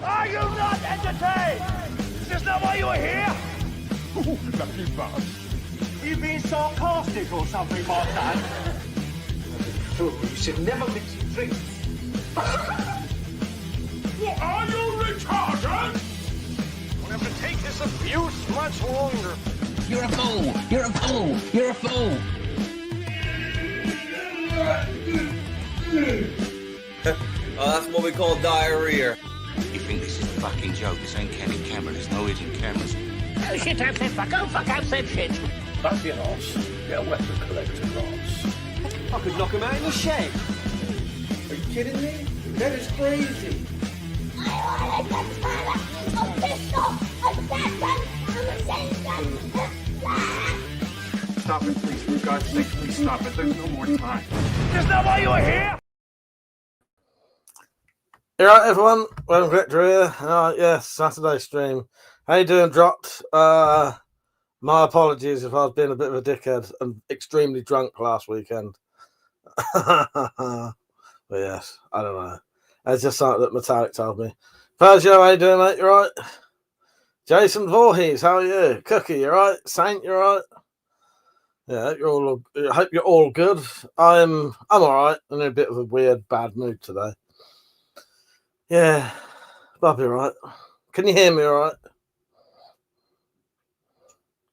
Are you not entertained? Is this not why you are here? Ooh, lucky bastard. Are you being sarcastic or something, my son? You should never mix your drinks. What, are you retarded? We'll have to take this abuse much longer. You're a fool! You're a fool! You're a fool! Oh, that's what we call diarrhea. You think this is a fucking joke? This ain't candid camera. There's no hidden cameras. Oh shit, I've said fuck. Oh fuck, I've said shit. That's your ass. Get a weapon collector ass. I could knock him out in the shed. Are you kidding me? That is crazy. I want a katana, a pistol, a shotgun, a machine gun. Stop it, please. For God's sake, please stop it. There's no more time. Is this not why you are here? You right, everyone? WeaponCollector here. Yes, Saturday stream. How you doing, Dropped? My apologies if I was being a bit of a dickhead and extremely drunk last weekend. But yes, I don't know. It's just something that Metallic told me. Persia, how you doing, mate? You right? Jason Voorhees, how are you? Cookie, you right? Saint, you right? Yeah, I hope you're all good. I'm all right. I'm in a bit of a weird, bad mood today. Yeah, I'll be all right. Can you hear me all right?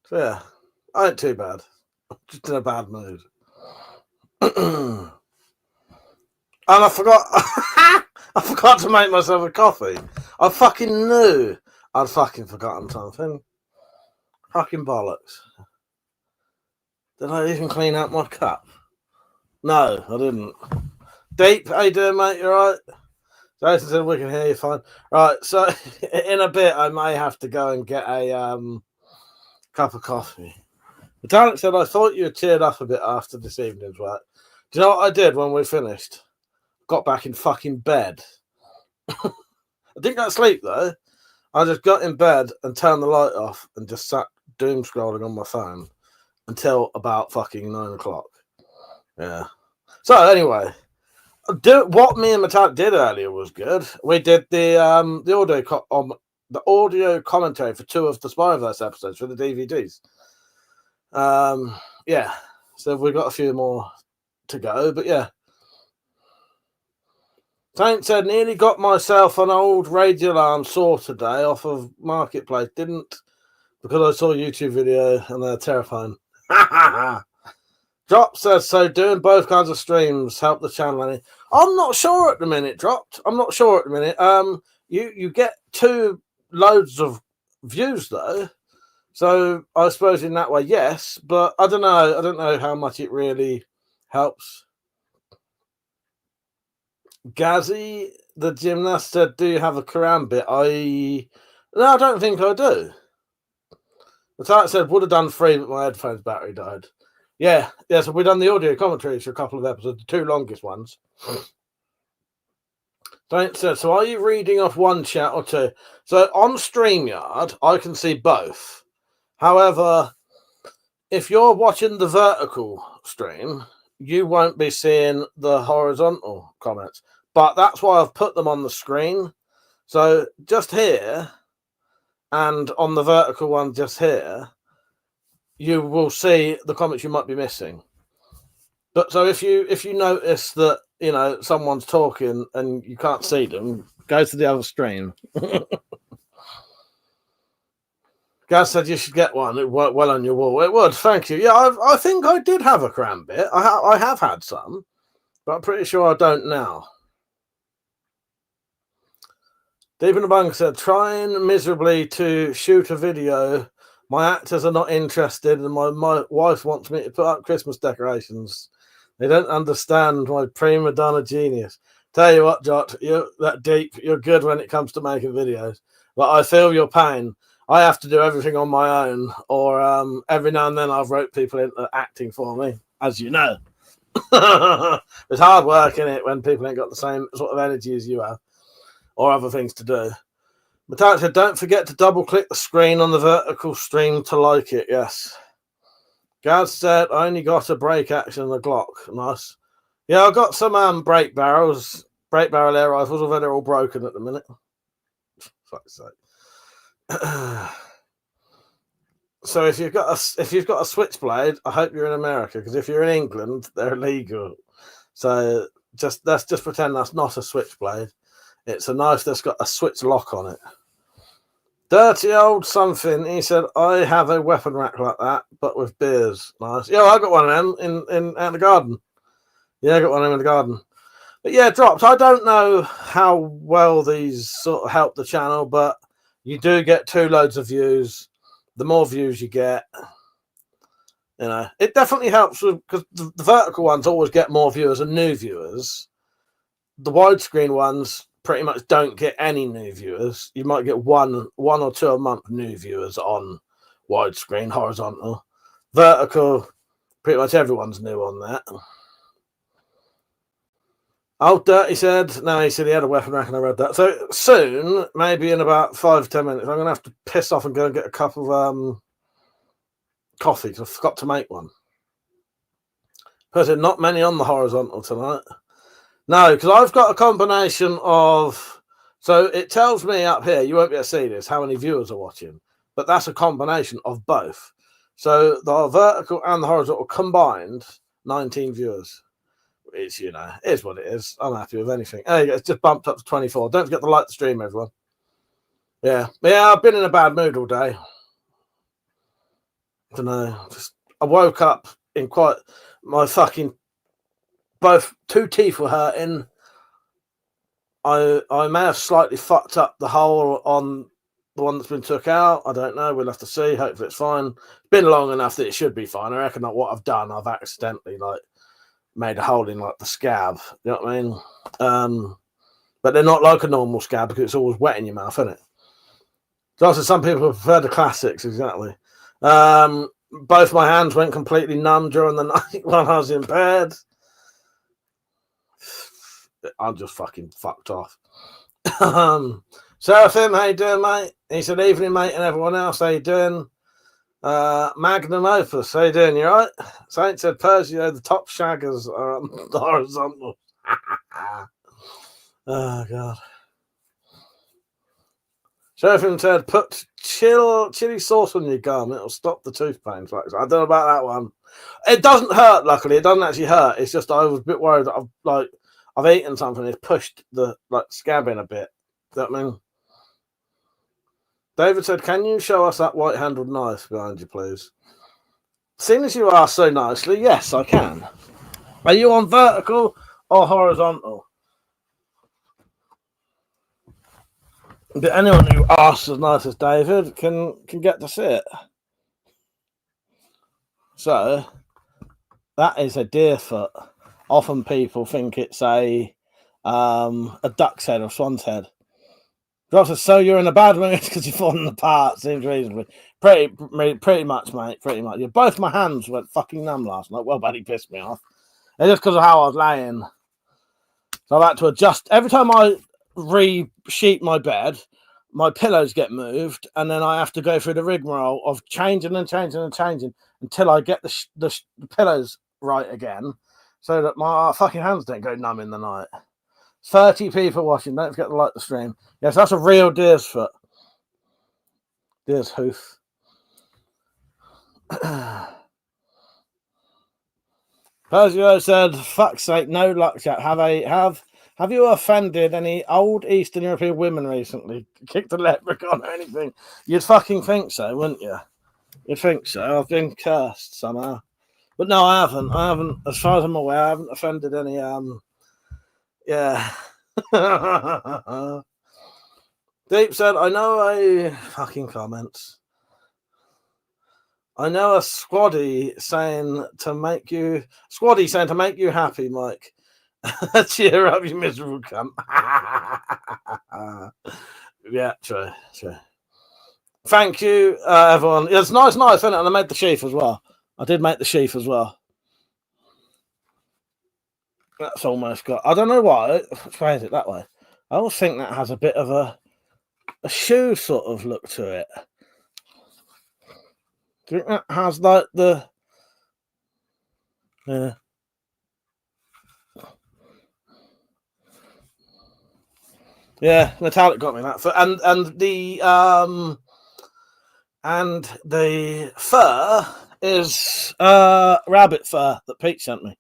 So yeah, I ain't too bad. I'm just in a bad mood. And I forgot I forgot to make myself a coffee. I fucking knew I'd fucking forgotten something. Fucking bollocks. Did I even clean out my cup? No, I didn't. Deep, how you doing, mate? You alright? Jason said we can hear you fine. Right, so in a bit I may have to go and get a cup of coffee. The talent said I thought you had cheered up a bit after this evening's work. Do you know what I did when we finished? Got back in fucking bed. I didn't go to sleep though. I just got in bed and turned the light off and just sat doom scrolling on my phone until about fucking 9 o'clock. Yeah. So anyway, what me and Metallic did earlier was good. We did the audio commentary for 2 of the Spyverse episodes for the DVDs. Yeah. So we've got a few more to go, but yeah. Saint said, nearly got myself an old radio alarm saw today off of Marketplace. Didn't, because I saw a YouTube video and they're terrifying. Drop says, so doing both kinds of streams help the channel. I'm not sure at the minute, Dropped. I'm not sure at the minute. You get 2 loads of views though. So I suppose in that way, yes, but I don't know. I don't know how much it really helps. Gazzy, the gymnast, said, do you have a karambit? No, I don't think I do. The title said, would have done 3, but my headphones battery died. Yeah, so we've done the audio commentaries for a couple of episodes, the 2 longest ones. Don't say, so are you reading off one chat or 2? So on StreamYard, I can see both. However, if you're watching the vertical stream, you won't be seeing the horizontal comments. But that's why I've put them on the screen. So just here and on the vertical one just here, you will see the comments you might be missing. But so if you notice that, you know, someone's talking and you can't see them, go to the other stream. Gaz said you should get one. It worked well on your wall. It would, thank you. Yeah, I think I did have a karambit. I have had some, but I'm pretty sure I don't now. Deep in the Bunk said, trying miserably to shoot a video. My actors are not interested, and my wife wants me to put up Christmas decorations. They don't understand my prima donna genius. Tell you what, Jot, you're that deep. You're good when it comes to making videos, but I feel your pain. I have to do everything on my own, or every now and then I've wrote people into acting for me, as you know. It's hard work, isn't it, when people ain't got the same sort of energy as you have, or other things to do. Metallic said, don't forget to double-click the screen on the vertical stream to like it. Yes. Gaz said, I only got a break action and a Glock. Nice. Yeah, I got some break barrel air rifles, although they're all broken at the minute. Fuck's sake. So if you've got a switchblade, I hope you're in America, because if you're in England, they're illegal. So let's just pretend that's not a switchblade. It's a knife that's got a switch lock on it. Dirty old something. He said, I have a weapon rack like that, but with beers. Nice. Yeah, I got one of them in the garden. Yeah, I got one of them in the garden. But yeah, drops. I don't know how well these sort of help the channel, but you do get 2 loads of views. The more views you get, it definitely helps, because the vertical ones always get more viewers and new viewers. The widescreen ones pretty much don't get any new viewers. You might get one or 2 a month new viewers on widescreen, horizontal. Vertical, pretty much everyone's new on that. Oh, Dirty said, no, he said he had a weapon rack and I read that. So soon, maybe in about 5-10 minutes, I'm going to have to piss off and go and get a cup of coffee, because I forgot to make one. Person, not many on the horizontal tonight. No, because I've got a combination of... So it tells me up here, you won't be able to see this, how many viewers are watching. But that's a combination of both. So the vertical and the horizontal combined, 19 viewers. It's, it is what it is. I'm happy with anything. Hey, it's just bumped up to 24. Don't forget to like the stream, everyone. Yeah, I've been in a bad mood all day. I don't know. I woke up in quite... My fucking... Both 2 teeth were hurting. I may have slightly fucked up the hole on the one that's been took out. I don't know. We'll have to see. Hopefully it's fine. It's been long enough that it should be fine. I reckon that what I've done, I've accidentally, made a hole in the scab. You know what I mean? But they're not like a normal scab, because it's always wet in your mouth, isn't it? So also some people prefer the classics, exactly. Both my hands went completely numb during the night when I was in bed. I'm just fucking fucked off. Seraphim, how you doing, mate? He said, evening, mate, and everyone else, how you doing? Magnum Opus, how you doing? You right? Saint said, Persio, the top shaggers are on the horizontal. Oh, God. Seraphim said, put chili sauce on your gum. It'll stop the tooth pain. I don't know about that one. It doesn't hurt, luckily. It doesn't actually hurt. It's just I was a bit worried that I've eaten something. It's pushed the scab in a bit. Does that mean? David said, can you show us that white-handled knife behind you, please? Seeing as you asked so nicely, yes, I can. Are you on vertical or horizontal? But anyone who asks as nice as David can get to see it. So, that is a deer foot. Often people think it's a duck's head or swan's head. So you're in a bad mood because you've fallen apart. Seems reasonably. Pretty much, mate. Pretty much. Yeah, both my hands went fucking numb last night. Well, buddy pissed me off. It's just because of how I was laying. So I had to adjust. Every time I re-sheet my bed, my pillows get moved, and then I have to go through the rigmarole of changing until I get the pillows right again, so that my fucking hands don't go numb in the night. 30 people watching. Don't forget to like the stream. Yes, that's a real deer's foot. Deer's hoof. Persio said, fuck's sake, no luck, chat. Have you offended any old Eastern European women recently? Kicked a leprechaun or anything? You'd fucking think so, wouldn't you? You'd think so. I've been cursed somehow. But no, I haven't. As far as I'm aware, I haven't offended any, yeah. Deep said, I know a fucking comments. I know a squaddy saying to make you happy, Mike. Cheer up, you miserable cunt. Yeah, true. Thank you, everyone. It's nice, isn't it? And I made the sheath as well. I did make the sheath as well. That's almost got... I don't know why. Why is it that way? I always think that has a bit of a shoe sort of look to it. Do you think that has like the... Yeah. Yeah, Metallic got me that. And the fur is rabbit fur that Pete sent me.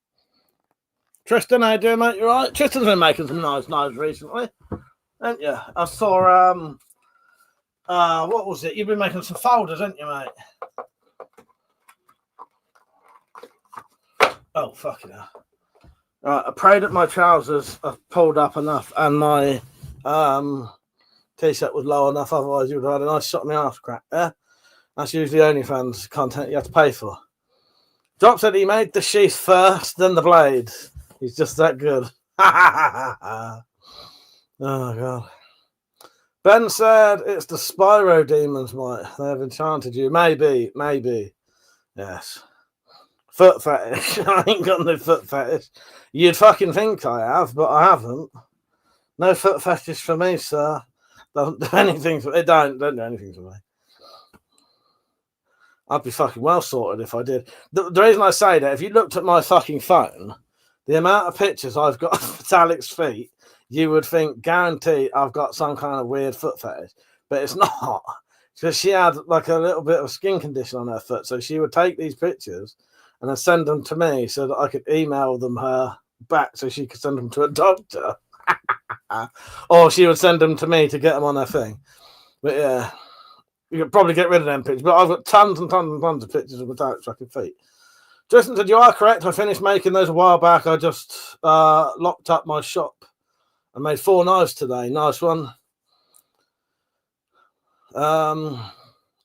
Tristan, how you doing, mate? You right? Tristan's been making some nice knives recently, haven't you? I saw what was it? You've been making some folders, haven't you, mate? Oh, fucking hell. Right, I prayed that my trousers are pulled up enough and my t-shirt was low enough, otherwise you would have had a nice shot in the arse crack there. That's usually OnlyFans content you have to pay for. Drop said he made the sheath first, then the blade. He's just that good. Oh, God. Ben said it's the Spyro demons, mate. They have enchanted you. Maybe. Yes. Foot fetish. I ain't got no foot fetish. You'd fucking think I have, but I haven't. No foot fetish for me, sir. Doesn't do anything for it. Don't do anything for me. I'd be fucking well sorted if I did. The reason I say that, if you looked at my fucking phone, the amount of pictures I've got of Metallic's feet, you would think, guaranteed, I've got some kind of weird foot fetish. But it's not. Because she had like a little bit of skin condition on her foot. So she would take these pictures and then send them to me so that I could email them her back so she could send them to a doctor. Or she would send them to me to get them on her thing. But yeah, you could probably get rid of them pictures. But I've got tons and tons and tons of pictures of Metallic's fucking feet. Justin said, you are correct. I finished making those a while back. I just locked up my shop. I made 4 knives today. Nice one.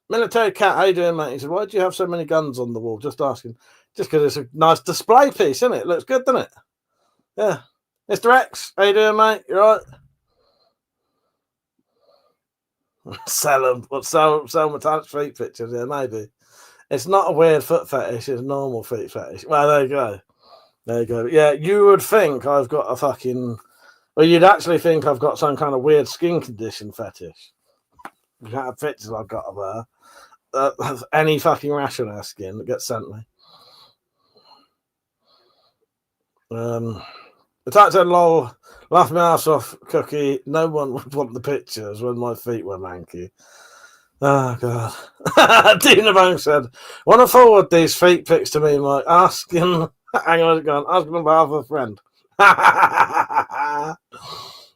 Military Cat, how you doing, mate? He said, why do you have so many guns on the wall? Just asking. Just because it's a nice display piece, isn't it? Looks good, doesn't it? Yeah. Mr. X, how you doing, mate? You all right? Sell them. Sell Metallic feet pictures, yeah, maybe. It's not a weird foot fetish, it's a normal feet fetish. Well, there you go. There you go. Yeah, you would think I've got a fucking... Well, you'd actually think I've got some kind of weird skin condition fetish. You can't have pictures I've got of her. Any fucking rash on her skin that gets sent me. The type said, lol, laugh my ass off, Cookie. No one would want the pictures when my feet were manky. Oh, God. Dina Bank said, want to forward these feet pics to me, Mike? Asking, hang on, asking on behalf of a friend.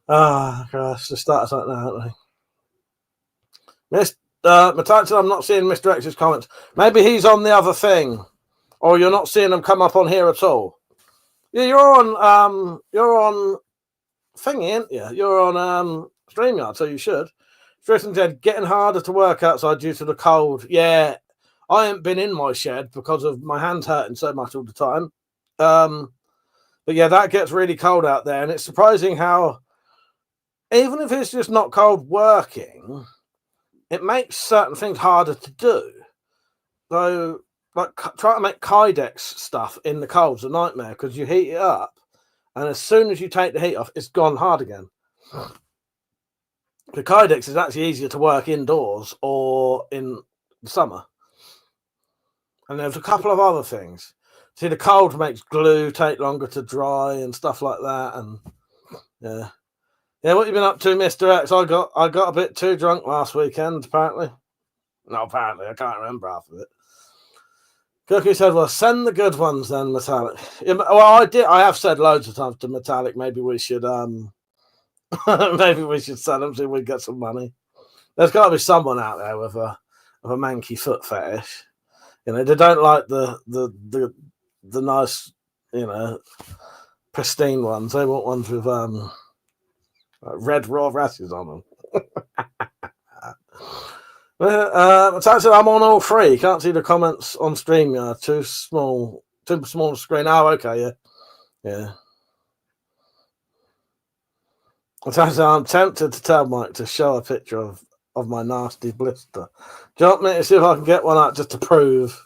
Oh, gosh, they started like that, aren't they? Metallic said, I'm not seeing Mr. X's comments. Maybe he's on the other thing, or you're not seeing them come up on here at all. Yeah, you're on thingy, ain't you? You're on StreamYard, so you should. Tristan said, getting harder to work outside due to the cold. Yeah, I ain't been in my shed because of my hands hurting so much all the time. But yeah, that gets really cold out there, and it's surprising how, even if it's just not cold working, it makes certain things harder to do. So, like, trying to make Kydex stuff in the cold's a nightmare because you heat it up, and as soon as you take the heat off, it's gone hard again. The Kydex is actually easier to work indoors or in the summer. And there's a couple of other things. See, the cold makes glue take longer to dry and stuff like that. And yeah. Yeah, what you been up to, Mr. X? I got a bit too drunk last weekend, apparently. No, apparently, I can't remember half of it. Cookie said, well, send the good ones then, Metallic. Yeah, well, I have said loads of times to Metallic, maybe we should maybe we should sell them so we get some money. There's got to be someone out there with a manky foot fetish. You know, they don't like the nice, you know, pristine ones. They want ones with red raw rashes on them. Metallic said, I'm on all 3. Can't see the comments on StreamYard. Too small screen. Oh, okay, yeah. I'm tempted to tell Mike to show a picture of my nasty blister. Do you want me to see if I can get one out just to prove?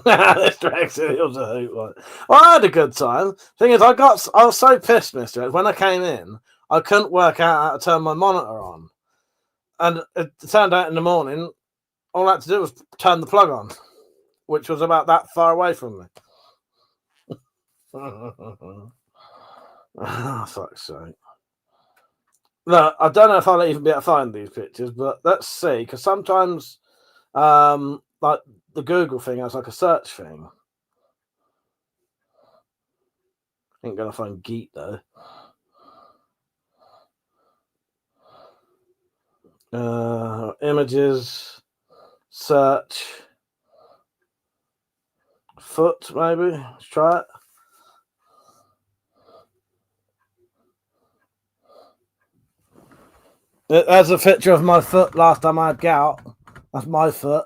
This direction, it was a hoot one. Well, I had a good time. Thing is, I was so pissed, Mr. X. When I came in, I couldn't work out how to turn my monitor on. And it turned out in the morning, all I had to do was turn the plug on, which was about that far away from me. Oh, fuck's sake. Look, I don't know if I'll even be able to find these pictures, but let's see. Because sometimes, like the Google thing has like a search thing. Ain't gonna find Geet though. Images, search, foot maybe. Let's try it. There's a picture of my foot last time I had gout. That's my foot.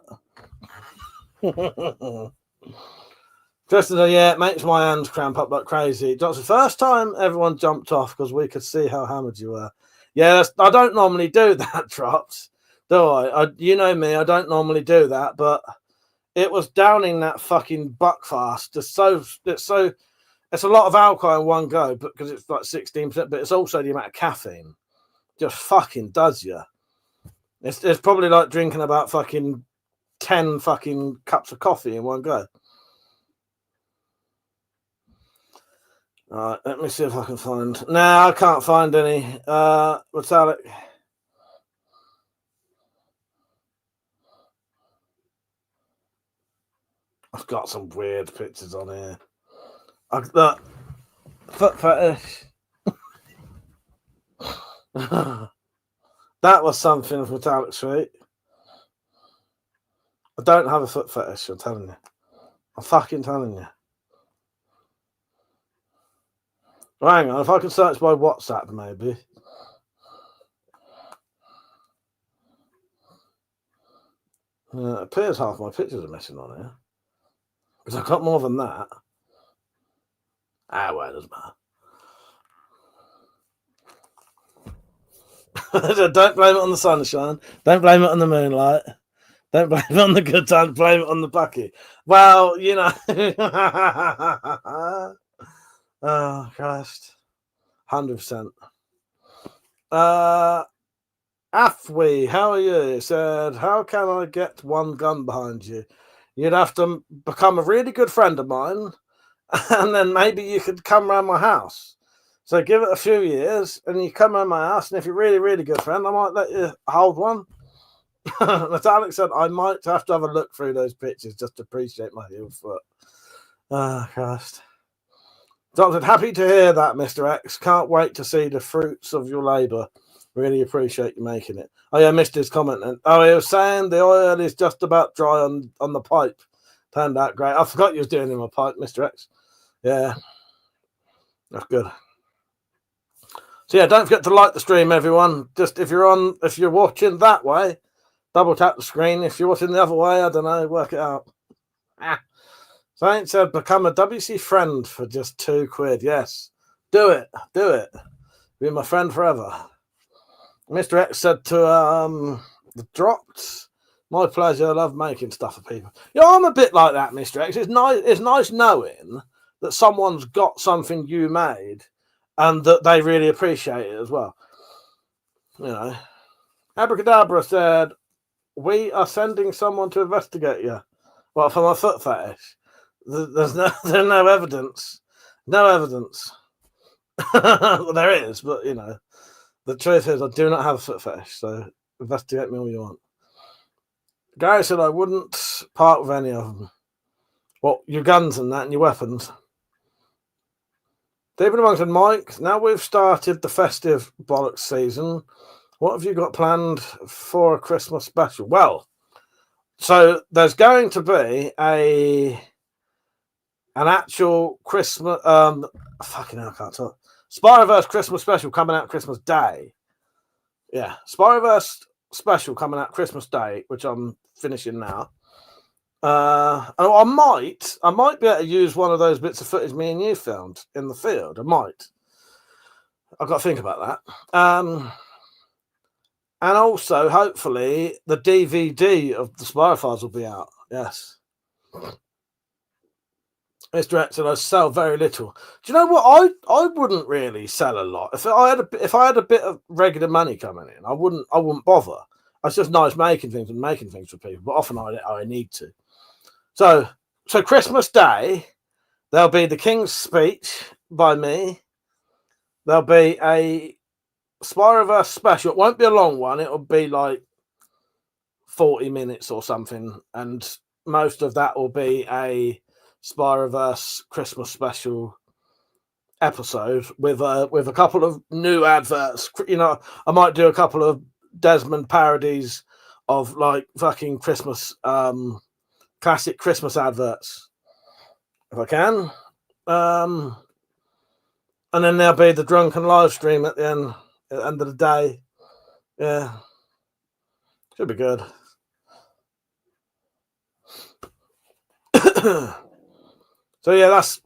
Tristan, yeah, it makes my hands cramp up like crazy. That's the first time everyone jumped off because we could see how hammered you were. Yeah, I don't normally do that, Drops. Do I? You know me, I don't normally do that, but it was downing that fucking buckfast. It's a lot of alcohol in one go, but because it's like 16%, but it's also the amount of caffeine. Just fucking does you. It's probably like drinking about fucking 10 fucking cups of coffee in one go. All right, let me see if I can find. No, I can't find any. Metallic. I've got some weird pictures on here. Look, foot fetish. That was something for Metallic Street. I don't have a foot fetish, I'm telling you. I'm fucking telling you. Well, hang on, if I can search by WhatsApp, maybe. It appears half my pictures are missing on here. Because I've got more than that. Well, it doesn't matter. Don't blame it on the sunshine. Don't blame it on the moonlight. Don't blame it on the good time. Blame it on the bucky. Well, you know. Oh, Christ. 100%. Afwe, how are you? It said, how can I get one gun behind you? You'd have to become a really good friend of mine, and then maybe you could come around my house. So give it a few years, and you come around my house, and if you're really, really good friend, I might let you hold one. Metallic said, I might have to have a look through those pictures just to appreciate my heel foot. Oh, Christ. Doctor, happy to hear that, Mr. X. Can't wait to see the fruits of your labour. Really appreciate you making it. Oh, yeah, I missed his comment. And he was saying the oil is just about dry on the pipe. Turned out great. I forgot you was doing in my pipe, Mr. X. Yeah. That's good. So, yeah, don't forget to like the stream, everyone. Just if you're watching that way, double tap the screen. If you're watching the other way, I don't know, work it out. Saint said, become a WC friend for just £2. Yes. Do it. Be my friend forever. Mr. X said to the Dropped, my pleasure. I love making stuff for people. Yeah, I'm a bit like that, Mr. X. It's nice knowing that someone's got something you made and that they really appreciate it as well. You know. Abracadabra said, we are sending someone to investigate you. Well, for my foot fetish. There's no evidence. No evidence. Well, there is, but you know, the truth is I do not have a foot fetish, so investigate me all you want. Gary said I wouldn't part with any of them. Well, your guns and that and your weapons. David Among said, Mike, now we've started the festive bollocks season, what have you got planned for a Christmas special? Well, so there's going to be an actual Christmas fucking hell, I can't talk. Spyroverse Christmas special coming out Christmas Day. Yeah, Spyroverse special coming out Christmas Day, which I'm finishing now. I might be able to use one of those bits of footage me and you filmed in the field. I might. I've got to think about that. And also, hopefully, the DVD of the Spyro Files will be out. Yes. Mr. X said I sell very little. Do you know what? I wouldn't really sell a lot. If I had a bit of regular money coming in, I wouldn't bother. It's just nice making things for people, but often I need to. So Christmas Day, there'll be the King's Speech by me. there'll be a Spider-Verse special. It won't be a long one. It'll be like 40 minutes or something, and most of that will be a Spider-Verse Christmas special episode with a couple of new adverts. You know, I might do a couple of Desmond parodies of like fucking Christmas, classic Christmas adverts if I can. And then there'll be the drunken live stream at the end of the day. Yeah, should be good. So yeah, that's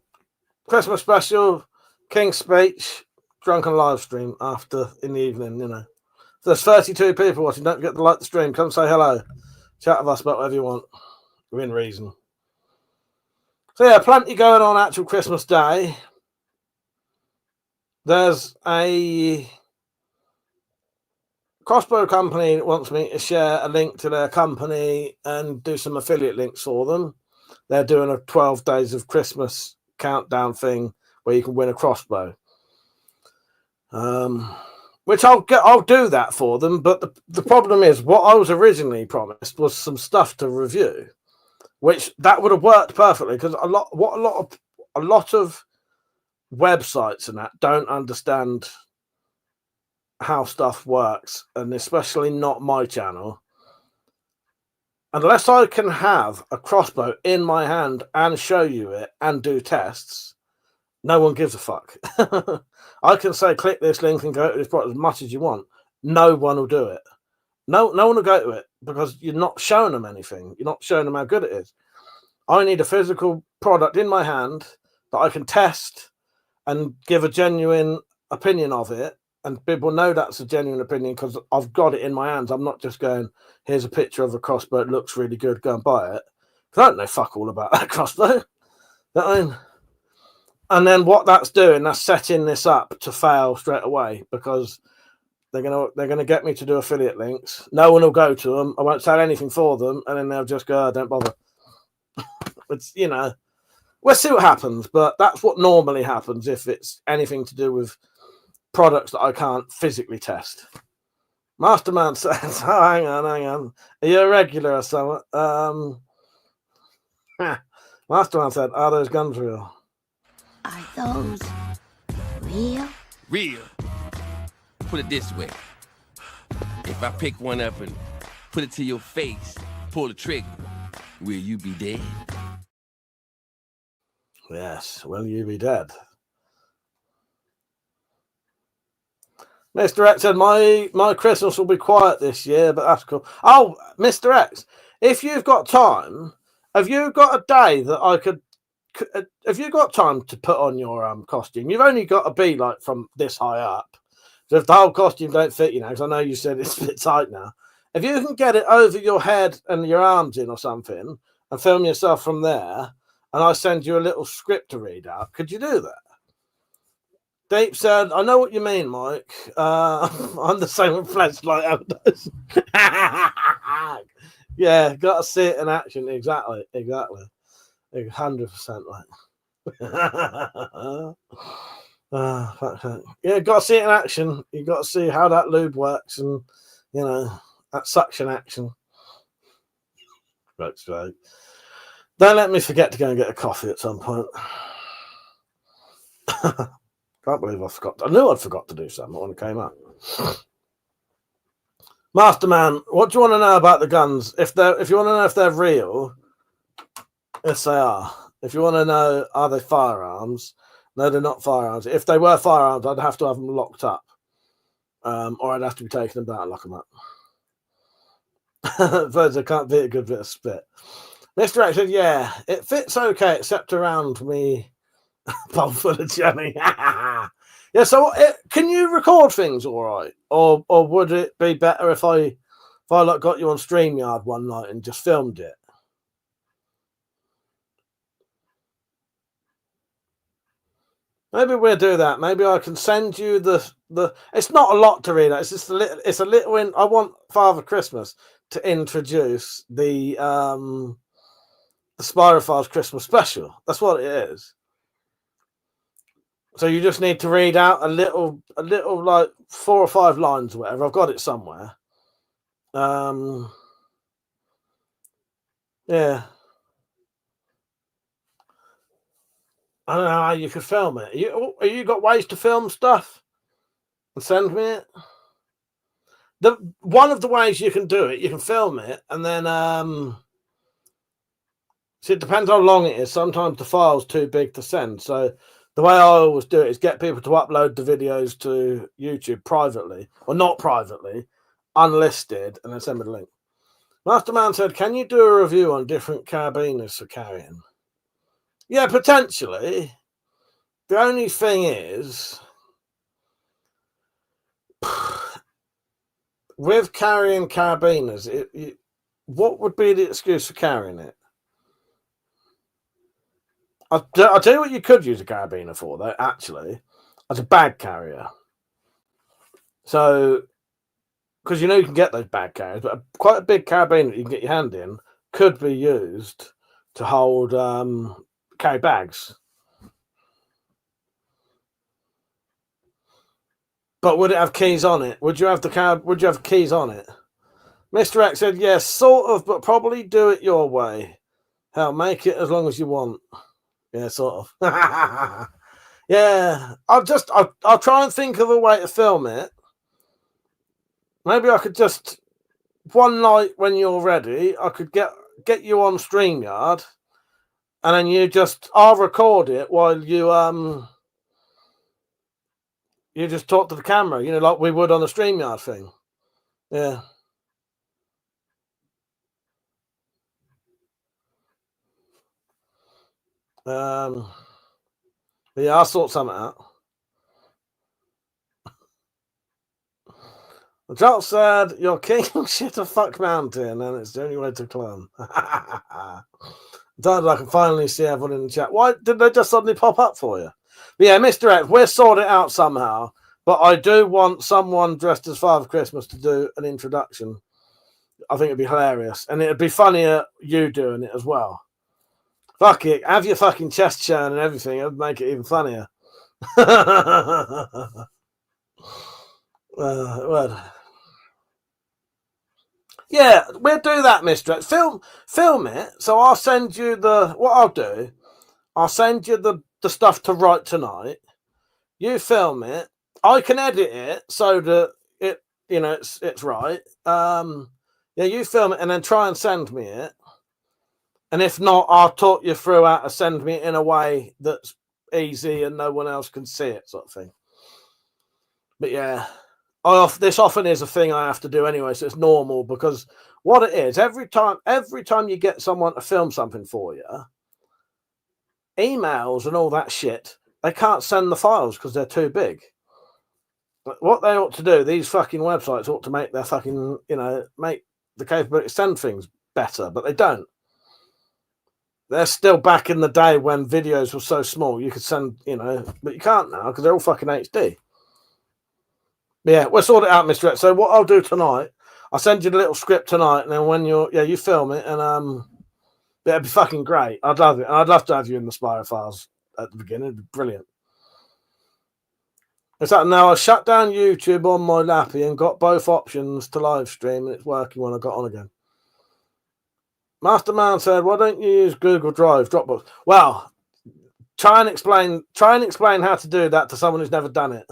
Christmas special, King's Speech, drunken live stream after in the evening. You know, if there's 32 people watching, don't forget to like the stream. Come say hello, chat with us about whatever you want, within reason. So yeah, plenty going on actual Christmas Day. There's a crossbow company that wants me to share a link to their company and do some affiliate links for them. They're doing a 12 days of Christmas countdown thing where you can win a crossbow. Which I'll do that for them, but the problem is what I was originally promised was some stuff to review, which that would have worked perfectly because a lot of websites and that don't understand how stuff works, and especially not my channel. Unless I can have a crossbow in my hand and show you it and do tests, no one gives a fuck. I can say click this link and go to this product as much as you want. No one will do it. No one will go to it because you're not showing them anything. You're not showing them how good it is. I need a physical product in my hand that I can test and give a genuine opinion of it. And people know that's a genuine opinion because I've got it in my hands. I'm not just going, here's a picture of a crossbow. It looks really good. Go and buy it. I don't know fuck all about that crossbow. And then what that's doing, that's setting this up to fail straight away because they're gonna get me to do affiliate links. No one will go to them. I won't sell anything for them, and then they'll just go, oh, don't bother. It's, you know, we'll see what happens, but that's what normally happens if it's anything to do with products that I can't physically test. Masterman says, oh, hang on. Are you a regular or something? Masterman said, are those guns real? Are those real? Real. Put it this way. If I pick one up and put it to your face, pull the trigger, will you be dead? Yes, will you be dead? Mr. X said, my Christmas will be quiet this year, but that's cool. Oh, Mr. X, if you've got time, have you got a day that I could... Have you got time to put on your costume? You've only got to be like from this high up. So if the whole costume don't fit, you know, because I know you said it's a bit tight now. If you can get it over your head and your arms in or something and film yourself from there, and I send you a little script to read out, could you do that? Deep said, I know what you mean, Mike. I'm the same with Flashlight Overdose. Yeah, got to see it in action. Exactly. 100% right. Yeah, got to see it in action. You got to see how that lube works, and you know that suction action. Right. Don't let me forget to go and get a coffee at some point. Can't believe I forgot. I knew I'd forgot to do something when it came up. Masterman, what do you want to know about the guns? If you want to know if they're real, yes, they are. If you want to know, are they firearms? No, they're not firearms. If they were firearms, I'd have to have them locked up, or I'd have to be taken about and lock them up. But there can't be a good bit of spit. Mr. X said, yeah, it fits okay, except around me. Bomb full of jelly. Yeah, so can you record things all right? Or would it be better if I like got you on StreamYard one night and just filmed it? Maybe we'll do that. Maybe I can send you the it's not a lot to read out. It's just a little I want Father Christmas to introduce the Spyrophiles Christmas special. That's what it is. So you just need to read out a little like 4 or 5 lines or whatever. I've got it somewhere. Yeah. I don't know how you could film it. You got ways to film stuff and send me it? One of the ways you can do it, you can film it and then so it depends how long it is. Sometimes the file's too big to send. So the way I always do it is get people to upload the videos to YouTube privately, or not privately, unlisted, and then send me the link. Masterman said, can you do a review on different carabiners for carrying? Yeah, potentially. The only thing is, with carrying carabiners, what would be the excuse for carrying it? I'll tell you what you could use a carabiner for, though, actually, as a bag carrier. So, because you can get those bag carriers, but quite a big carabiner that you can get your hand in could be used to hold carry bags. But would it have keys on it? Would you have Would you have keys on it? Mr. X said, yes, sort of, but probably do it your way. Hell, make it as long as you want. Yeah, sort of. Yeah, I'll try and think of a way to film it. Maybe I could just one night when you're ready, I could get you on StreamYard, and then I'll record it while you just talk to the camera, like we would on the StreamYard thing. Yeah. Yeah, I'll sort something out. The Jolt said, you're king shit a fuck mountain, and it's the only way to climb. Glad I can finally see everyone in the chat. Why did they just suddenly pop up for you? But yeah, Mr. X, we'll sort it out somehow. But I do want someone dressed as Father Christmas to do an introduction. I think it'd be hilarious. And it'd be funnier you doing it as well. Fuck it. Have your fucking chest churn and everything. It would make it even funnier. Yeah, we'll do that, Mr. X. Film it. So I'll send you I'll send you the stuff to write tonight. You film it. I can edit it so that it's right. Yeah, you film it and then try and send me it. And if not, I'll talk you through how to send me it in a way that's easy and no one else can see it, sort of thing. But yeah, this often is a thing I have to do anyway, so it's normal, because what it is, every time you get someone to film something for you, emails and all that shit, they can't send the files because they're too big. But what they ought to do, these fucking websites ought to make their fucking, make the capability to send things better, but they don't. They're still back in the day when videos were so small you could send, but you can't now because they're all fucking HD. Yeah, we'll sort it out, Mr. X. So what I'll do tonight, I'll send you the little script tonight, and then when you film it, and it'd be fucking great. I'd love it. And I'd love to have you in the Spyro files at the beginning. It'd be brilliant. It's like now I shut down YouTube on my lappy and got both options to live stream, and it's working when I got on again. Masterman said, why don't you use Google Drive, Dropbox? Well, try and explain how to do that to someone who's never done it.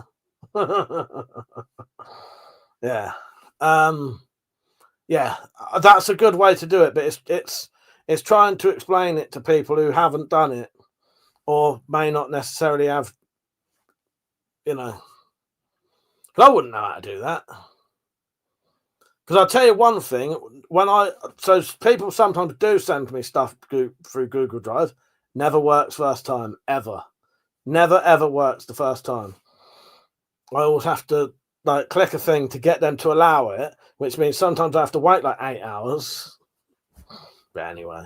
Yeah. Yeah, that's a good way to do it, but it's trying to explain it to people who haven't done it or may not necessarily have, I wouldn't know how to do that. Because I'll tell you one thing, so people sometimes do send me stuff through Google Drive, never works first time, ever. Never, ever works the first time. I always have to click a thing to get them to allow it, which means sometimes I have to wait 8 hours. But anyway.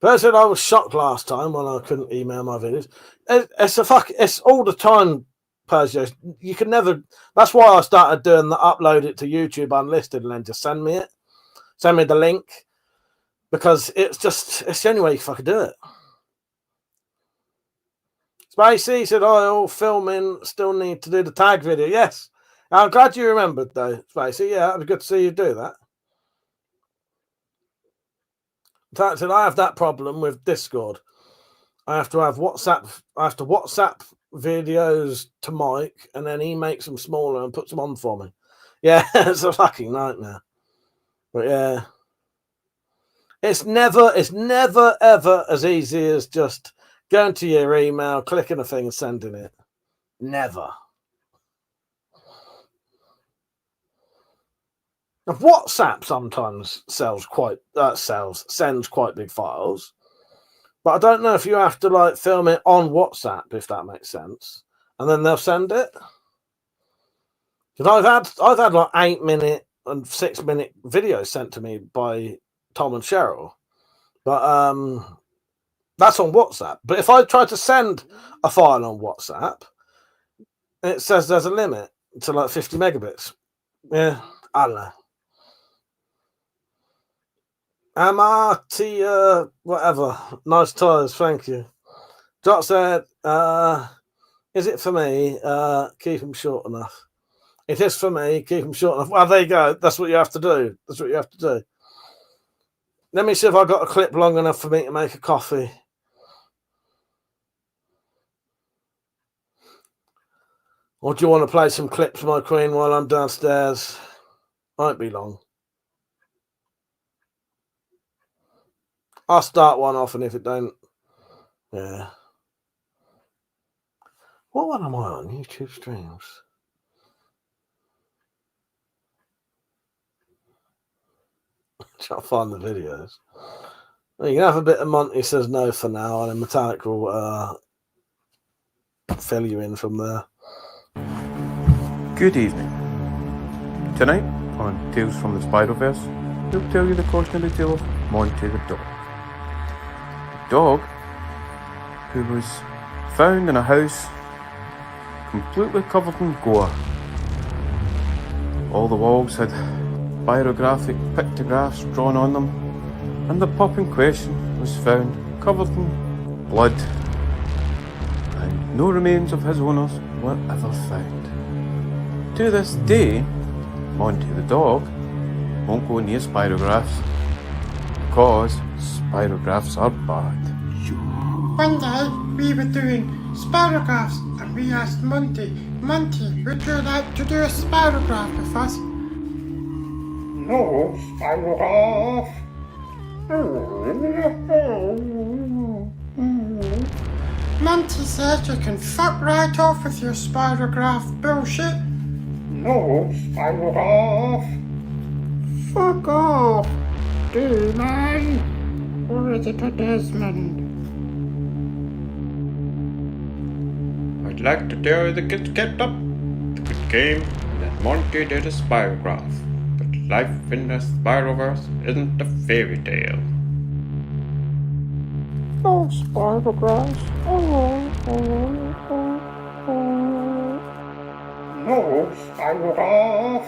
Person, I was shocked last time when I couldn't email my videos. It's all the time, Persia. You can never. That's why I started doing the upload it to YouTube unlisted and then just send me it. Send me the link. Because it's the only way you fucking do it. Spacey said, all filming, still need to do the tag video. Yes. I'm glad you remembered, though, Spacey. Yeah, it'd be good to see you do that. Tag said, I have that problem with Discord. I have to WhatsApp videos to Mike, and then he makes them smaller and puts them on for me. Yeah, it's a fucking nightmare. But yeah. It's never ever as easy as just going to your email, clicking a thing and sending it. Never. WhatsApp sometimes sends quite big files, but I don't know if you have to like film it on WhatsApp, if that makes sense, and then they'll send it. Because I've had like 8-minute and 6-minute videos sent to me by Tom and Cheryl, but that's on WhatsApp. But if I try to send a file on WhatsApp, it says there's a limit to like 50 megabits. Yeah, I don't know. MRT, whatever. Nice tires, thank you. Jot said, is it for me? Keep them short enough. It is for me, keep them short enough. Well, there you go. That's what you have to do. That's what you have to do. Let me see if I got a clip long enough for me to make a coffee. Or do you want to play some clips, my queen, while I'm downstairs? Won't be long. I'll start one off, and if it don't, yeah. What one am I on? YouTube streams. Try to find the videos. Well, you can have a bit of Monty Says No for now, and then Metallic will fill you in from there. Good evening. Tonight, on Tales from the Spider-Verse, we'll tell you the cautionary tale of Monty the dog. A dog who was found in a house completely covered in gore. All the walls had pyrographic pictographs drawn on them, and the pup in question was found covered in blood, and no remains of his owners were ever found. To this day, Monty the dog won't go near spirographs because spirographs are bad. One day we were doing spirographs and we asked Monty, would you like to do a spirograph with us? No, spirograph. Monty said you can fuck right off with your spirograph bullshit. No, spirograph. Fuck off, D-Man. Or is it a Desmond? I'd like to tell you the kids kept up the good game that Monty did a spirograph, but life in the Spiroverse isn't a fairy tale. Oh, spirographs. No, spirograph.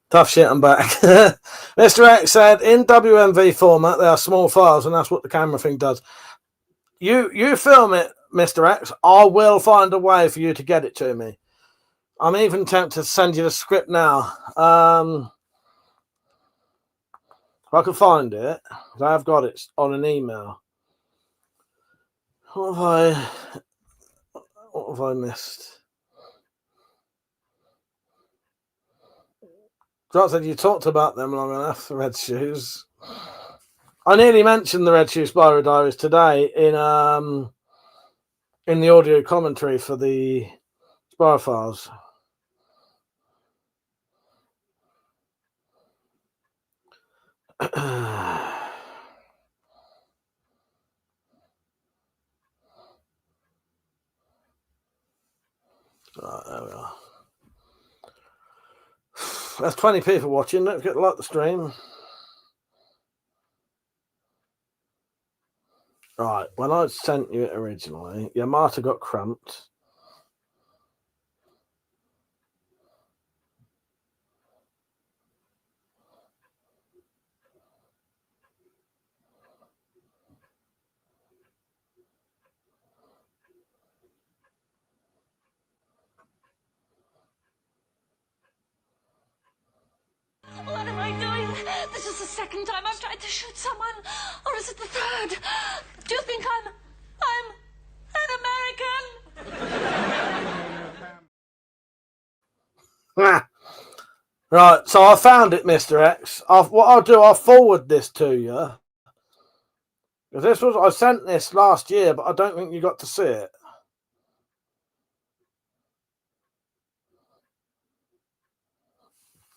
Tough shit, I'm back. Mr. X said, in WMV format, they are small files, and that's what the camera thing does. You film it, Mr. X. I will find a way for you to get it to me. I'm even tempted to send you the script now. If I can find it, because I have got it on an email. What have I missed? John said you talked about them long enough, the red shoes. I nearly mentioned the Red Shoe Spyro Diaries today in the audio commentary for the Spyro Files. Right, there we are. That's 20 people watching. Don't forget to like the stream. Right, when I sent you it originally, Yamata got cramped. What am I doing? This is the second time I've tried to shoot someone. Or is it the third? Do you think I'm an American? Right, so I found it, Mr. X. What I'll do, I'll forward this to you. Because I sent this last year, but I don't think you got to see it.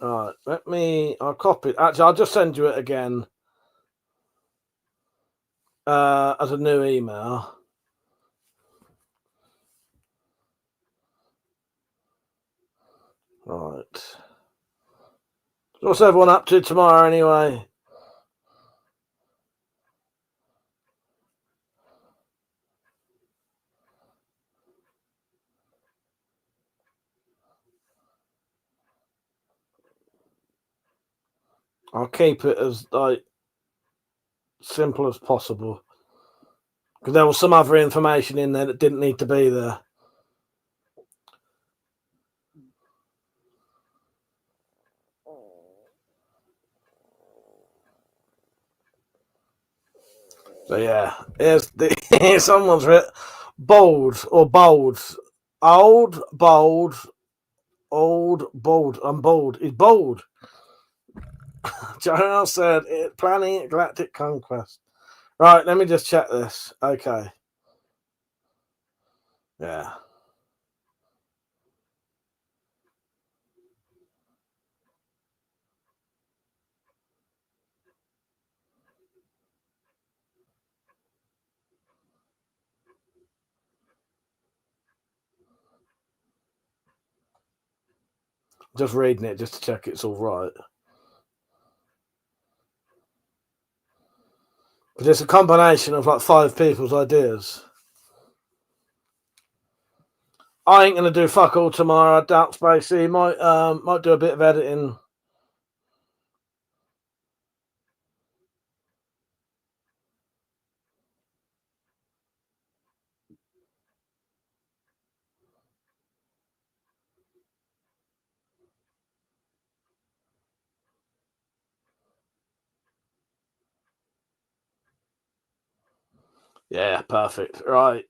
All right, I'll copy it. Actually, I'll just send you it again as a new email. Right. What's everyone up to tomorrow anyway? I'll keep it as simple as possible. Because there was some other information in there that didn't need to be there. So yeah, here's someone's written bold or bold. Old, bold, old, bold. I'm bold. He's bold. Joel said planning galactic conquest. Right, let me just check this. Okay. Yeah. Just reading it just to check it's all right. But it's a combination of like 5 people's ideas. I ain't gonna do fuck all tomorrow. I doubt Spacey might do a bit of editing. Yeah, perfect. Right.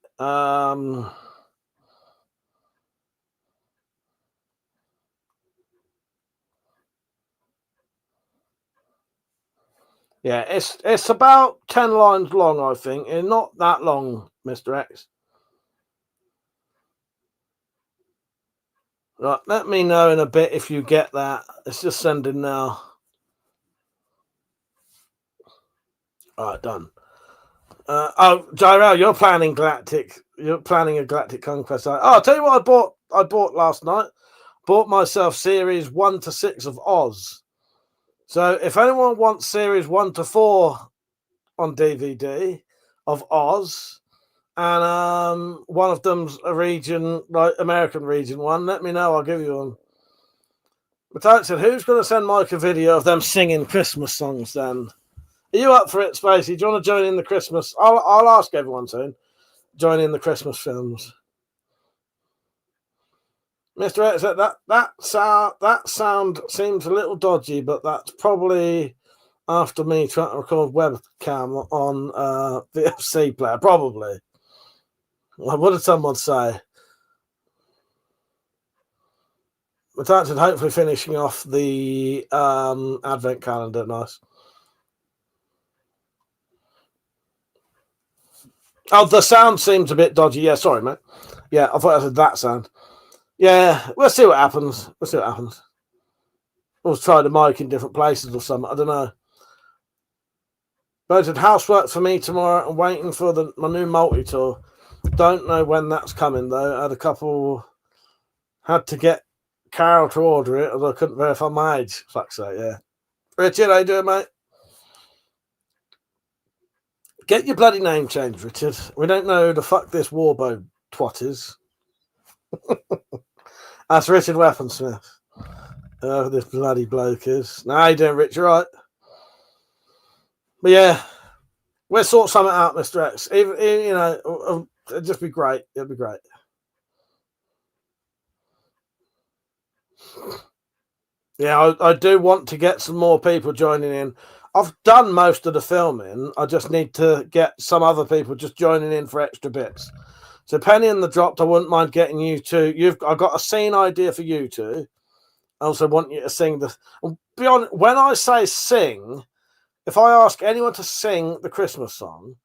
Yeah, it's about 10 lines long, I think. It's not that long, Mr. X. Right, let me know in a bit if you get that. It's just sending now. All right, done. Jirel, you're planning galactic. You're planning a galactic conquest. I'll tell you what I bought last night. Bought myself series 1 to 6 of Oz. So if anyone wants series 1 to 4 on DVD of Oz, and one of them's a region, like American region one, let me know. I'll give you them. But I said, who's going to send Mike a video of them singing Christmas songs then? Are you up for it, Spacey? Do you want to join in the Christmas? I'll ask everyone soon. Join in the Christmas films. Mr. X said that sound seems a little dodgy, but that's probably after me trying to record webcam on VFC player. Probably. What did someone say? But I said, hopefully finishing off the advent calendar. Nice. Oh, the sound seems a bit dodgy. Yeah, sorry, mate. Yeah, I thought I said that sound. Yeah, we'll see what happens. We'll try the mic in different places or something. I don't know. But I said, housework for me tomorrow. I'm waiting for my new multi-tool. Don't know when that's coming, though. I had to get Carol to order it, although I couldn't verify my age. Fuck's sake, yeah. Richard, how you doing, mate? Get your bloody name changed, Richard. We don't know who the fuck this Warbo twat is. That's Richard Weaponsmith. This bloody bloke is. Now, how you doing, Richard? Right? But yeah, we'll sort something out, Mr. X. Even it'd just be great. It'd be great. Yeah, I do want to get some more people joining in. I've done most of the filming. I just need to get some other people just joining in for extra bits. So Penny and the Dropped, I wouldn't mind getting you two. I've got a scene idea for you two. I also want you to sing be honest, when I say sing, if I ask anyone to sing the Christmas song,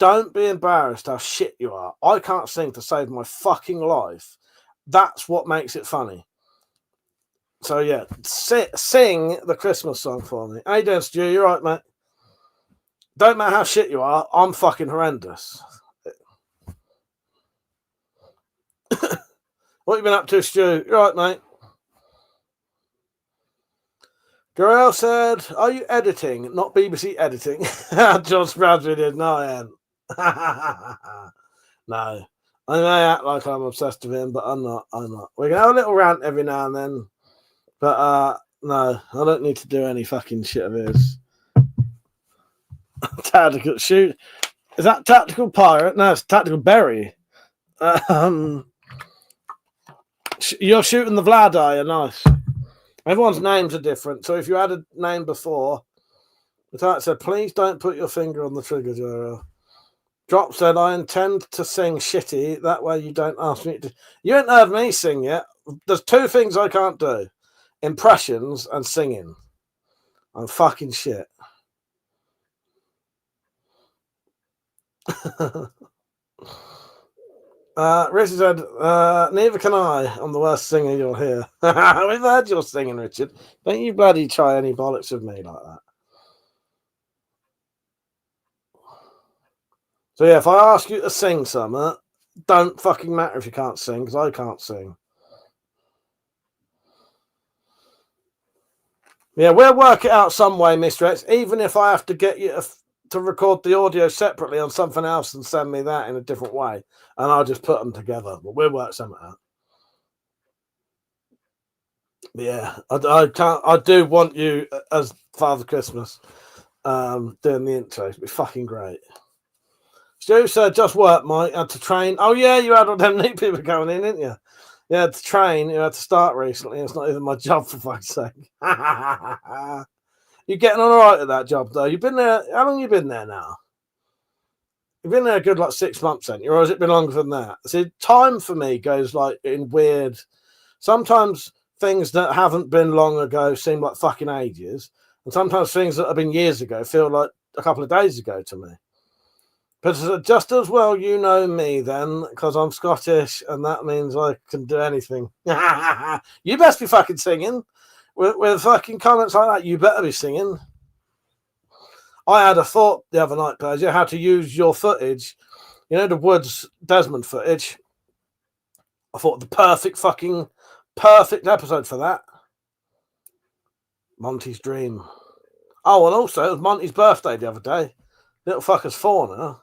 don't be embarrassed how shit you are. I can't sing to save my fucking life. That's what makes it funny. So yeah, sing the Christmas song for me. How you doing, Stu? You right, mate? Don't matter how shit you are, I'm fucking horrendous. What you been up to, Stu? You right, mate? Darrell said, are you editing? Not BBC editing. John Bradbury did. No, I am. No. I may act like I'm obsessed with him, but I'm not. We can have a little rant every now and then. But no, I don't need to do any fucking shit of his. Tactical shoot. Is that Tactical Pirate? No, it's Tactical Berry. You're shooting the Vlad, are you? Nice. Everyone's names are different. So if you had a name before, the title said, please don't put your finger on the trigger, Joro. Drop said, I intend to sing shitty. That way you don't ask me to. You ain't heard me sing yet. There's two things I can't do. Impressions and singing. I'm fucking shit. Richard said, neither can I. I'm the worst singer you'll hear. We've heard your singing, Richard. Don't you bloody try any bollocks with me like that. So yeah, if I ask you to sing something, don't fucking matter if you can't sing, because I can't sing. Yeah, we'll work it out some way, Mr. X, even if I have to get you to record the audio separately on something else and send me that in a different way, and I'll just put them together. But we'll work something out. Yeah, I do want you as Father Christmas doing the intro. It'd be fucking great. Stu said, just work, Mike. Had to train. Oh yeah, you had all them new people coming in, didn't you? You had to train. You had to start recently. It's not even my job, for fuck's sake. You're getting on all right at that job, though. You've been there. How long have you been there now? You've been there a good 6 months, haven't you? Or has it been longer than that? See, time for me goes in weird. Sometimes things that haven't been long ago seem like fucking ages, and sometimes things that have been years ago feel like a couple of days ago to me. But just as well, you know me then, because I'm Scottish, and that means I can do anything. You best be fucking singing. With fucking comments like that, you better be singing. I had a thought the other night, guys, how to use your footage. You know, the Woods Desmond footage. I thought the perfect episode for that. Monty's dream. Oh, and also, it was Monty's birthday the other day. Little fucker's 4 now.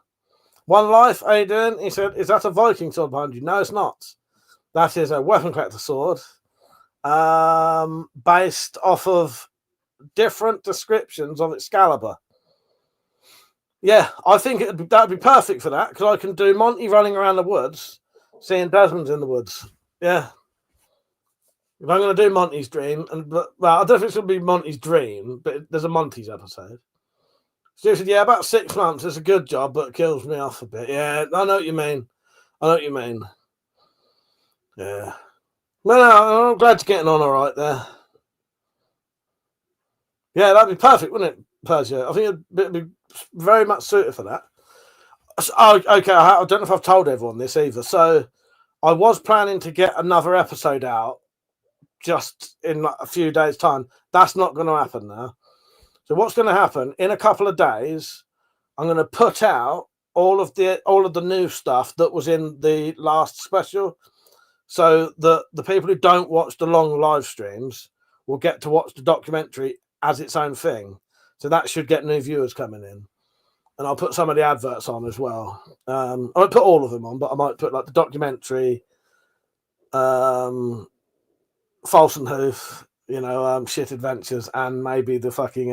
One Life, how you doing? He said, is that a Viking sword behind you? No, it's not. That is a weapon collector sword. based off of different descriptions of Excalibur. Yeah, I think that'd be perfect for that, because I can do Monty running around the woods, seeing Desmond's in the woods. Yeah. If I'm going to do Monty's dream, I don't know if it's going to be Monty's dream, but there's a Monty's episode. Stu said, yeah, about 6 months. It's a good job, but it kills me off a bit. Yeah, I know what you mean. Yeah. Well, I'm glad you're getting on all right there. Yeah, that'd be perfect, wouldn't it, Persia? I think it'd be very much suited for that. Oh, okay. I don't know if I've told everyone this either. So I was planning to get another episode out just in a few days' time. That's not going to happen now. So what's going to happen in a couple of days? I'm going to put out all of the new stuff that was in the last special, so that the people who don't watch the long live streams will get to watch the documentary as its own thing. So that should get new viewers coming in. And I'll put some of the adverts on as well. I won't put all of them on, but I might put like the documentary, False and Hoof, Shit Adventures, and maybe the fucking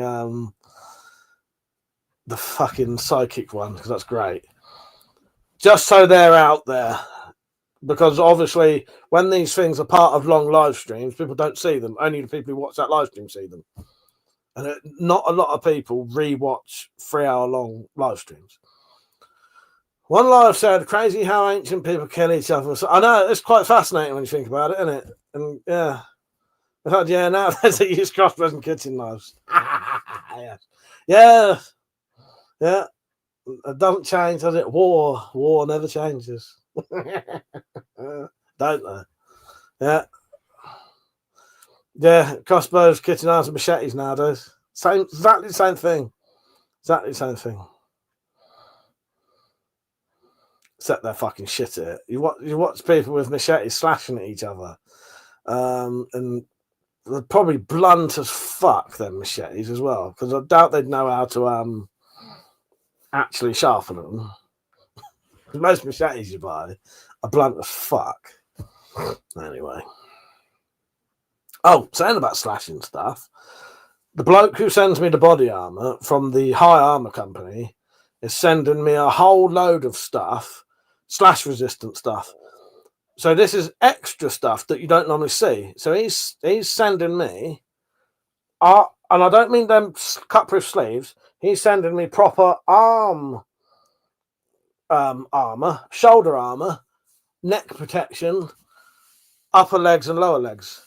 psychic one, because that's great. Just so they're out there. Because obviously, when these things are part of long live streams, people don't see them. Only the people who watch that live stream see them. And not a lot of people rewatch 3-hour long live streams. One live said, crazy how ancient people kill each other. So, I know, it's quite fascinating when you think about it, isn't it? And yeah. In fact, yeah, now they use crossbows and kitchen knives. Yeah. It doesn't change, does it? War never changes. Don't they? Yeah, crossbows, kitchen knives, and machetes nowadays. Exactly the same thing. Except they're fucking shit at it. You watch people with machetes slashing at each other, and they're probably blunt as fuck, them machetes as well, because I doubt they'd know how to actually sharpen them. Most machetes you buy are blunt as fuck. Anyway. Oh, saying about slashing stuff, the bloke who sends me the body armor from the High Armor Company is sending me a whole load of stuff, slash resistant stuff. So this is extra stuff that you don't normally see. So he's sending me, and I don't mean them cut-proof sleeves. He's sending me proper armor, shoulder armor, neck protection, upper legs and lower legs.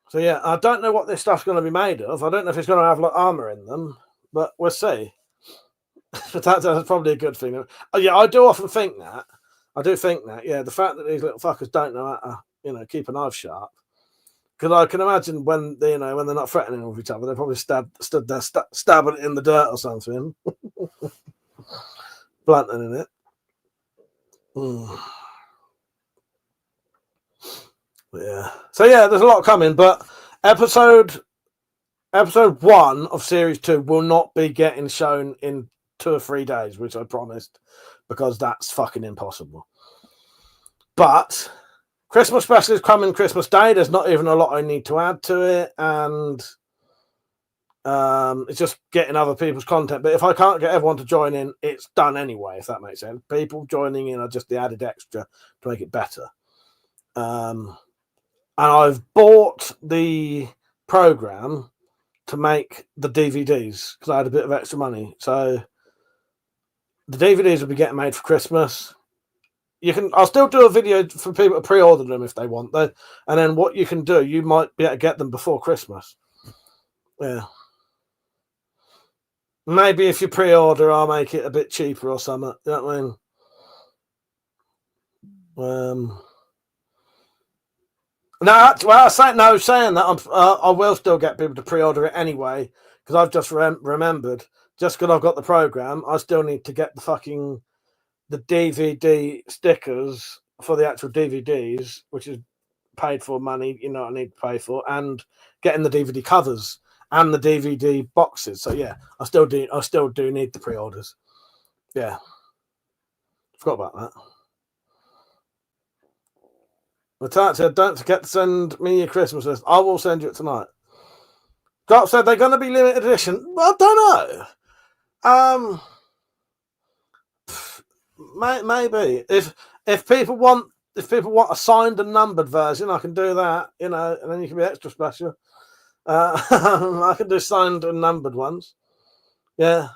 So yeah, I don't know what this stuff's going to be made of. I don't know if it's going to have like armor in them, but we'll see. But that's probably a good thing. Yeah, I do often think that. Yeah, the fact that these little fuckers don't know how to, keep a knife sharp. Because I can imagine when they're not threatening with each other, they probably stood there stabbing it in the dirt or something, blunting in it. Yeah. So yeah, there's a lot coming, but episode 1 of series 2 will not be getting shown in 2 or 3 days, which I promised, because that's fucking impossible. But Christmas special is coming Christmas Day. There's not even a lot I need to add to it, and it's just getting other people's content. But if I can't get everyone to join in, it's done anyway, if that makes sense. People joining in are just the added extra to make it better. And I've bought the program to make the DVDs because I had a bit of extra money. So the DVDs will be getting made for Christmas. I'll still do a video for people to pre-order them if they want, though. And then what you can do, you might be able to get them before Christmas. Yeah. Maybe if you pre-order, I'll make it a bit cheaper or something. You know what I mean? Saying that, I will still get people to pre-order it anyway, because I've just remembered, just because I've got the program, I still need to get the DVD stickers for the actual DVDs, which is paid for money, I need to pay for, and getting the DVD covers and the DVD boxes. So yeah, I still do need the pre-orders. Yeah. Forgot about that. Metallic said, don't forget to send me your Christmas list. I will send you it tonight. Drop said they're going to be limited edition. Well, I don't know. Maybe if people want a signed and numbered version, I can do that. You know, and then you can be extra special. I can do signed and numbered ones. Yeah.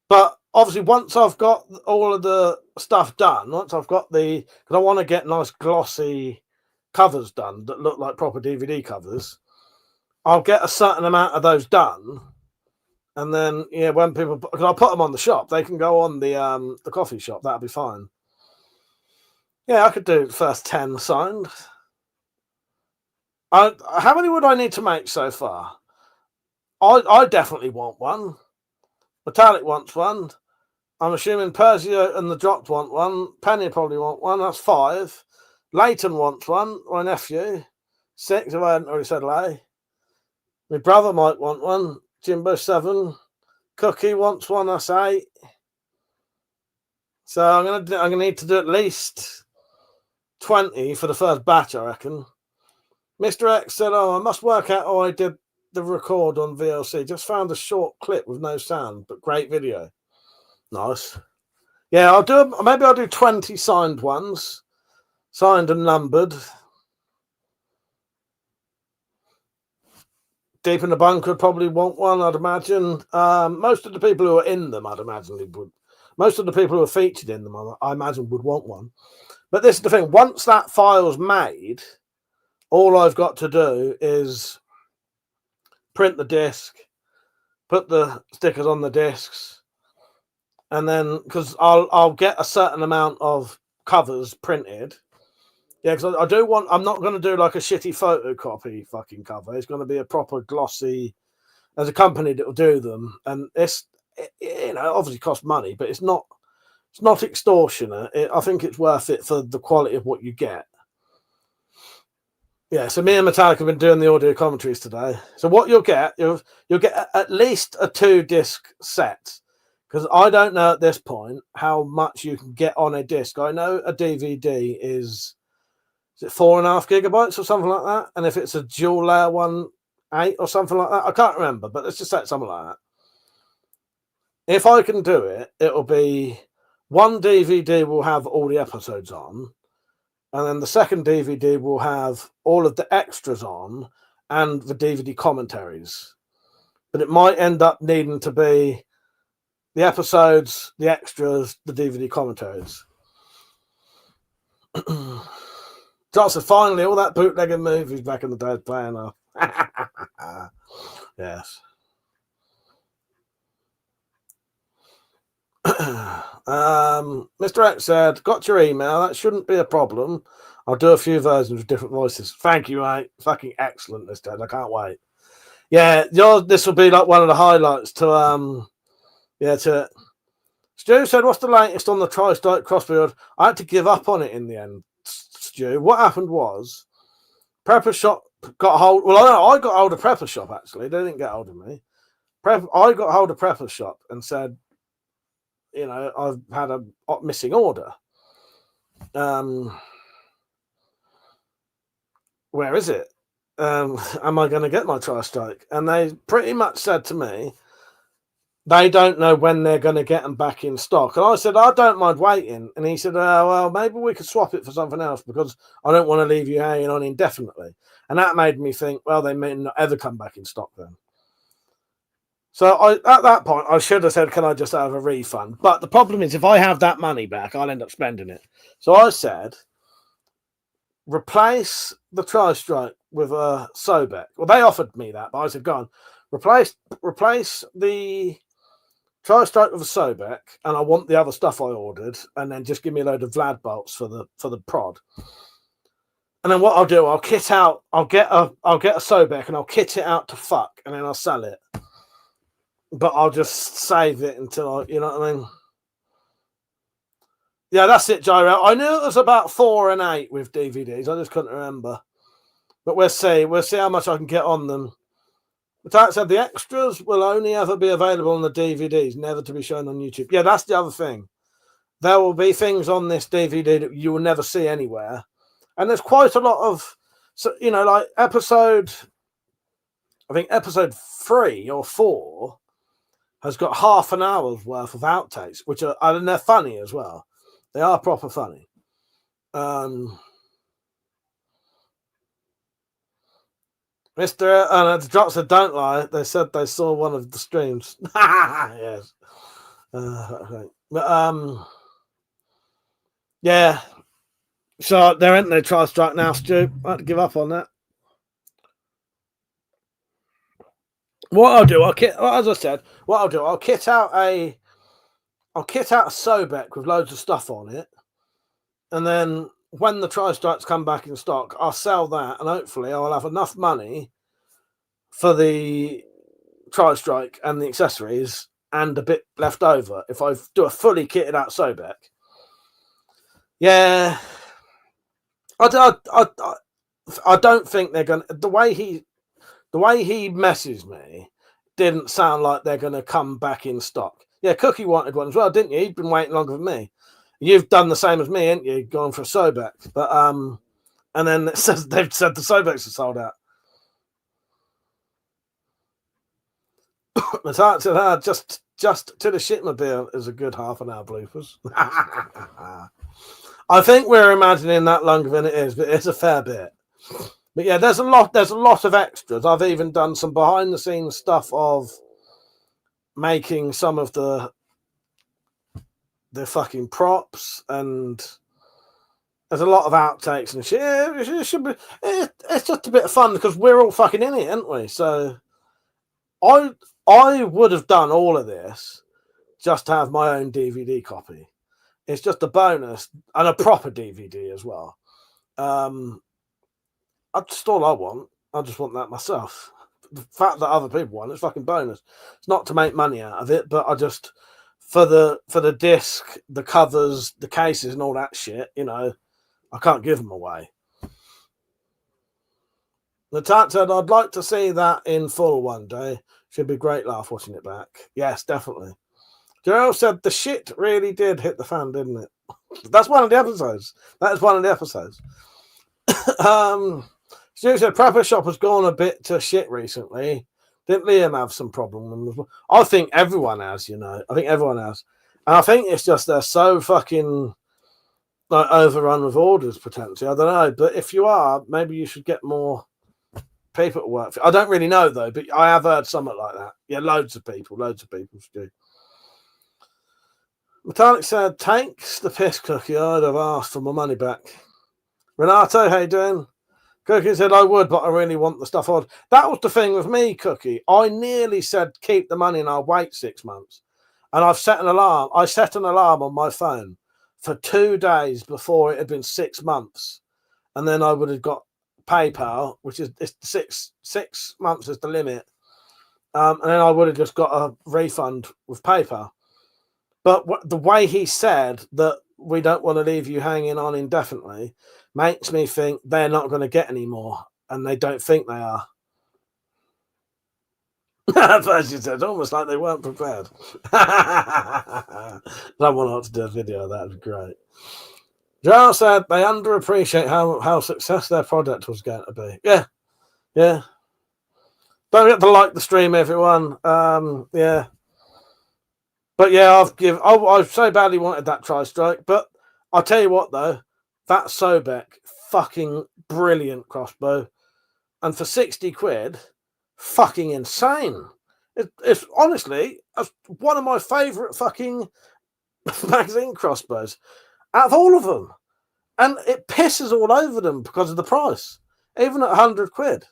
But obviously, once I've got all of the stuff done, once I've got because I want to get nice glossy covers done that look like proper DVD covers, I'll get a certain amount of those done. And then, yeah, when people, because I'll put them on the shop, they can go on the coffee shop. That'll be fine. Yeah, I could do the first 10 signed. How many would I need to make so far? I definitely want one. Metallic wants one. I'm assuming Persio and the Dropped want one. Penny probably want one. That's 5. Leighton wants one. My nephew. 6, if I hadn't already said lay. My brother might want one. Jimbo 7. Cookie wants one. That's 8. So I'm gonna need to do at least 20 for the first batch, I reckon. Mr. X said, "Oh, I must work out how I did the record on VLC. Just found a short clip with no sound, but great video." Nice. Yeah, maybe I'll do 20 signed ones, signed and numbered. Deep in the Bunker probably want one, I'd imagine. Most of the people who are in them, I'd imagine they would. Most of the people who are featured in them, I imagine, would want one. But this is the thing. Once that file's made, all I've got to do is print the disc, put the stickers on the discs, and then, because I'll get a certain amount of covers printed. Yeah, because I do want, I'm not going to do like a shitty photocopy fucking cover. It's going to be a proper glossy, there's a company that will do them. And it's, you know, obviously costs money, but it's not extortionate. I think it's worth it for the quality of what you get. Yeah, so me and Metallic have been doing the audio commentaries today. So what you'll get at least a 2-disc set. Because I don't know at this point how much you can get on a disc. I know a DVD is it 4.5 gigabytes or something like that? And if it's a dual layer one, 8 or something like that, I can't remember, but let's just say something like that. If I can do it, it'll be one DVD will have all the episodes on, and then the second DVD will have all of the extras on and the DVD commentaries. But it might end up needing to be the episodes, the extras, the DVD commentaries. Johnson, finally, all that bootlegging movies back in the day playing off. Yes. Mr. X said, got your email. That shouldn't be a problem. I'll do a few versions with different voices. Thank you, mate. Fucking excellent this day. I can't wait. Yeah, this will be like one of the highlights to Stu said, what's the latest on the Tri-State Crossfield? I had to give up on it in the end, Stu. What happened was Prepper Shop got hold. Well, I got hold of Prepper Shop, actually. They didn't get hold of me. I got hold of Prepper Shop and said, you know, I've had a missing order. Where is it? Am I going to get my Tri-Strike? And they pretty much said to me, they don't know when they're going to get them back in stock. And I said, I don't mind waiting. And he said, well, maybe we could swap it for something else because I don't want to leave you hanging on indefinitely. And that made me think, well, they may not ever come back in stock then. So at that point, I should have said, can I just have a refund? But the problem is, if I have that money back, I'll end up spending it. So I said, replace the Tri-Strike with a Sobek. Well, they offered me that, but I said, go on, replace the Tri-Strike with a Sobek, and I want the other stuff I ordered, and then just give me a load of Vlad bolts for the prod. And then what I'll do, I'll get a Sobek, and I'll kit it out to fuck, and then I'll sell it. But I'll just save it until you know what I mean? Yeah, that's it, Gyro. I knew it was about 4 and 8 with DVDs. I just couldn't remember. But we'll see. We'll see how much I can get on them. But that said, the extras will only ever be available on the DVDs, never to be shown on YouTube. Yeah, that's the other thing. there will be things on this DVD that you will never see anywhere. And there's quite a lot of, so, you know, like I think episode 3 or 4 has got half an hour's worth of outtakes, which are, and they're funny as well. They are proper funny. Mr. The Drops that don't lie, they said they saw one of the streams. Yes. Okay. But, yeah. So there ain't no try strike now, Stu. I had to give up on that. What I'll do, I'll kit out a Sobek with loads of stuff on it, and then when the try strikes come back in stock, I'll sell that, and hopefully I'll have enough money for the try strike and the accessories, and a bit left over if I do a fully kitted out Sobek. Yeah, I don't think they're gonna. The way he messes me didn't sound like they're gonna come back in stock. Yeah, Cookie wanted one as well, didn't you? He'd been waiting longer than me. You've done the same as me, ain't you? Gone for a Sobek, but and then it says they've said the Sobeks are sold out. Just to the shitmobile is a good half an hour bloopers. I think we're imagining that longer than it is, but it's a fair bit. But yeah, there's a lot of extras. I've even done some behind the scenes stuff of making some of the fucking props, and there's a lot of outtakes and shit. It should be. It's just a bit of fun because we're all fucking in it, aren't we? So I would have done all of this just to have my own DVD copy. It's just a bonus and a proper DVD as well. That's all I want. I just want that myself. The fact that other people want it's fucking bonus. It's not to make money out of it, but I just for the disc, the covers, the cases, and all that shit. You know, I can't give them away. The Tat said, "I'd like to see that in full one day. Should be a great laugh watching it back." Yes, definitely. Gerald said the shit really did hit the fan, didn't it? That's one of the episodes. That is one of the episodes. Stu said Prepper Shop has gone a bit to shit recently. Didn't Liam have some problems? I think everyone has, you know. I think everyone has. And I think it's just they're so fucking like overrun with orders potentially. I don't know. But if you are, maybe you should get more people to work for. I don't really know though, but I have heard something like that. Yeah, loads of people do. Metallic said, "Takes the piss, Cookie. I'd have asked for my money back." Renato, how you doing? Cookie said, "I would, but I really want the stuff on." That was the thing with me, Cookie. I nearly said, keep the money and I'll wait 6 months. And I've set an alarm. I set an alarm on my phone for 2 days before it had been 6 months. And then I would have got PayPal, which is it's 6 months is the limit. And then I would have just got a refund with PayPal. But the way he said that we don't want to leave you hanging on indefinitely makes me think they're not going to get any more, and they don't think they are. Percy said, almost like they weren't prepared. Someone ought to do a video of that. Would be great. Giles said they underappreciate how successful their product was going to be. Yeah. Don't forget to like the stream, everyone. Yeah. But yeah, I so badly wanted that tri-strike. But I'll tell you what, though, that Sobek, fucking brilliant crossbow. And for 60 quid, fucking insane. It's honestly one of my favourite fucking magazine crossbows out of all of them. And it pisses all over them because of the price, even at 100 quid.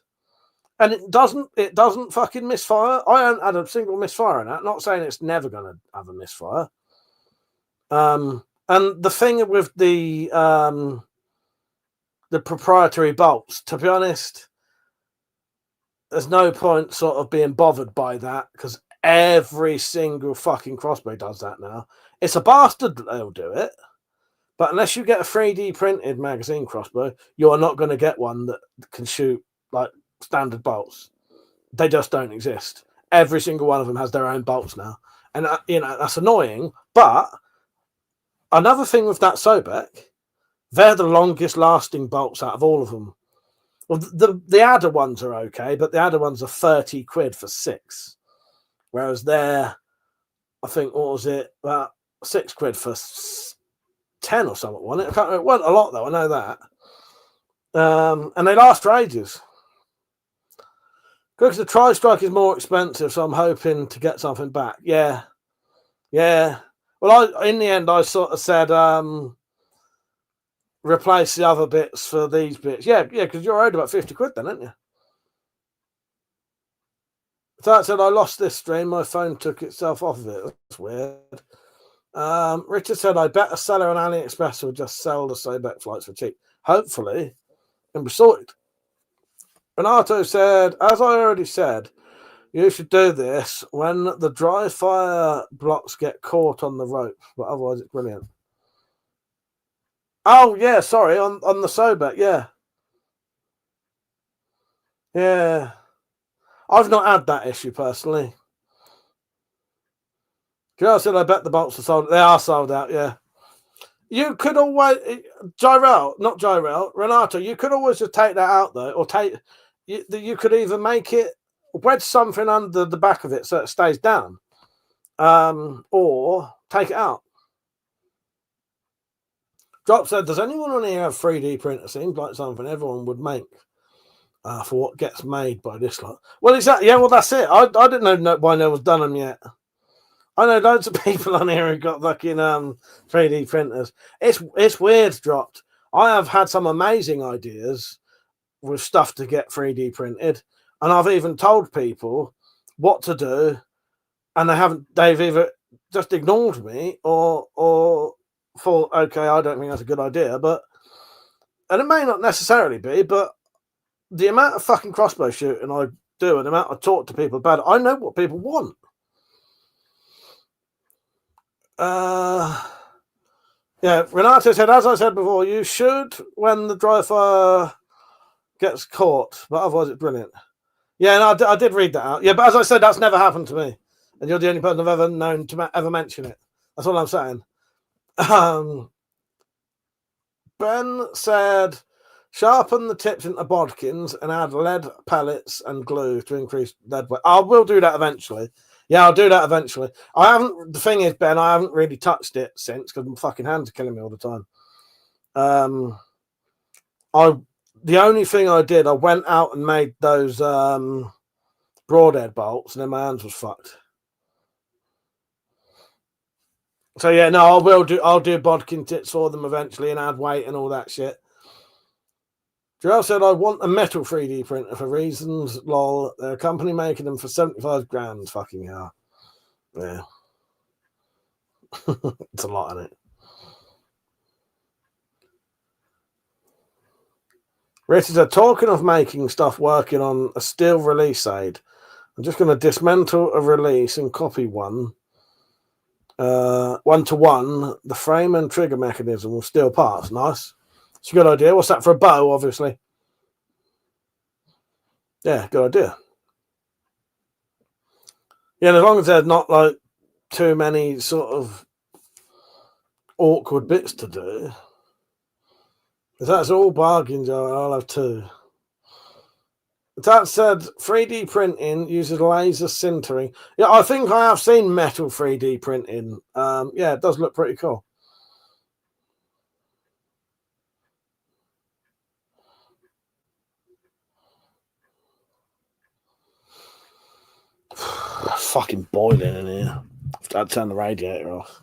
And it doesn't fucking misfire. I haven't had a single misfire in that. Not saying it's never going to have a misfire. And the thing with the proprietary bolts, to be honest, there's no point sort of being bothered by that because every single fucking crossbow does that now. It's a bastard that they'll do it. But unless you get a 3D printed magazine crossbow, you're not going to get one that can shoot like standard bolts. They just don't exist. Every single one of them has their own bolts now, and that's annoying. But another thing with that Sobek, they're the longest lasting bolts out of all of them. Well, the Adder ones are okay, but the Adder ones are 30 quid for 6. Whereas they're, I think, what was it? About 6 quid for 10 or something, wasn't it? It wasn't a lot, though, I know that. And they last for ages. Because the Tri-Strike is more expensive, so I'm hoping to get something back. Yeah. Well, in the end, I sort of said, replace the other bits for these bits. Yeah, because you're owed about 50 quid then, aren't you? So that said, I lost this stream. My phone took itself off of it. That's weird. Richard said, I bet a seller on AliExpress will just sell the Sobek flights for cheap. Hopefully, and be sorted. Renato said, as I already said, you should do this when the dry fire blocks get caught on the rope, but otherwise it's brilliant. Oh, yeah, sorry, on the Sobek, yeah. Yeah. I've not had that issue, personally. Joe said, I bet the bolts are sold. They are sold out, yeah. You could always... Renato, you could always just take that out, though, or you could either make it... wedge something under the back of it so it stays down, or take it out. Drop said, does anyone on here have 3D printer? Seems like something everyone would make for what gets made by this lot. Well, exactly. Yeah, well, that's it. I didn't know why no one's done them yet. I know loads of people on here who got fucking 3D printers. It's weird, Dropped. I have had some amazing ideas with stuff to get 3D printed, and I've even told people what to do, and they've either just ignored me or thought, okay, I don't think that's a good idea, and it may not necessarily be, but the amount of fucking crossbow shooting I do and the amount I talk to people about it, I know what people want. Yeah, Renato said, as I said before, you should when the dry fire gets caught, but otherwise it's brilliant. Yeah, and I did read that out. Yeah, but as I said, that's never happened to me, and you're the only person I've ever known to ever mention it. That's all I'm saying. Ben said, sharpen the tips into bodkins and add lead pellets and glue to increase lead weight. I will do that eventually. Yeah, I'll do that eventually. The thing is, Ben, I haven't really touched it since because my fucking hands are killing me all the time. The only thing I did, I went out and made those broadhead bolts, and then my hands was fucked. So yeah, no, I'll do bodkin tips for them eventually and add weight and all that shit. Joel said, I want a metal 3D printer for reasons, lol. They're a company making them for 75 grand. Fucking hell. Yeah. It's a lot, isn't it? Richard said, talking of making stuff, working on a steel release aid. I'm just going to dismantle a release and copy one. 1-to-1, the frame and trigger mechanism with steel parts. Nice. It's a good idea. What's that for a bow, obviously? Yeah, good idea. Yeah, as long as there's not like too many sort of awkward bits to do. If that's all bargains, I'll have 2. That said, 3D printing uses laser sintering. Yeah, I think I have seen metal 3D printing. Yeah, it does look pretty cool. Fucking boiling in here. I'd turn the radiator off.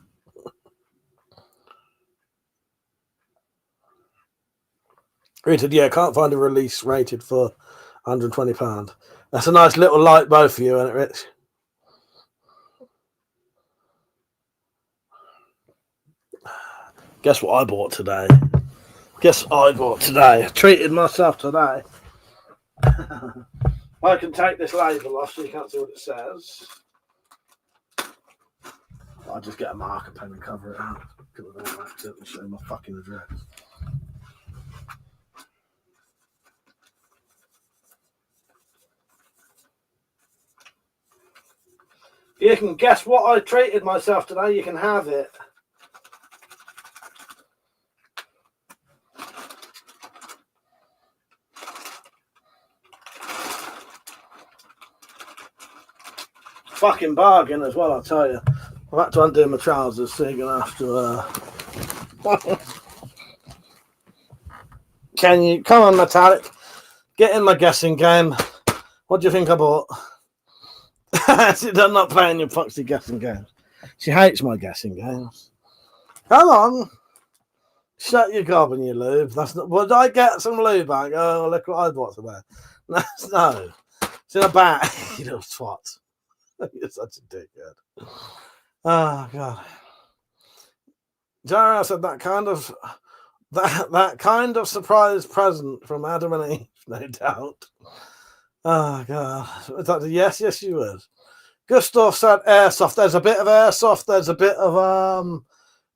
Rated, yeah, can't find a release rated for £120. That's a nice little light bow for you, isn't it, Rich? Guess what I bought today? I treated myself today. I can take this label off so you can't see what it says. I'll just get a marker pen and cover it up because I don't like to show my fucking address. You can guess what I treated myself today. You can have it. fucking bargain as well, I'll tell you. I've had to undo my trousers, so you're going to have to... Can you... Come on, Metallic. Get in my guessing game. What do you think I bought? She does not play in your foxy guessing games. She hates my guessing games. Come on. Shut your gob and your lube. That's not... Would I get some lube back? Oh, look what I bought today. No. It's in a bag. You little twat. You're such a dickhead. Oh, God. Jerry said that kind of surprise present from Adam and Eve, no doubt. Oh, God. Yes, you would. Gustav said airsoft. There's a bit of airsoft. There's a bit of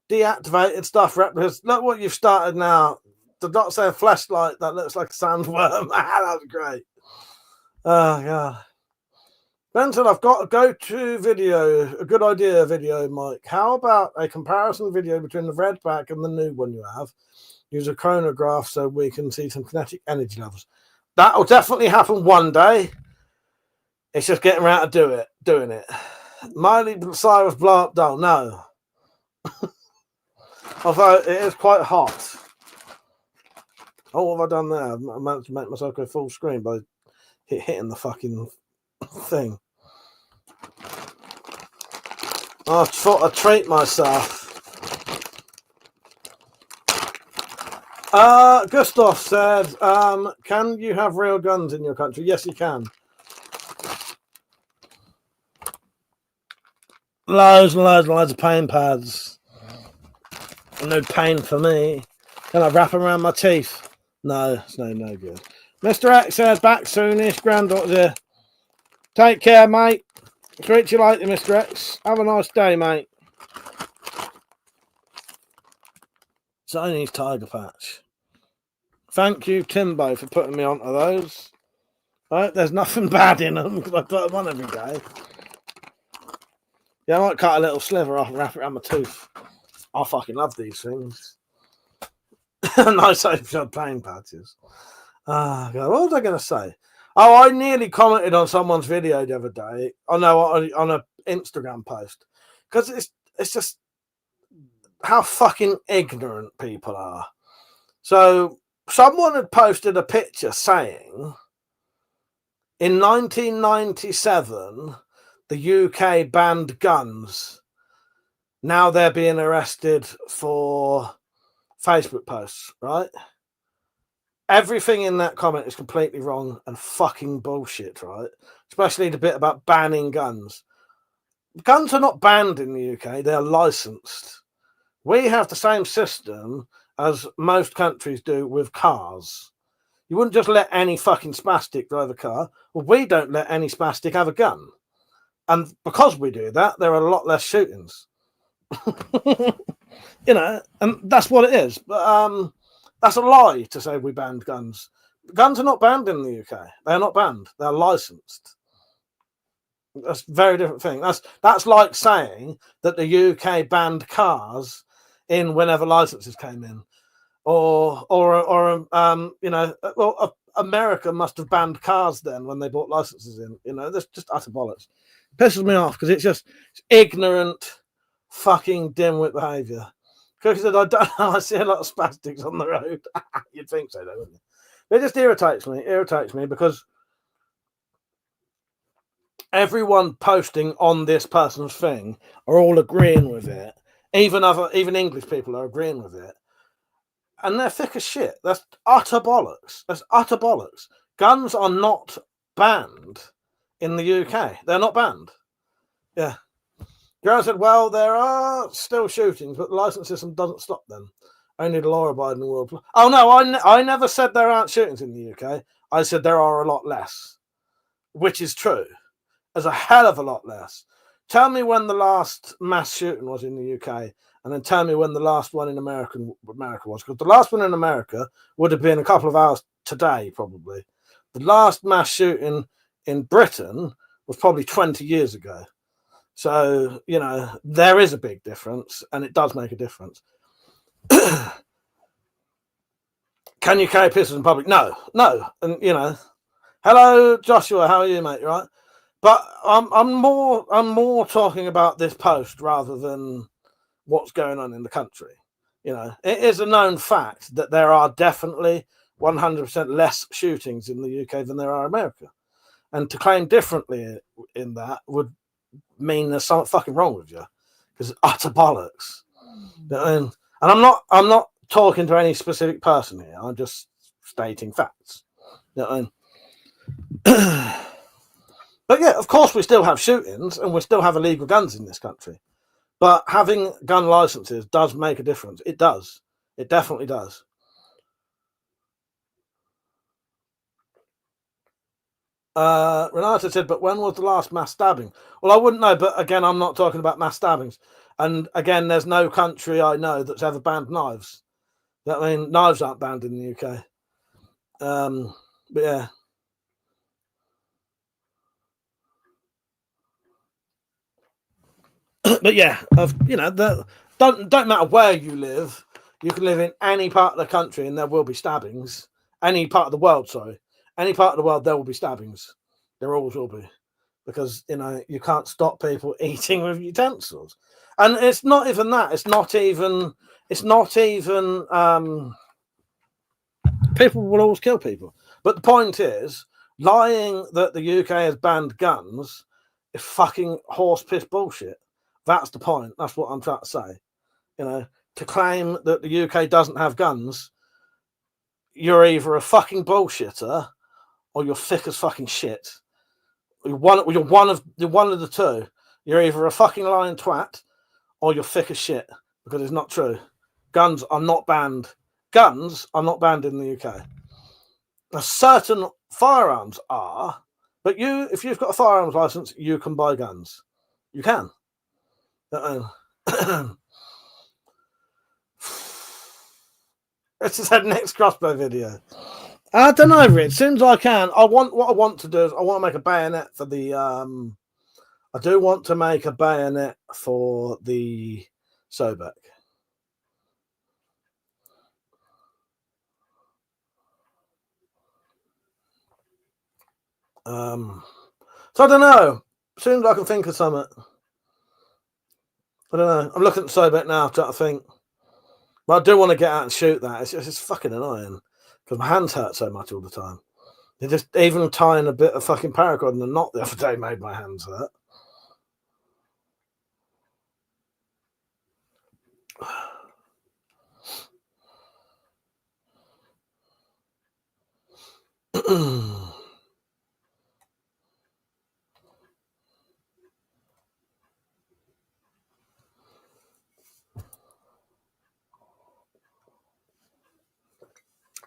deactivated stuff. Look what you've started now. The dot saying flashlight that looks like a sandworm. That was great. Oh, God. Ben said, I've got a go-to video, a good idea video, Mike. How about a comparison video between the Redback and the new one you have? Use a chronograph so we can see some kinetic energy levels. That will definitely happen one day. It's just getting around to doing it. Miley Cyrus blow up doll. No. Although it is quite hot. Oh, what have I done there? I managed to make myself go full screen by hitting the fucking thing. I thought I'd treat myself. Gustav said, can you have real guns in your country? Yes, you can. Loads and loads and loads of pain pads. No pain for me. Can I wrap them around my teeth? No, it's no good. Mr. X says, back soonish, granddaughter dear. Take care, mate. Treat you later, Mr. X. Have a nice day, mate. Chinese Tiger Patch. Thank you, Timbo, for putting me onto those. Right, there's nothing bad in them because I put them on every day. Yeah, I might cut a little sliver off and wrap it around my tooth. I fucking love these things. Nice open pain patches. God, what was I going to say? Oh, I nearly commented on someone's video the other day. Oh no, on an Instagram post because it's just how fucking ignorant people are. So someone had posted a picture saying in 1997 the UK banned guns. Now they're being arrested for Facebook posts, right? Everything in that comment is completely wrong and fucking bullshit, right? Especially the bit about banning guns. Guns are not banned in the UK, they're licensed. We have the same system as most countries do with cars. You wouldn't just let any fucking spastic drive a car. Well, we don't let any spastic have a gun. And because we do that, there are a lot less shootings. You know, and that's what it is. But that's a lie to say we banned guns. Guns are not banned in the UK. They're not banned. They're licensed. That's a very different thing. That's like saying that the UK banned cars in whenever licenses came in, or you know, well, America must have banned cars then when they bought licenses in. You know, that's just utter bollocks. Pisses me off because it's ignorant, fucking dimwit behaviour. Cookie said, I don't know, I see a lot of spastics on the road. You'd think so, though, wouldn't you? It just irritates me because everyone posting on this person's thing are all agreeing with it. Even English people are agreeing with it. And they're thick as shit. That's utter bollocks. That's utter bollocks. Guns are not banned in the UK. They're not banned. Yeah. Gerald said, well, there are still shootings, but the license system doesn't stop them. Only the law-abiding world. Oh, no, I never said there aren't shootings in the UK. I said there are a lot less, which is true. There's a hell of a lot less. Tell me when the last mass shooting was in the UK, and then tell me when the last one in America was. Because the last one in America would have been a couple of hours today, probably. The last mass shooting in Britain was probably 20 years ago. So, you know, there is a big difference, and it does make a difference. Can you carry pistols in public? No. And, you know, hello, Joshua. How are you, mate? You right? But I'm more talking about this post rather than what's going on in the country. You know, it is a known fact that there are definitely 100% less shootings in the UK than there are in America, and to claim differently in that would mean there's something fucking wrong with you, because it's utter bollocks. And I'm not talking to any specific person here. I'm just stating facts. You know what I mean? But yeah, of course we still have shootings and we still have illegal guns in this country. But having gun licenses does make a difference. It does. It definitely does. Renata said, but when was the last mass stabbing? Well, I wouldn't know, but again, I'm not talking about mass stabbings. And again, there's no country I know that's ever banned knives. I mean, knives aren't banned in the UK. But yeah. But yeah, you know, don't matter where you live. You can live in any part of the country and there will be stabbings. Any part of the world, sorry. Any part of the world, there will be stabbings. There always will be. Because, you know, you can't stop people eating with utensils. And it's not even that. It's not even people will always kill people. But the point is, lying that the UK has banned guns is fucking horse piss bullshit. That's the point. That's what I'm trying to say. You know, to claim that the UK doesn't have guns, you're either a fucking bullshitter or you're thick as fucking shit. You're one of the two. You're either a fucking lying twat or you're thick as shit, because it's not true. Guns are not banned. Guns are not banned in the UK. Now, certain firearms are, but if you've got a firearms license, you can buy guns. You can. It's just that next crossbow video. I don't know, Rich. As soon as I can, what I want to do is I want to make a bayonet for the I do want to make a bayonet for the Sobek. So I don't know. As soon as I can think of something. I don't know. I'm looking at Sobek now, trying to think. But I do want to get out and shoot that. It's fucking annoying because my hands hurt so much all the time. They're just even tying a bit of fucking paracord in the knot the other day made my hands hurt.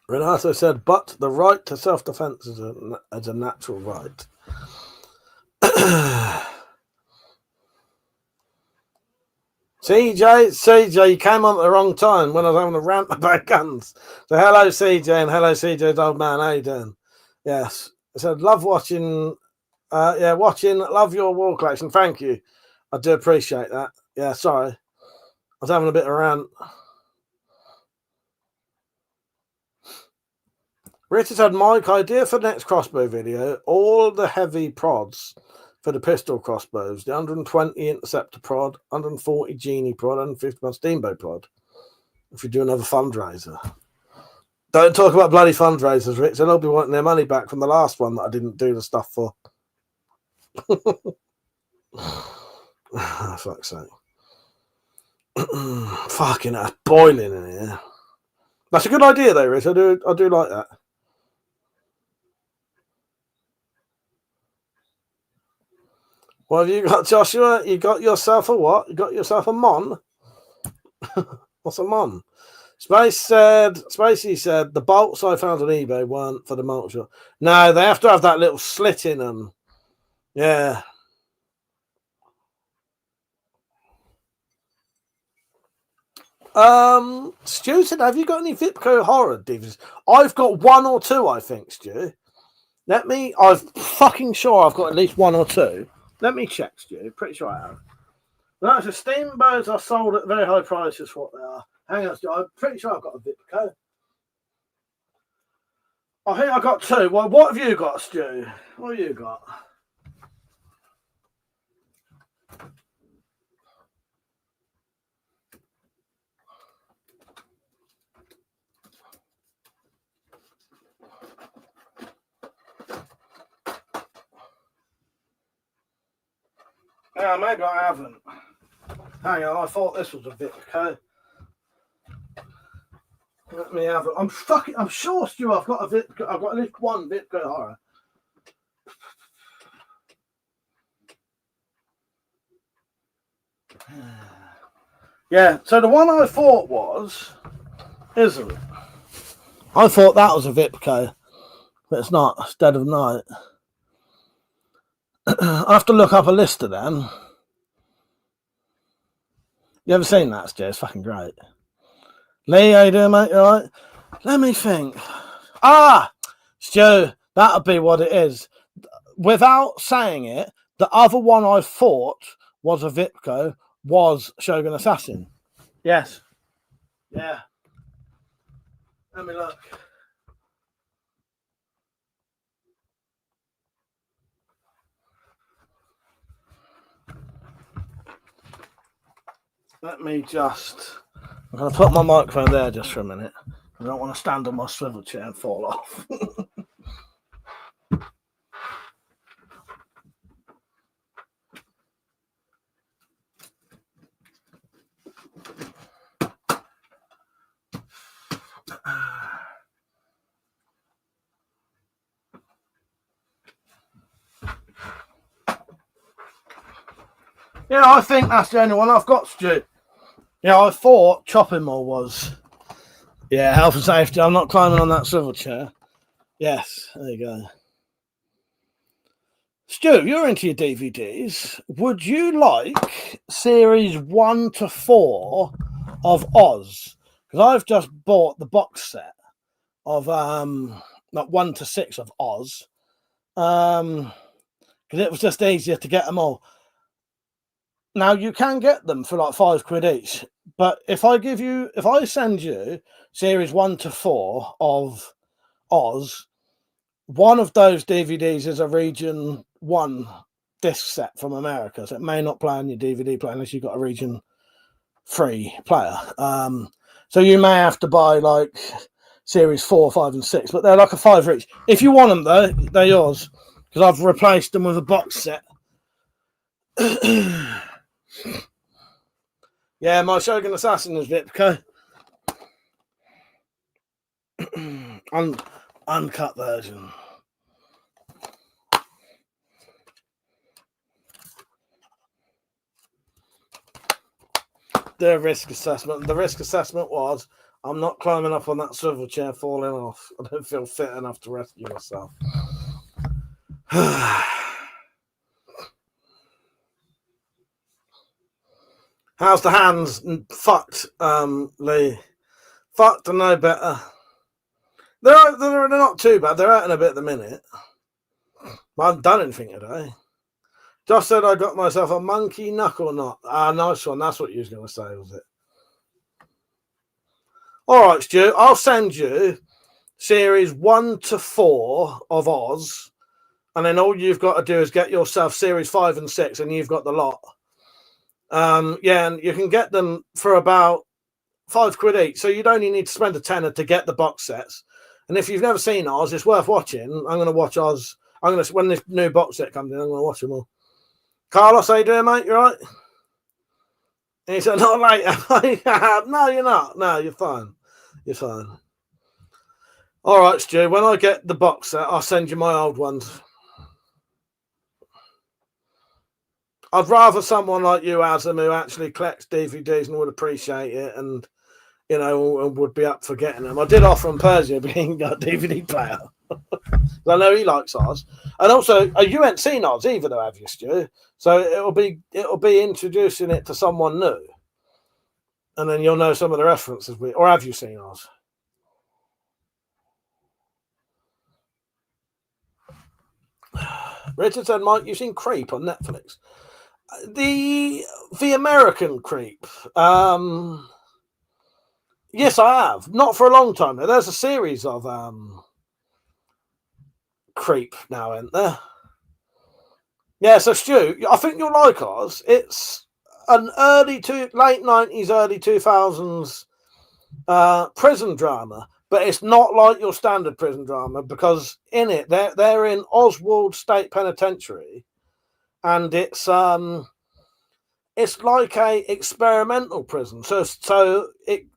Renato said, but the right to self-defense is a natural right. CJ, you came on at the wrong time when I was having a rant about guns. So hello, CJ, and hello, CJ's old man. How you doing? Yes. I said, love watching. Love your wall collection. Thank you. I do appreciate that. Yeah, sorry. I was having a bit of a rant. Richard said, Mike, idea for the next crossbow video, all the heavy prods for the pistol crossbows, the 120 interceptor prod, 140 genie prod, 150 steamboat prod. If you do another fundraiser. Don't talk about bloody fundraisers, Rich. They'll be wanting their money back from the last one that I didn't do the stuff for. Fuck's sake. Fucking hell, boiling in here. That's a good idea though, Rich. I do like that. What have you got, Joshua? You got yourself a what? You got yourself a Mon? What's a Mon? Spacey said the bolts I found on eBay weren't for the multi-shot. No, they have to have that little slit in them. Yeah. Stu said, have you got any Vipco horror DVDs? I've got one or two, I think, Stu. I'm fucking sure I've got at least one or two. Let me check, Stu. Pretty sure I have. No, so steamboats are sold at very high prices for what they are. Hang on, Stu. I'm pretty sure I've got a Vipco. I think I got two. Well, what have you got, Stu? What have you got? Yeah, maybe I haven't. Hang on, I thought this was a Vipco. Let me have it. I'm sure, Stu, I've got a Vipco. I've got at least one Vipco horror. Yeah, so the one I thought isn't. I thought that was a Vipco, but it's not. It's Dead of Night. I have to look up a list of them. You ever seen that, Stu? It's fucking great. Lee, how you doing, mate? You alright? Let me think. Stu, that'll be what it is. Without saying it, the other one I thought was a Vipco was Shogun Assassin. Yes. Yeah. Let me look. Let me just... I'm going to put my microphone there just for a minute. I don't want to stand on my swivel chair and fall off. Yeah, I think that's the only one I've got, Stu. Yeah, I thought chopping mall was. Yeah, health and safety. I'm not climbing on that swivel chair. Yes, there you go. Stu, you're into your DVDs. Would you like series 1 to 4 of Oz? Because I've just bought the box set of not 1 to 6 of Oz. Because it was just easier to get them all. Now you can get them for like £5 each, but if I send you series 1 to 4 of Oz, one of those DVDs is a region 1 disc set from America, so it may not play on your DVD player unless you've got a region 3 player. So you may have to buy like series 4, 5, and 6, but they're like a £5 each. If you want them though, they're yours because I've replaced them with a box set. Yeah, my Shogun Assassin is Vipco. Uncut version. The risk assessment. The risk assessment was I'm not climbing up on that swivel chair falling off. I don't feel fit enough to rescue myself. How's the hands? Fucked, Lee. Fucked and no better. They're not too bad. They're hurting a bit at the minute. I haven't done anything today. Just said I got myself a monkey knuckle knot. Nice one. That's what you was going to say, was it? All right, Stu. I'll send you series 1 to 4 of Oz, and then all you've got to do is get yourself series 5 and 6, and you've got the lot. Yeah, and you can get them for about £5 each, so you'd only need to spend a tenner to get the box sets. And if you've never seen Oz, it's worth watching. I'm going to watch Oz. When this new box set comes in, I'm going to watch them all. Carlos, how you doing, mate? You all right? And he said, not late. No, you're not. No, you're fine. You're fine. All right, Stu, when I get the box set, I'll send you my old ones. I'd rather someone like you, Azam, who actually collects DVDs and would appreciate it and, you know, and would be up for getting them. I did offer him Persia being a DVD player. I know he likes Oz. And also, you ain't seen Oz either, though, have you, Stu? So it'll be introducing it to someone new. And then you'll know some of the references. Or have you seen Oz? Richard said, Mike, you've seen Creep on Netflix. The American Creep. Yes, I have. Not for a long time. There's a series of Creep now, isn't there? Yeah, so Stu, I think you'll like Oz. It's an late 90s, early 2000s prison drama, but it's not like your standard prison drama because in it they're in Oswald State Penitentiary, and it's it's like a experimental prison. So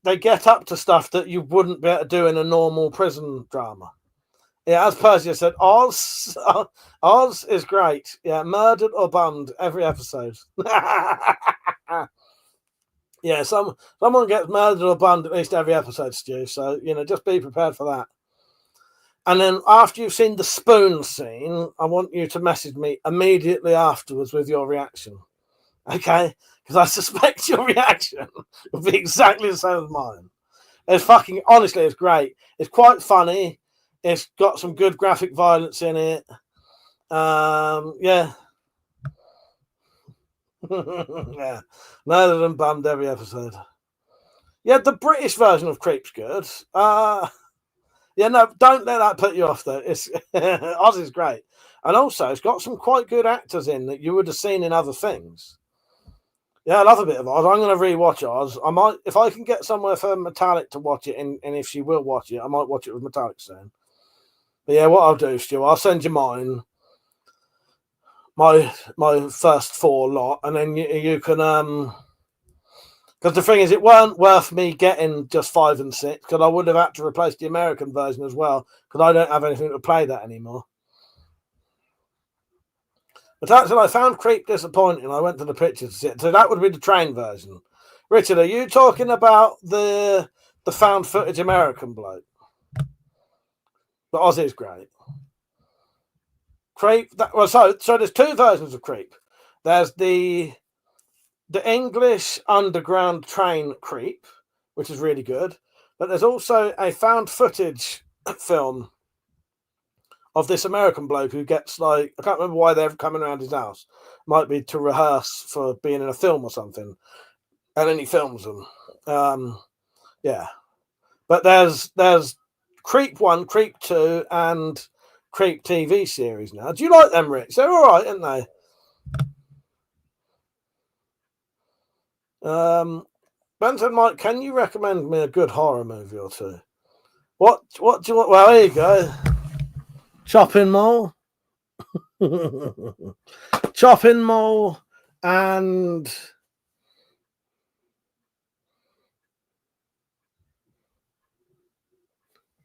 they get up to stuff that you wouldn't be able to do in a normal prison drama. Yeah, as Persia said, Oz is great. Yeah, murdered or bummed every episode. Yeah, someone gets murdered or bummed at least every episode, Stu. So just be prepared for that. And then after you've seen the spoon scene, I want you to message me immediately afterwards with your reaction. Okay? Because I suspect your reaction will be exactly the same as mine. Honestly, it's great. It's quite funny. It's got some good graphic violence in it. Yeah. Yeah. Murdered and bummed every episode. Yeah, the British version of Creep's good. Yeah, no, don't let that put you off though. It's Oz is great. And also it's got some quite good actors in that you would have seen in other things. Yeah, I love a bit of Oz. I'm going to rewatch Oz. I might, if I can get somewhere for Metallic to watch it, and if she will watch it, I might watch it with Metallic soon. But yeah, what I'll do, Stu, I'll send you mine, my first 4 lot, and then you can because the thing is, it weren't worth me getting just 5 and 6 because I would have had to replace the American version as well because I don't have anything to play that anymore. But actually, I found Creep disappointing. I went to the pictures to see it. So that would be the train version. Richard, are you talking about the found footage American bloke? But Oz is great. Creep. So there's 2 versions of Creep. There's the English underground train Creep, which is really good. But there's also a found footage film of this American bloke who gets I can't remember why they're coming around his house. Might be to rehearse for being in a film or something. And then he films them. Yeah. But there's Creep 1, Creep 2, and Creep TV series now. Do you like them, Rich? They're all right, aren't they? Ben said, Mike, can you recommend me a good horror movie or two? What do you want? Well, here you go. Chopping Mall. Chopping Mall and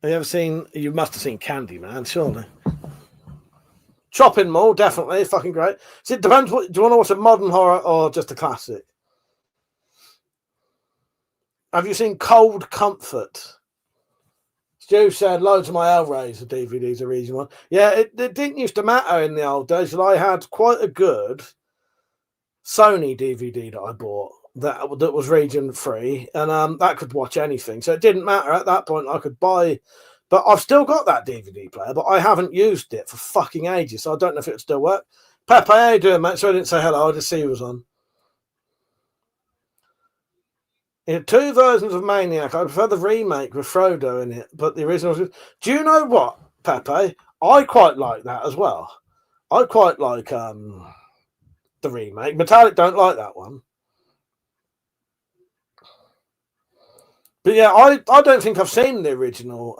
you must have seen Candyman, surely. Chopping Mall, definitely, fucking great. So it depends, do you want to watch a modern horror or just a classic? Have you seen Cold Comfort? Stu said loads of my Hellraiser DVDs are easy one. Yeah, it didn't used to matter in the old days, but I had quite a good Sony DVD that I bought that was region free, and that could watch anything. So it didn't matter at that point. I could buy, but I've still got that DVD player, but I haven't used it for fucking ages, so I don't know if it would still work. Pepe, how you doing, mate? So I didn't say hello. I just see you was on. In 2 versions of Maniac, I prefer the remake with Frodo in it, but the original. Do you know what, Pepe? I quite like that as well. I quite like the remake. Metallic don't like that one. But yeah, I don't think I've seen the original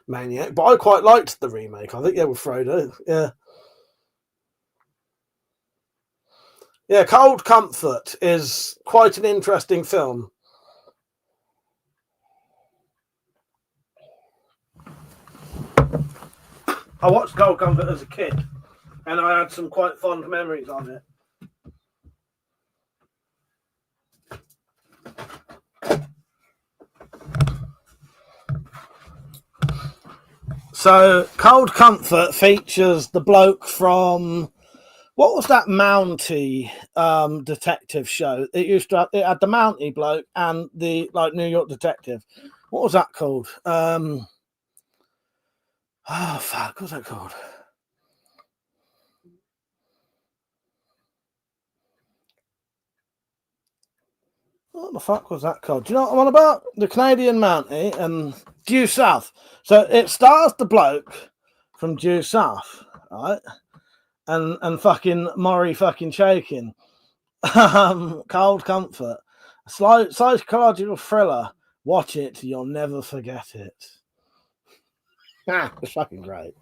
Maniac, but I quite liked the remake. I think, yeah, with Frodo. Yeah. Yeah, Cold Comfort is quite an interesting film. I watched Cold Comfort as a kid, and I had some quite fond memories of it. So, Cold Comfort features the bloke from... What was that Mountie detective show? It had the Mountie bloke and the New York detective. What was that called? Oh fuck, what's that called? What the fuck was that called? Do you know what I'm on about? The Canadian Mountie and Due South. So it stars the bloke from Due South, right? And fucking Maury fucking shaking. Cold Comfort. A psychological thriller. Watch it, you'll never forget it. It's fucking great.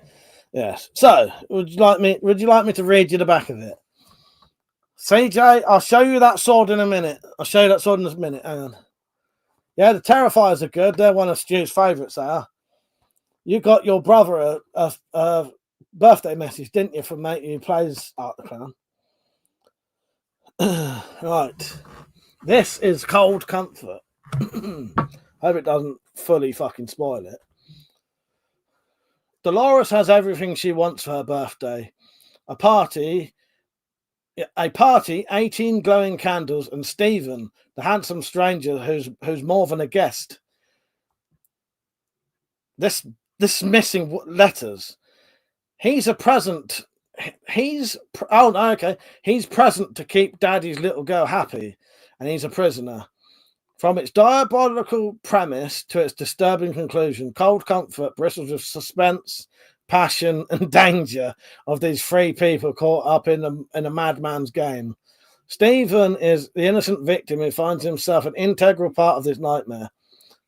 Yes. So, would you like me to read you the back of it? CJ, I'll show you that sword in a minute. Hang on. Yeah, the Terrifiers are good. They're one of Stu's favourites, they are. You got your brother a birthday message, didn't you, from mate who plays Art the Clown? Right. This is Cold Comfort. Hope it doesn't fully fucking spoil it. Dolores has everything she wants for her birthday. A party, 18 glowing candles, and Stephen, the handsome stranger who's more than a guest. This missing letters. He's a present. He's present to keep Daddy's little girl happy, and he's a prisoner. From its diabolical premise to its disturbing conclusion, Cold Comfort bristles with suspense, passion, and danger of these three people caught up in a madman's game. Stephen is the innocent victim who finds himself an integral part of this nightmare,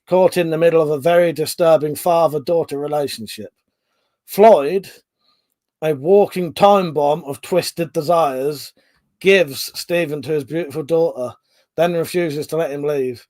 caught in the middle of a very disturbing father-daughter relationship. Floyd, a walking time bomb of twisted desires, gives Stephen to his beautiful daughter, then refuses to let him leave.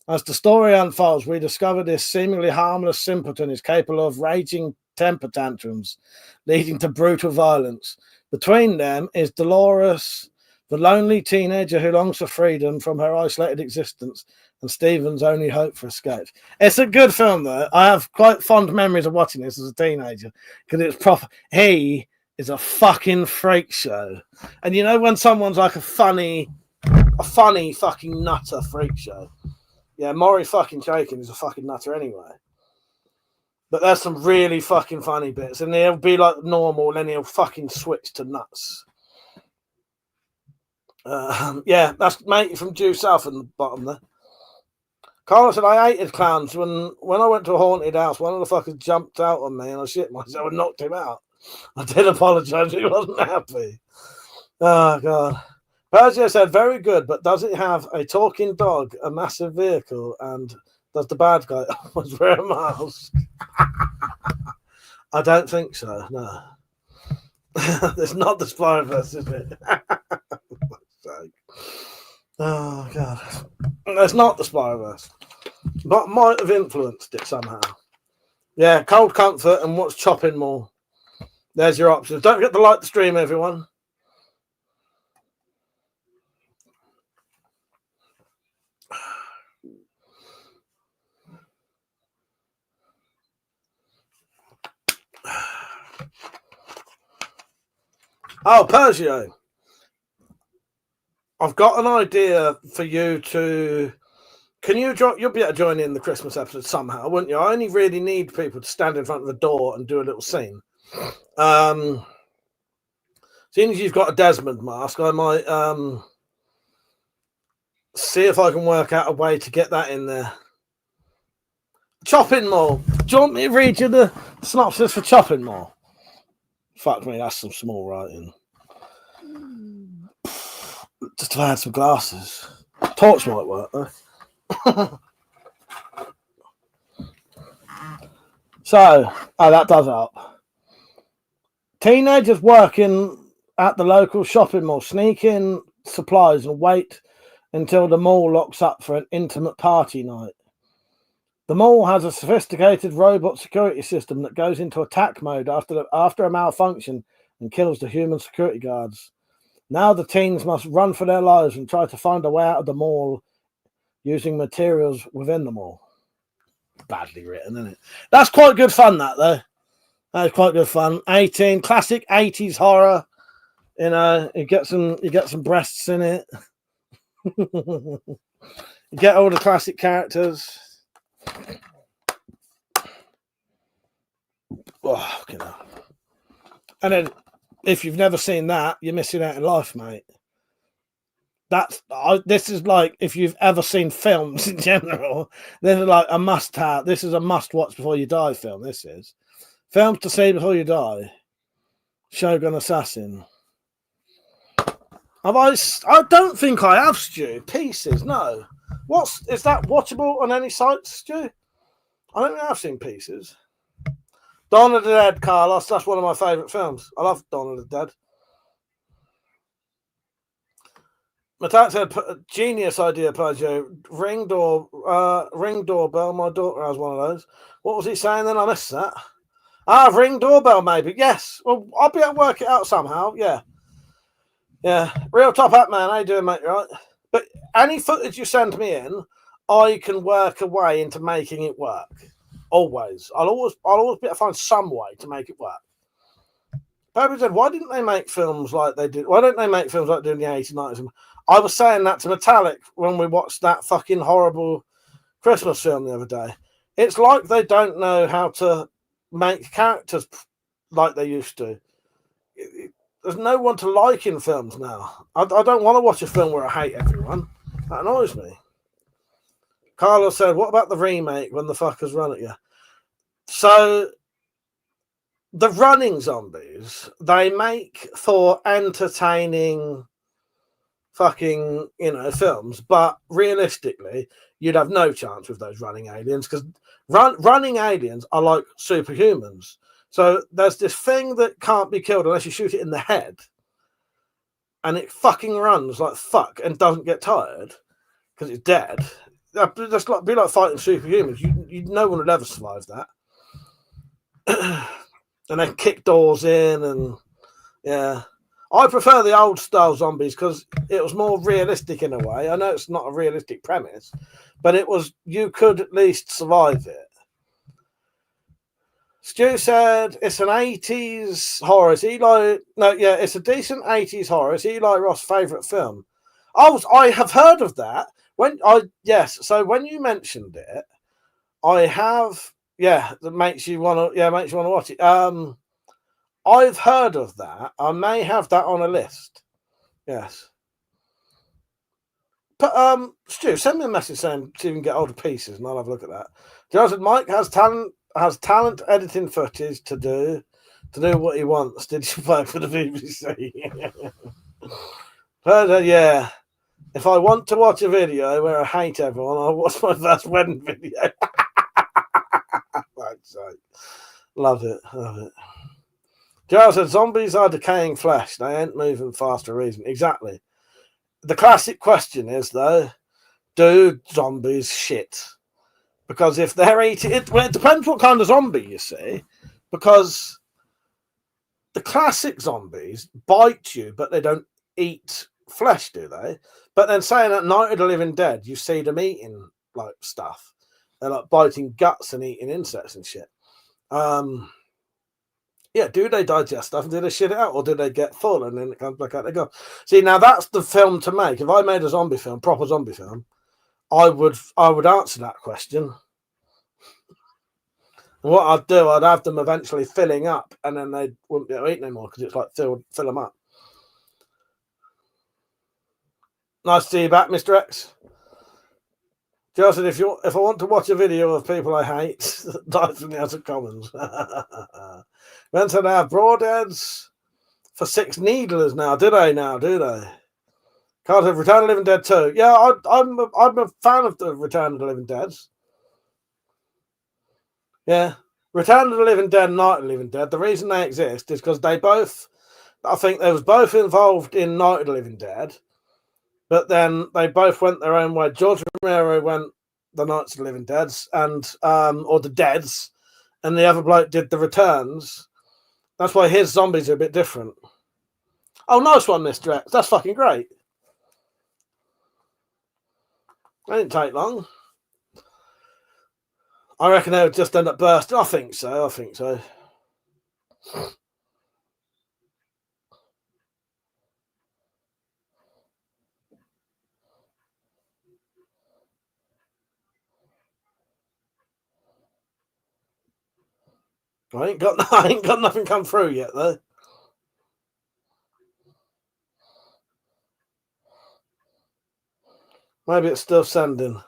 As the story unfolds, we discover this seemingly harmless simpleton is capable of raging temper tantrums, leading to brutal violence. Between them is Dolores, the lonely teenager who longs for freedom from her isolated existence, and Stephen's only hope for escape. It's a good film, though. I have quite fond memories of watching this as a teenager, because it's proper. He is a fucking freak show. And you know when someone's like a funny fucking nutter freak show? Yeah, Maury fucking Chaikin is a fucking nutter anyway. But there's some really fucking funny bits, and he'll be like normal, and then he'll fucking switch to nuts. Yeah, that's mate from Due South in the bottom there. Carlos said, I hated clowns. When I went to a haunted house, one of the fuckers jumped out on me, and I shit myself and knocked him out. I did apologise, he wasn't happy. Oh, God. Persia said, very good, but does it have a talking dog, a massive vehicle, and does the bad guy always wear a mask? I don't think so, no. It's not the Spyverse, is it? Oh, God. It's not the Spyverse, but might have influenced it somehow. Yeah, Cold Comfort and watch Chopping Mall. There's your options. Don't forget to like the stream, everyone. Oh, Persia. I've got an idea for you to. Can you drop? You'll be able to join in the Christmas episode somehow, wouldn't you? I only really need people to stand in front of the door and do a little scene. Seeing as you've got a Desmond mask, I might see if I can work out a way to get that in there. Chopping Mall. Do you want me to read you the synopsis for Chopping Mall? Fuck me, that's some small writing. Just if I had some glasses. Torch might work, though. So, that does help. Teenagers working at the local shopping mall sneak in supplies and wait until the mall locks up for an intimate party night. The mall has a sophisticated robot security system that goes into attack mode after a malfunction and kills the human security guards. Now the teens must run for their lives and try to find a way out of the mall using materials within the mall. Badly written, isn't it? That's quite good fun, that, though. That's quite good fun. 18, classic 80s horror. You know, you get some breasts in it. You get all the classic characters. Oh, you know. And then, if you've never seen that, you're missing out in life, mate. This is like if you've ever seen films in general. This is like a must-have. This is a must-watch before you die film. This is films to see before you die. Shogun Assassin. I don't think I have, Stu. Pieces, no. Is that watchable on any sites, Stu? I don't think I've seen Pieces. Dawn of the Dead, Carlos. That's one of my favourite films. I love Dawn of the Dead. Matat said, genius idea, Pajo. Ring doorbell. My daughter has one of those. What was he saying then? I missed that. Ring doorbell, maybe. Yes. Well, I'll be able to work it out somehow. Yeah. Yeah. Real top hat, man. How you doing, mate? Right? But any footage you send me in, I can work a way into making it work. Always. I'll always be able to find some way to make it work. Baby said, why didn't they make films like they did? Why don't they make films like they did in the 80s, 90s? I was saying that to Metallic when we watched that fucking horrible Christmas film the other day. It's like they don't know how to make characters like they used to. There's no one to like in films now. I don't want to watch a film where I hate everyone. That annoys me. Carlos said, what about the remake when the fuckers run at you? So the running zombies, they make for entertaining fucking, films, but realistically, you'd have no chance with those running aliens because running aliens are like superhumans. So there's this thing that can't be killed unless you shoot it in the head, and it fucking runs like fuck and doesn't get tired because it's dead. That's like be like fighting superhumans. You no one would ever survive that. And then kick doors in, and yeah. I prefer the old style zombies because it was more realistic in a way. I know it's not a realistic premise, but you could at least survive it. Stu said it's an 80s horror. It's it's a decent 80s horror. It's Eli Roth's favourite film. I have heard of that. So when you mentioned it, I have that makes you want to watch it. I've heard of that. I may have that on a list. Yes. But Stu, send me a message saying so you can get older pieces, and I'll have a look at that. Joe said Mike has talent editing footage to do what he wants. Did you play for the BBC? But, yeah. If I want to watch a video where I hate everyone, I'll watch my first wedding video. Love it. Joe said, zombies are decaying flesh. They ain't moving fast for a reason. Exactly. The classic question is, though, do zombies shit? Because if they're eating... it depends what kind of zombie you see. Because the classic zombies bite you, but they don't eat flesh, do they? But then saying at Night of the Living Dead, you see them eating, like, stuff. They're, like, biting guts and eating insects and shit. Do they digest stuff and do they shit it out, or do they get full and then it comes back out they go? See, now that's the film to make. If I made a zombie film, proper zombie film, I would answer that question. And what I'd do, I'd have them eventually filling up, and then they wouldn't be able to eat anymore because it's like fill them up. Nice to see you back, Mr. X. Joe said, if I want to watch a video of people I hate, die from the House of Commons. Then said, I have broadheads for 6 needlers now. Do they? Can't have Return of the Living Dead 2. Yeah, I'm a fan of the Return of the Living Deads. Yeah. Return of the Living Dead and Night of the Living Dead, the reason they exist is because I think they was both involved in Night of the Living Dead, but then they both went their own way. George Romero went the Nights of the Living Deads or the Deads, and the other bloke did the Returns. That's why his zombies are a bit different. Oh, nice one, Mr. X. That's fucking great. That didn't take long. I reckon they would just end up bursting. I think so. I ain't got nothing come through yet, though. Maybe it's still sending.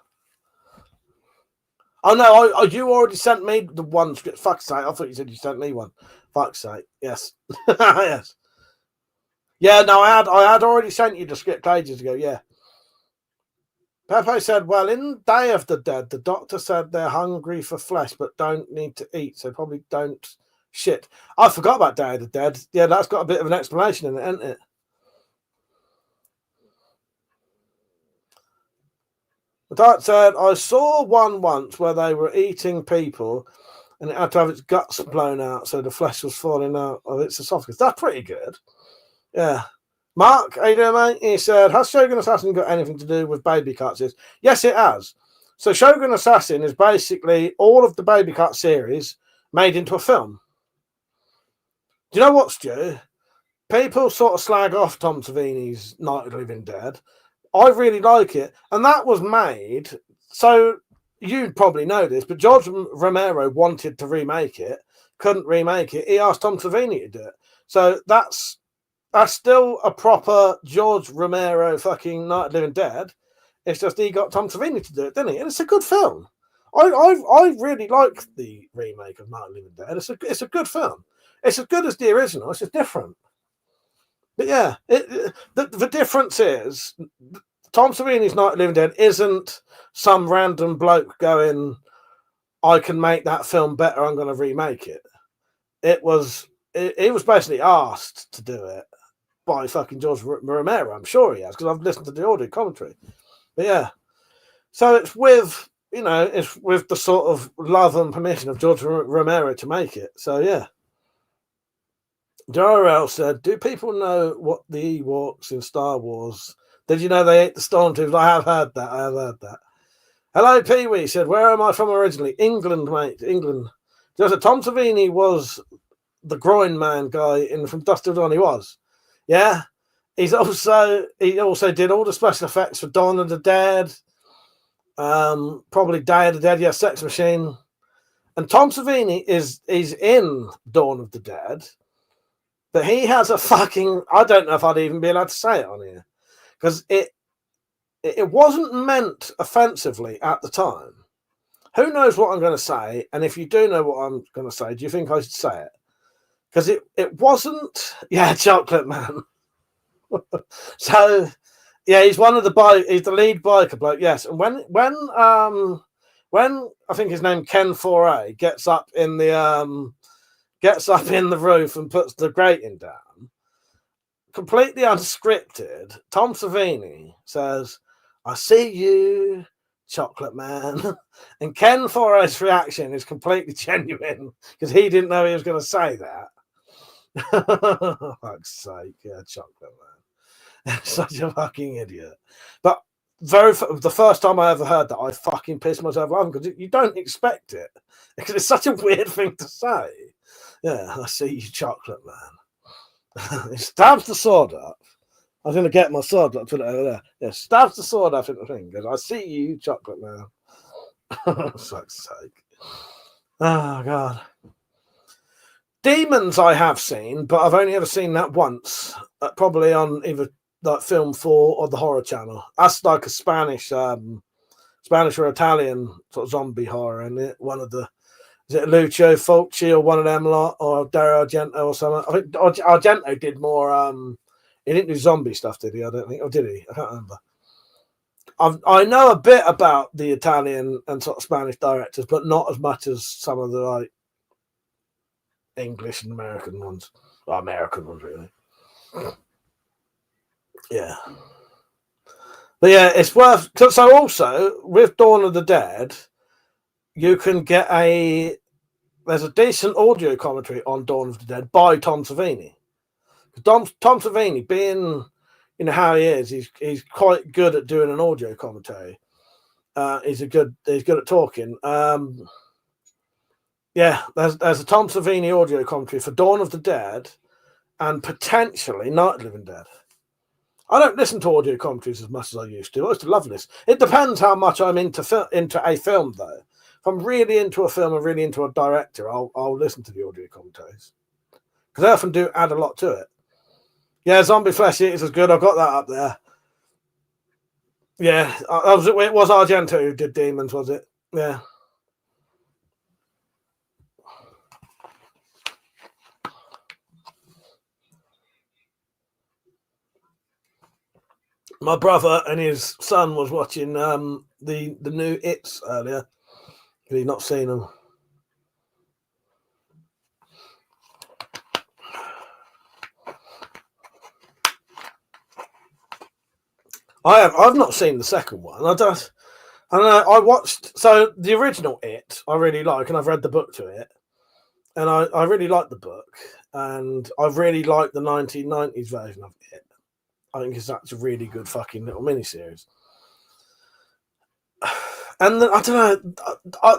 Oh, no, you already sent me the one script. Fuck's sake. I thought you said you sent me one. Fuck's sake. Yes. Yes. Yeah, no, I had already sent you the script ages ago, yeah. Pepe said, well, in Day of the Dead, the doctor said they're hungry for flesh but don't need to eat, so probably don't shit. I forgot about Day of the Dead. Yeah, that's got a bit of an explanation in it, hasn't it? Dart said, I saw one once where they were eating people and it had to have its guts blown out so the flesh was falling out of its esophagus. That's pretty good. Yeah. Mark, how you doing, mate? He said, has Shogun Assassin got anything to do with Baby Cut series? Yes, it has. So Shogun Assassin is basically all of the Baby Cut series made into a film. Do you know what, Stu? People sort of slag off Tom Savini's Night of the Living Dead. I really like it. And that was made, so you'd probably know this, but George Romero wanted to remake it, couldn't remake it. He asked Tom Savini to do it. So that's still a proper George Romero fucking Night of the Living Dead. It's just he got Tom Savini to do it, didn't he? And it's a good film. I really like the remake of Night of the Living Dead. It's a good film. It's as good as the original. It's just different. But yeah, the difference is Tom Savini's Night of the Living Dead isn't some random bloke going, I can make that film better, I'm going to remake it. It was basically asked to do it by fucking George Romero. I'm sure he has, because I've listened to the audio commentary. But yeah, so it's with the sort of love and permission of George Romero to make it. So yeah. Darrell said, do people know what the Ewoks in Star Wars? Did you know they ate the Stormtroopers? I have heard that. Hello, Pee-wee said, where am I from originally? England, mate. England. Just Tom Savini was the groin man guy from Dust Till Dawn. He was. Yeah. He also did all the special effects for Dawn of the Dead. Probably Day of the Dead, yeah, Sex Machine. And Tom Savini is in Dawn of the Dead. But he has a fucking, I don't know if I'd even be allowed to say it on here. Because it wasn't meant offensively at the time. Who knows what I'm going to say? And if you do know what I'm going to say, do you think I should say it? Because it wasn't, yeah, Chocolate Man. So, yeah, he's one of he's the lead biker bloke, yes. And when I think his name Ken 4A gets up in the roof and puts the grating down, completely unscripted, Tom Savini says, I see you, Chocolate Man. And Ken 4A's reaction is completely genuine because he didn't know he was going to say that. Fuck's sake, yeah, Chocolate Man. Such a fucking idiot. But the first time I ever heard that, I fucking pissed myself laughing because you don't expect it. Because it's such a weird thing to say. Yeah, I see you, Chocolate Man. He stabs the sword up. I was going to get my sword up, put it over there. Yeah, stabs the sword up in the thing. Goes, I see you, Chocolate Man. For fuck's sake. Oh, God. Demons I have seen, but I've only ever seen that once. Probably on either like Film 4 or the Horror Channel. That's like a Spanish or Italian sort of zombie horror. And is it Lucio Fulci or one of them lot, or Dario Argento or something? I think Argento did more. He didn't do zombie stuff, did he? I don't think. Or did he? I can't remember. I know a bit about the Italian and sort of Spanish directors, but not as much as some of the like English and American ones. Well, American ones, really. Yeah. But yeah, it's worth. So also with Dawn of the Dead, you can get there's a decent audio commentary on Dawn of the Dead by Tom Savini. Tom Savini, being how he is, he's quite good at doing an audio commentary. He's good at talking. Yeah, there's a Tom Savini audio commentary for Dawn of the Dead and potentially Night of the Living Dead. I don't listen to audio commentaries as much as I used to. I used to love this. It depends how much I'm into a film, though. If I'm really into a film or really into a director, I'll listen to the audio commentaries because they often do add a lot to it. Yeah, Zombie Flesh Eaters is good. I've got that up there. Yeah, it was Argento who did Demons, was it? Yeah. My brother and his son was watching the new It's earlier. He's not seen them. I've not seen the second one. I And I watched, so the original It, I really like, and I've read the book to it. And I really like the book. And I really like the 1990s version of It. I think it's such a really good fucking little miniseries. And then, I don't know,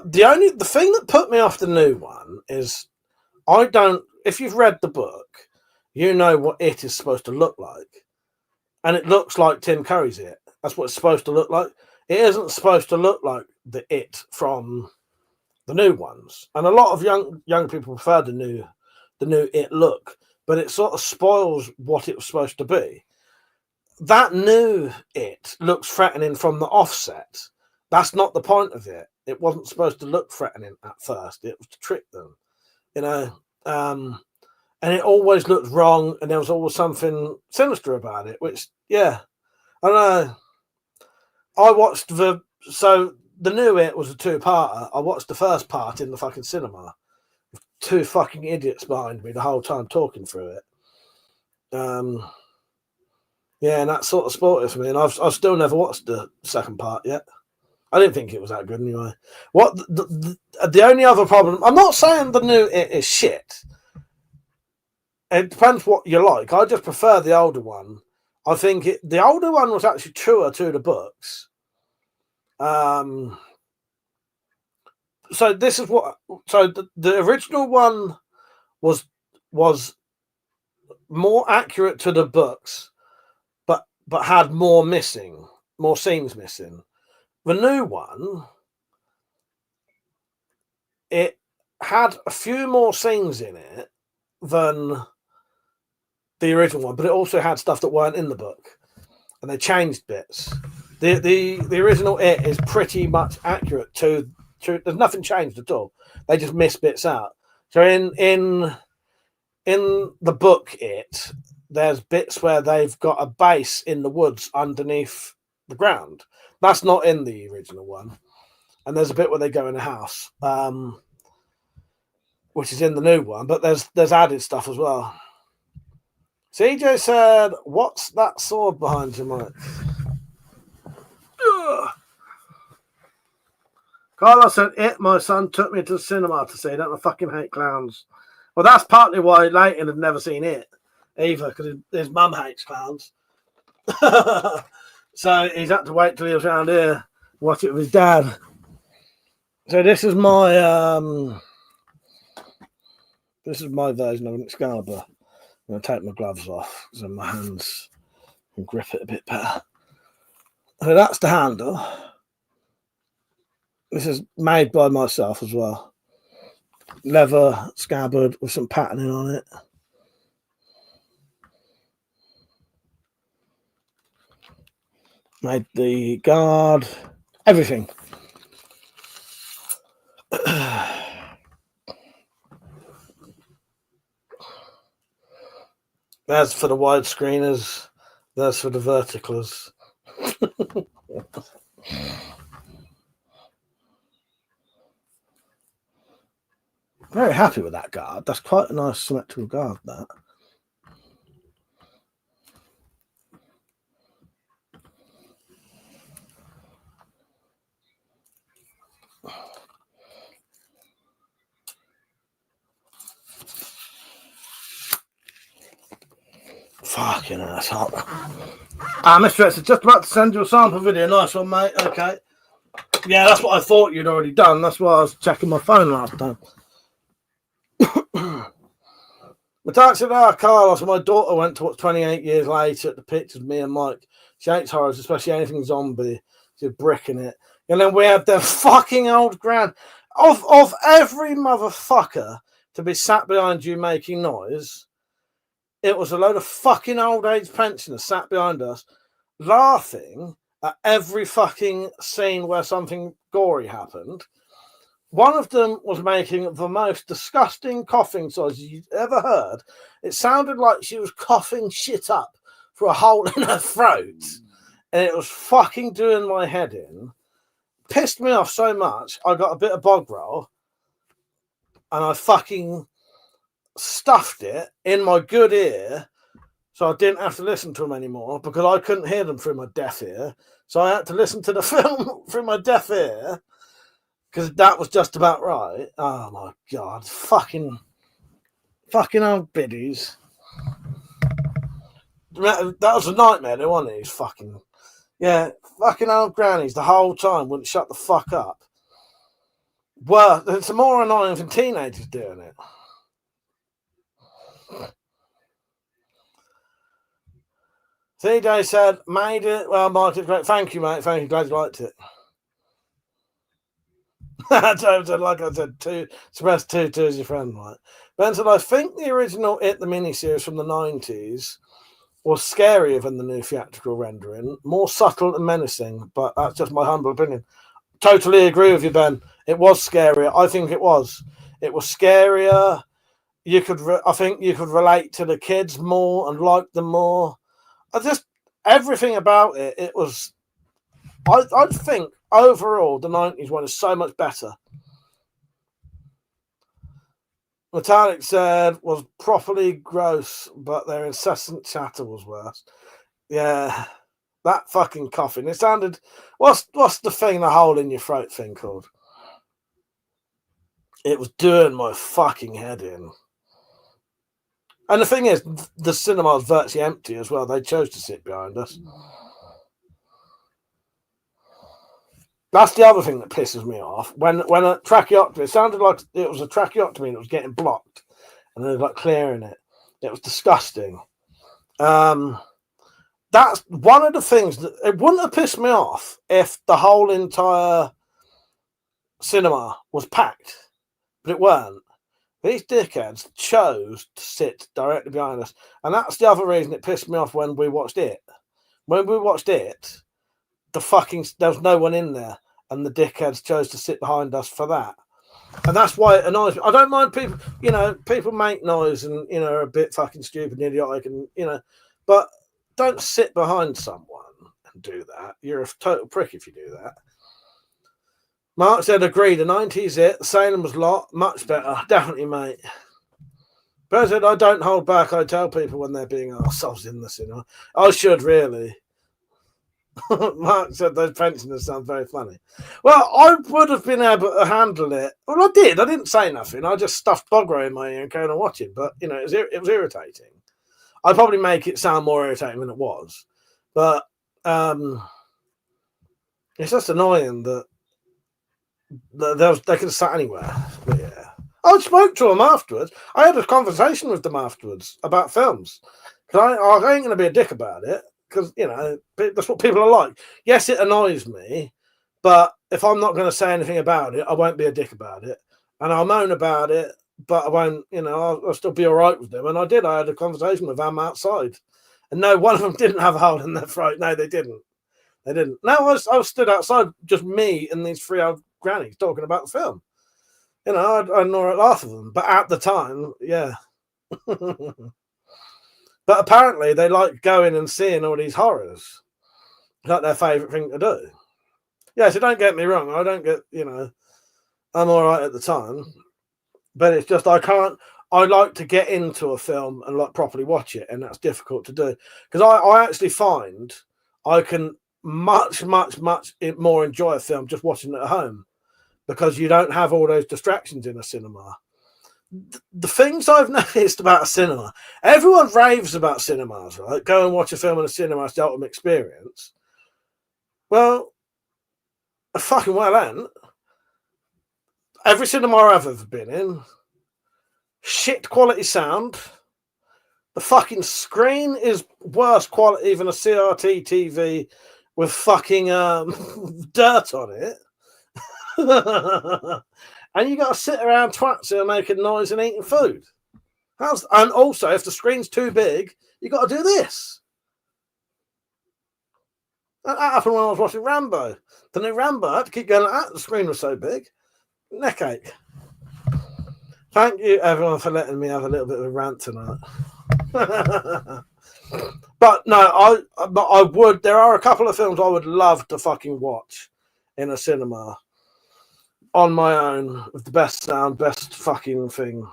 the thing that put me off the new one is if you've read the book, you know what It is supposed to look like. And it looks like Tim Curry's It. That's what it's supposed to look like. It isn't supposed to look like the It from the new ones. And a lot of young people prefer the new It look, but it sort of spoils what it was supposed to be. That new It looks threatening from the offset. That's not the point of it. It wasn't supposed to look threatening at first. It was to trick them, you know. And it always looked wrong, and there was always something sinister about it. Which, yeah, I know. I watched the new It was a 2-parter. I watched the first part in the fucking cinema. 2 fucking idiots behind me the whole time talking through it. Yeah, and that sort of spoiled it for me. And I've still never watched the second part yet. I didn't think it was that good anyway. What the only other problem? I'm not saying the new It is shit. It depends what you like. I just prefer the older one. I think the older one was actually truer to the books. So this is what. So the original one was more accurate to the books, but had more scenes missing. The new one, it had a few more scenes in it than the original one, but it also had stuff that weren't in the book, and they changed bits. The original It is pretty much accurate to there's nothing changed at all. They just miss bits out. So in the book It, there's bits where they've got a base in the woods underneath the ground. That's not in the original one. And there's a bit where they go in a house, which is in the new one, but there's added stuff as well. CJ said, "What's that sword behind you, Mike?" Carlos said, "It, my son took me to the cinema to see. Don't I fucking hate clowns." Well, that's partly why Leighton had never seen it either, because his mum hates clowns. So he's had to wait till he was around here, watch it with his dad. So this is my version of an Excalibur. I'm going to take my gloves off so my hands can grip it a bit better. So that's the handle. This is made by myself as well. Leather scabbard with some patterning on it. Made the guard, everything. That's for the widescreeners. That's for the verticalers. Very happy with that guard. That's quite a nice symmetrical guard, that. Fucking ass hot. Mr. X is just about to send you a sample video. Nice one, mate. Okay. Yeah, that's what I thought you'd already done. That's why I was checking my phone last time. Matak said, Carlos, my daughter went to watch 28 years later at the pictures of me and Mike. She hates horrors, especially anything zombie. She's bricking it. And then we had the fucking old grand of every motherfucker to be sat behind you making noise. It was a load of fucking old age pensioners sat behind us laughing at every fucking scene where something gory happened. One of them was making the most disgusting coughing noises you'd ever heard. It sounded like she was coughing shit up through a hole in her throat. And it was fucking doing my head in. Pissed me off so much, I got a bit of bog roll and I fucking stuffed it in my good ear So I didn't have to listen to them anymore because I couldn't hear them through my deaf ear. So I had to listen to the film through my deaf ear because that was just about right. Oh my God. Fucking old biddies. That was a nightmare, though, wasn't it? He's fucking... Yeah, fucking old grannies the whole time wouldn't shut the fuck up. Well, it's more annoying than teenagers doing it. CJ said, made it. Well, Mark, it's great. Thank you, mate. Thank you. Glad you liked it. Like I said, express two as your friend, right? Ben said, I think the original It, the miniseries from the 90s, was scarier than the new theatrical rendering, more subtle and menacing, but that's just my humble opinion. Totally agree with you, Ben. It was scarier. I think it was. It was scarier. I think you could relate to the kids more and like them more. Everything about it. It was. I think overall the 90s one is so much better. Metallic said was properly gross, but their incessant chatter was worse. Yeah, that fucking coughing. It sounded. What's the thing, the hole in your throat thing called? It was doing my fucking head in. And the thing is, the cinema was virtually empty as well. They chose to sit behind us. That's the other thing that pisses me off. When a tracheotomy, it sounded like it was a tracheotomy and it was getting blocked. And they were like clearing it. It was disgusting. That's one of the things that it wouldn't have pissed me off if the whole entire cinema was packed. But it weren't. These dickheads chose to sit directly behind us. And that's the other reason it pissed me off when we watched it. When we watched it, there was no one in there. And the dickheads chose to sit behind us for that. And that's why it annoys me. I don't mind people, people make noise and, are a bit fucking stupid and idiotic and, but don't sit behind someone and do that. You're a total prick if you do that. Mark said, agree, the 90s it. Salem was much better. Definitely, mate. But I said, I don't hold back. I tell people when they're being arseholes in the cinema. I should, really. Mark said those pensioners sound very funny. Well, I would have been able to handle it. Well, I did. I didn't say nothing. I just stuffed Bogro in my ear and carried on watching. But, it was irritating. I'd probably make it sound more irritating than it was. But it's just annoying that they could have sat anywhere. But yeah. I spoke to them afterwards. I had a conversation with them afterwards about films. Because I ain't going to be a dick about it. Because, that's what people are like. Yes, it annoys me, but if I'm not going to say anything about it, I won't be a dick about it. And I'll moan about it, but I won't, I'll still be all right with them. And I did. I had a conversation with them outside. And no, one of them didn't have a hole in their throat. No, they didn't. No, I was stood outside, just me and these three old grannies talking about the film. I'd gnaw at half of them. But at the time, yeah. But apparently they like going and seeing all these horrors. It's like their favourite thing to do. Yeah, so don't get me wrong. I don't get, I'm all right at the time. But it's just I like to get into a film and like properly watch it. And that's difficult to do. Because I actually find I can much more enjoy a film just watching it at home. Because you don't have all those distractions in a cinema. The things I've noticed about a cinema, everyone raves about cinemas, right? Go and watch a film in a cinema, it's the ultimate experience. Well, I fucking well ain't. Every cinema I've ever been in, shit quality sound. The fucking screen is worse quality than a CRT TV with fucking dirt on it. And you got to sit around twats who are making noise and eating food. And also, if the screen's too big, you got to do this. That happened when I was watching Rambo. The new Rambo, I had to keep going like that. The screen was so big. Neck ache. Thank you, everyone, for letting me have a little bit of a rant tonight. But no, I would. There are a couple of films I would love to fucking watch in a cinema. On my own, with the best sound, best fucking thing.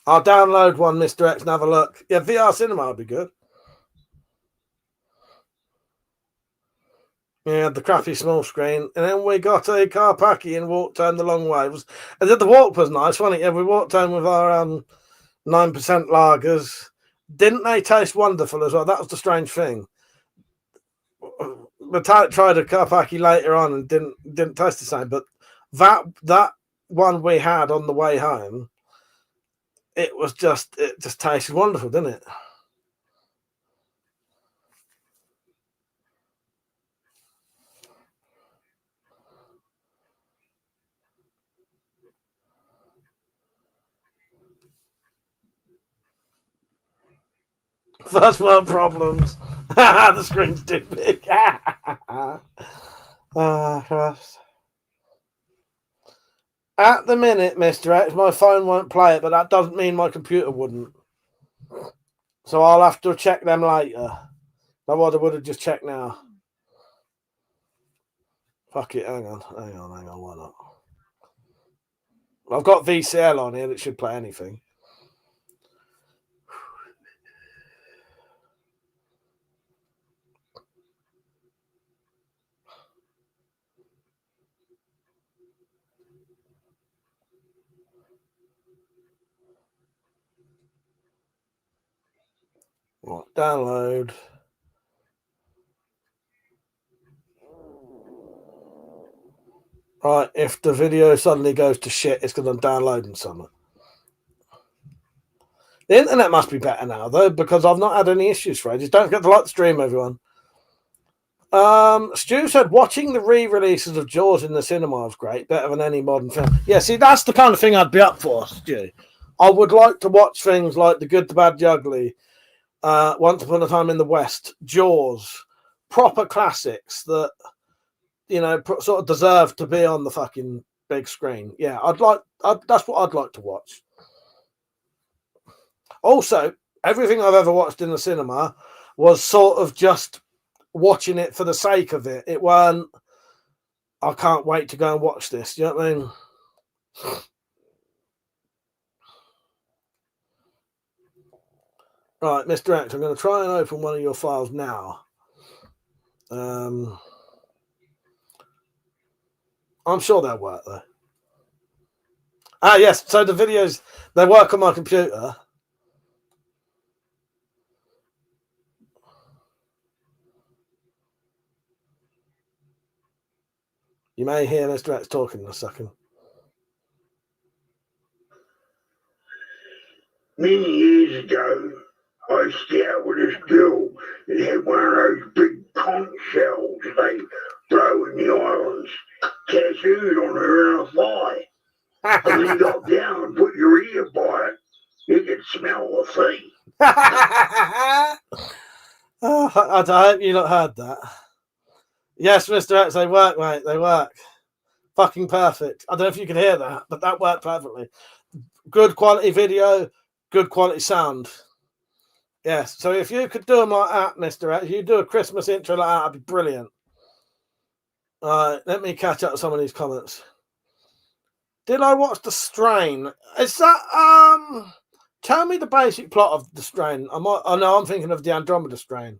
I'll download one, Mr. X, and have a look. Yeah, VR cinema would be good. Yeah, the crappy small screen. And then we got a Carpacki and walked home the long way. And the walk was nice, wasn't it? Yeah, we walked home with our 9% lagers. Didn't they taste wonderful as well? That was the strange thing. We tried a Carpacki later on and didn't taste the same. But that one we had on the way home, it just tasted wonderful, didn't it? First world problems. The screen's too big. Christ. At the minute, Mr. X, my phone won't play it, but that doesn't mean my computer wouldn't. So I'll have to check them later. That's what I would have just checked now. Fuck it, hang on, why not? I've got VCL on here, it should play anything. Right, download. Right, if the video suddenly goes to shit, it's because I'm downloading something. The internet must be better now, though, because I've not had any issues for ages. Don't forget to like the stream, everyone. Stu said watching the re-releases of Jaws in the cinema was great, better than any modern film. Yeah, see, that's the kind of thing I'd be up for, Stu. I would like to watch things like The Good, the Bad, the Ugly, Once Upon a Time in the West, Jaws, proper classics that, you know, sort of deserve to be on the fucking big screen. Yeah, that's what I'd like to watch. Also, everything I've ever watched in the cinema was sort of just watching it for the sake of it. It weren't, I can't wait to go and watch this. You know what I mean? Right, Mr. X, I'm going to try and open one of your files now. I'm sure they'll work, though. Yes, so the videos, they work on my computer. You may hear Mr. X talking in a second. Many years ago, I was out with this girl that had one of those big conch shells they throw in the islands tattooed on her thigh. And when you got down and put your ear by it, you could smell the sea. Oh, I hope you not heard that. Yes, Mr. X, they work, mate. They work. Fucking perfect. I don't know if you can hear that, but that worked perfectly. Good quality video, good quality sound. Yes, so if you could do them like that, Mr. X, you do a Christmas intro like that, that'd be brilliant. All right, let me catch up with some of these comments. Did I watch The Strain? Is that, tell me the basic plot of The Strain. I'm thinking of the Andromeda Strain.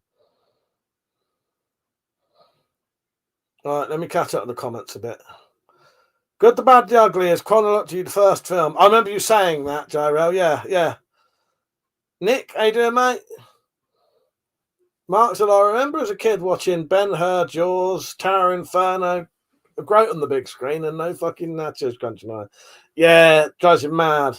All right, let me catch up with the comments a bit. Good, the Bad, the Ugly is chronologically the first film. I remember you saying that, Gyro. Yeah. Nick, how you doing, mate? Mark said, I remember as a kid watching Ben-Hur, Jaws, Tower Inferno, great on the big screen, and no fucking nachos crunching on. Yeah, it drives you mad.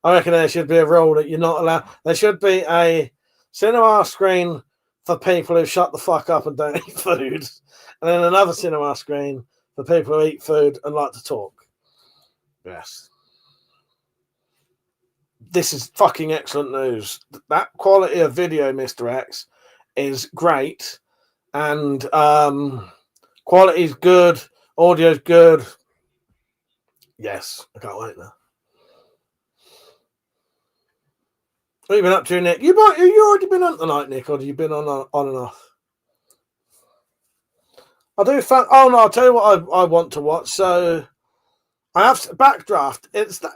I reckon there should be a rule that you're not allowed. There should be a cinema screen for people who shut the fuck up and don't eat food, and then another cinema screen for people who eat food and like to talk. Yes. This is fucking excellent news. That quality of video, Mr. X, is great. And quality is good. Audio's good. Yes. I can't wait now. What have you been up to, Nick? You already been on tonight, Nick, or have you been on and off? I do. Oh no! I'll tell you what I want to watch. So I have Backdraft.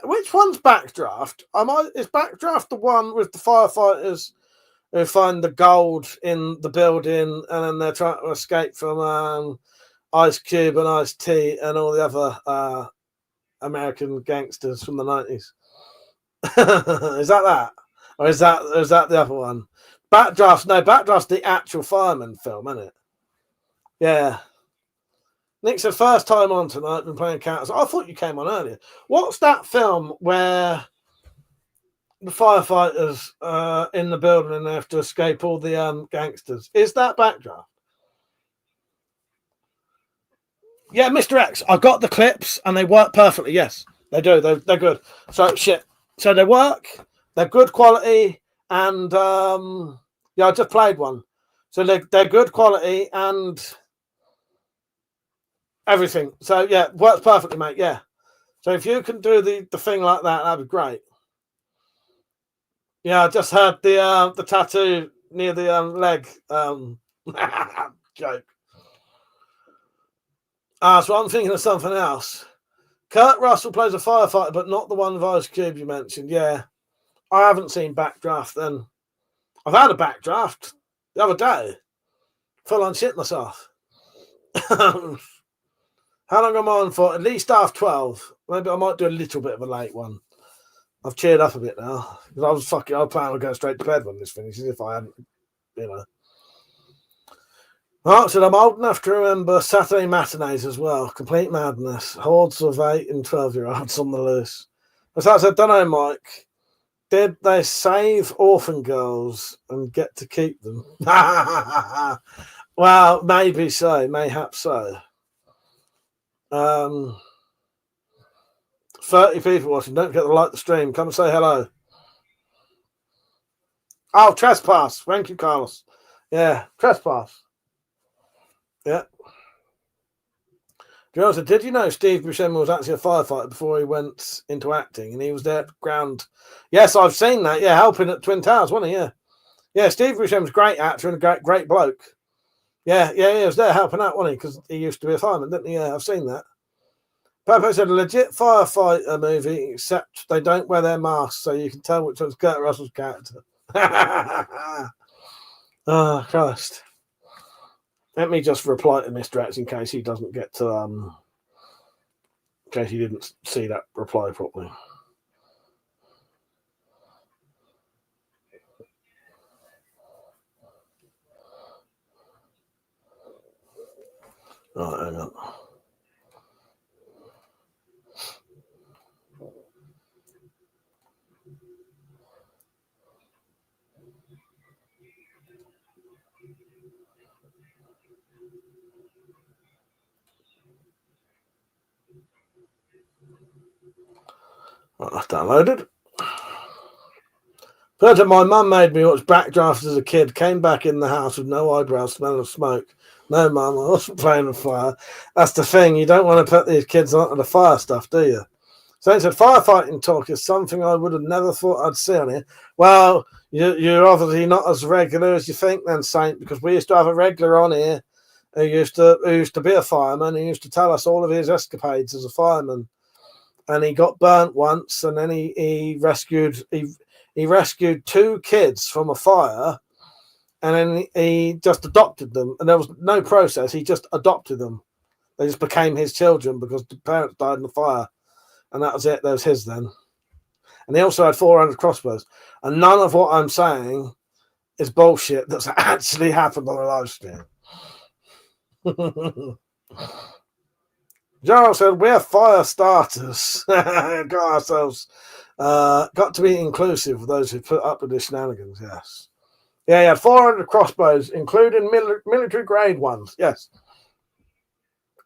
Which one's Backdraft? Is Backdraft the one with the firefighters who find the gold in the building and then they're trying to escape from Ice Cube and Ice T and all the other American gangsters from the 90s? Is that? Or is that the other one? Backdraft's the actual fireman film, isn't it? Yeah. Nick said, first time on tonight, been playing Counter. I thought you came on earlier. What's that film where the firefighters in the building and they have to escape all the gangsters? Is that Backdraft? Yeah, Mr. X. I got the clips and they work perfectly. Yes, they do. They're good. So they work. They're good quality. And I just played one. So they're good quality and everything. So yeah, works perfectly, mate. Yeah. So if you can do the thing like that, that'd be great. Yeah, I just heard the tattoo near the leg joke. So I'm thinking of something else. Kurt Russell plays a firefighter, but not the one with Ice Cube you mentioned. Yeah. I haven't seen Backdraft then. I've had a Backdraft the other day. Full on shit myself. How long am I on for? At least half 12. Maybe I might do a little bit of a late one. I've cheered up a bit now. Because I was planning on going straight to bed when this finishes if I hadn't, Mark said, I'm old enough to remember Saturday matinees as well. Complete madness. Hordes of 8 and 12-year-olds on the loose. As I said, don't know, Mike. Did they save orphan girls and get to keep them? Well, maybe so. Mayhaps so. 30 people watching. Don't forget to like the stream. Come and say hello. Oh, Trespass. Thank you, Carlos. Yeah, Trespass. Yeah. Joe, did you know Steve Buscemi was actually a firefighter before he went into acting, and he was there at the ground? Yes, I've seen that. Yeah, helping at Twin Towers, wasn't he? Yeah. Yeah, Steve Buscemi's a great actor and a great bloke. Yeah, he was there helping out, wasn't he? Because he used to be a fireman, didn't he? Yeah, I've seen that. Pepe said a legit firefighter movie, except they don't wear their masks, so you can tell which one's Kurt Russell's character. Oh, Christ. Let me just reply to Mr. X in case he doesn't get to, in case he didn't see that reply properly. Right, hang on. Right, that's downloaded. But my mum made me watch Backdraft as a kid, came back in the house with no eyebrows, smell of smoke. No, Mum, I wasn't playing with fire. That's the thing. You don't want to put these kids onto the fire stuff, do you? So he said, firefighting talk is something I would have never thought I'd see on here. Well, you're obviously not as regular as you think then, Saint, because we used to have a regular on here who used to be a fireman. He used to tell us all of his escapades as a fireman. And he got burnt once, and then he rescued 2 kids from a fire, and then he just adopted them. And there was no process. He just adopted them. They just became his children because the parents died in the fire. And that was it. That was his then. And he also had 400 crossbows. And none of what I'm saying is bullshit that's actually happened on a live stream. Gerald said, we're fire starters. Got to be inclusive of those who put up with the shenanigans, yes. Yeah, he had 400 crossbows, including military grade ones, yes.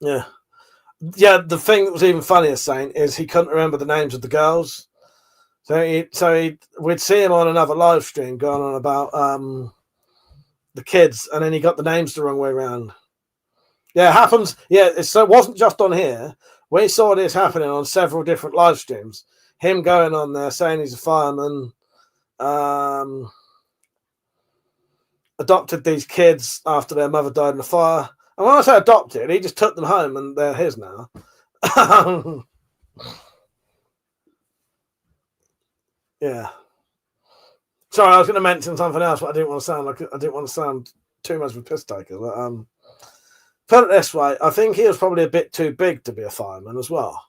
Yeah. Yeah, the thing that was even funnier, saying, is he couldn't remember the names of the girls. So we'd see him on another live stream going on about the kids, and then he got the names the wrong way around. Yeah, it happens. Yeah, it wasn't just on here. We saw this happening on several different live streams. Him going on there saying he's a fireman, adopted these kids after their mother died in the fire. And when I say adopted, he just took them home and they're his now. Yeah. Sorry, I was going to mention something else, but I didn't want to sound too much of a piss taker. But put it this way, I think he was probably a bit too big to be a fireman as well.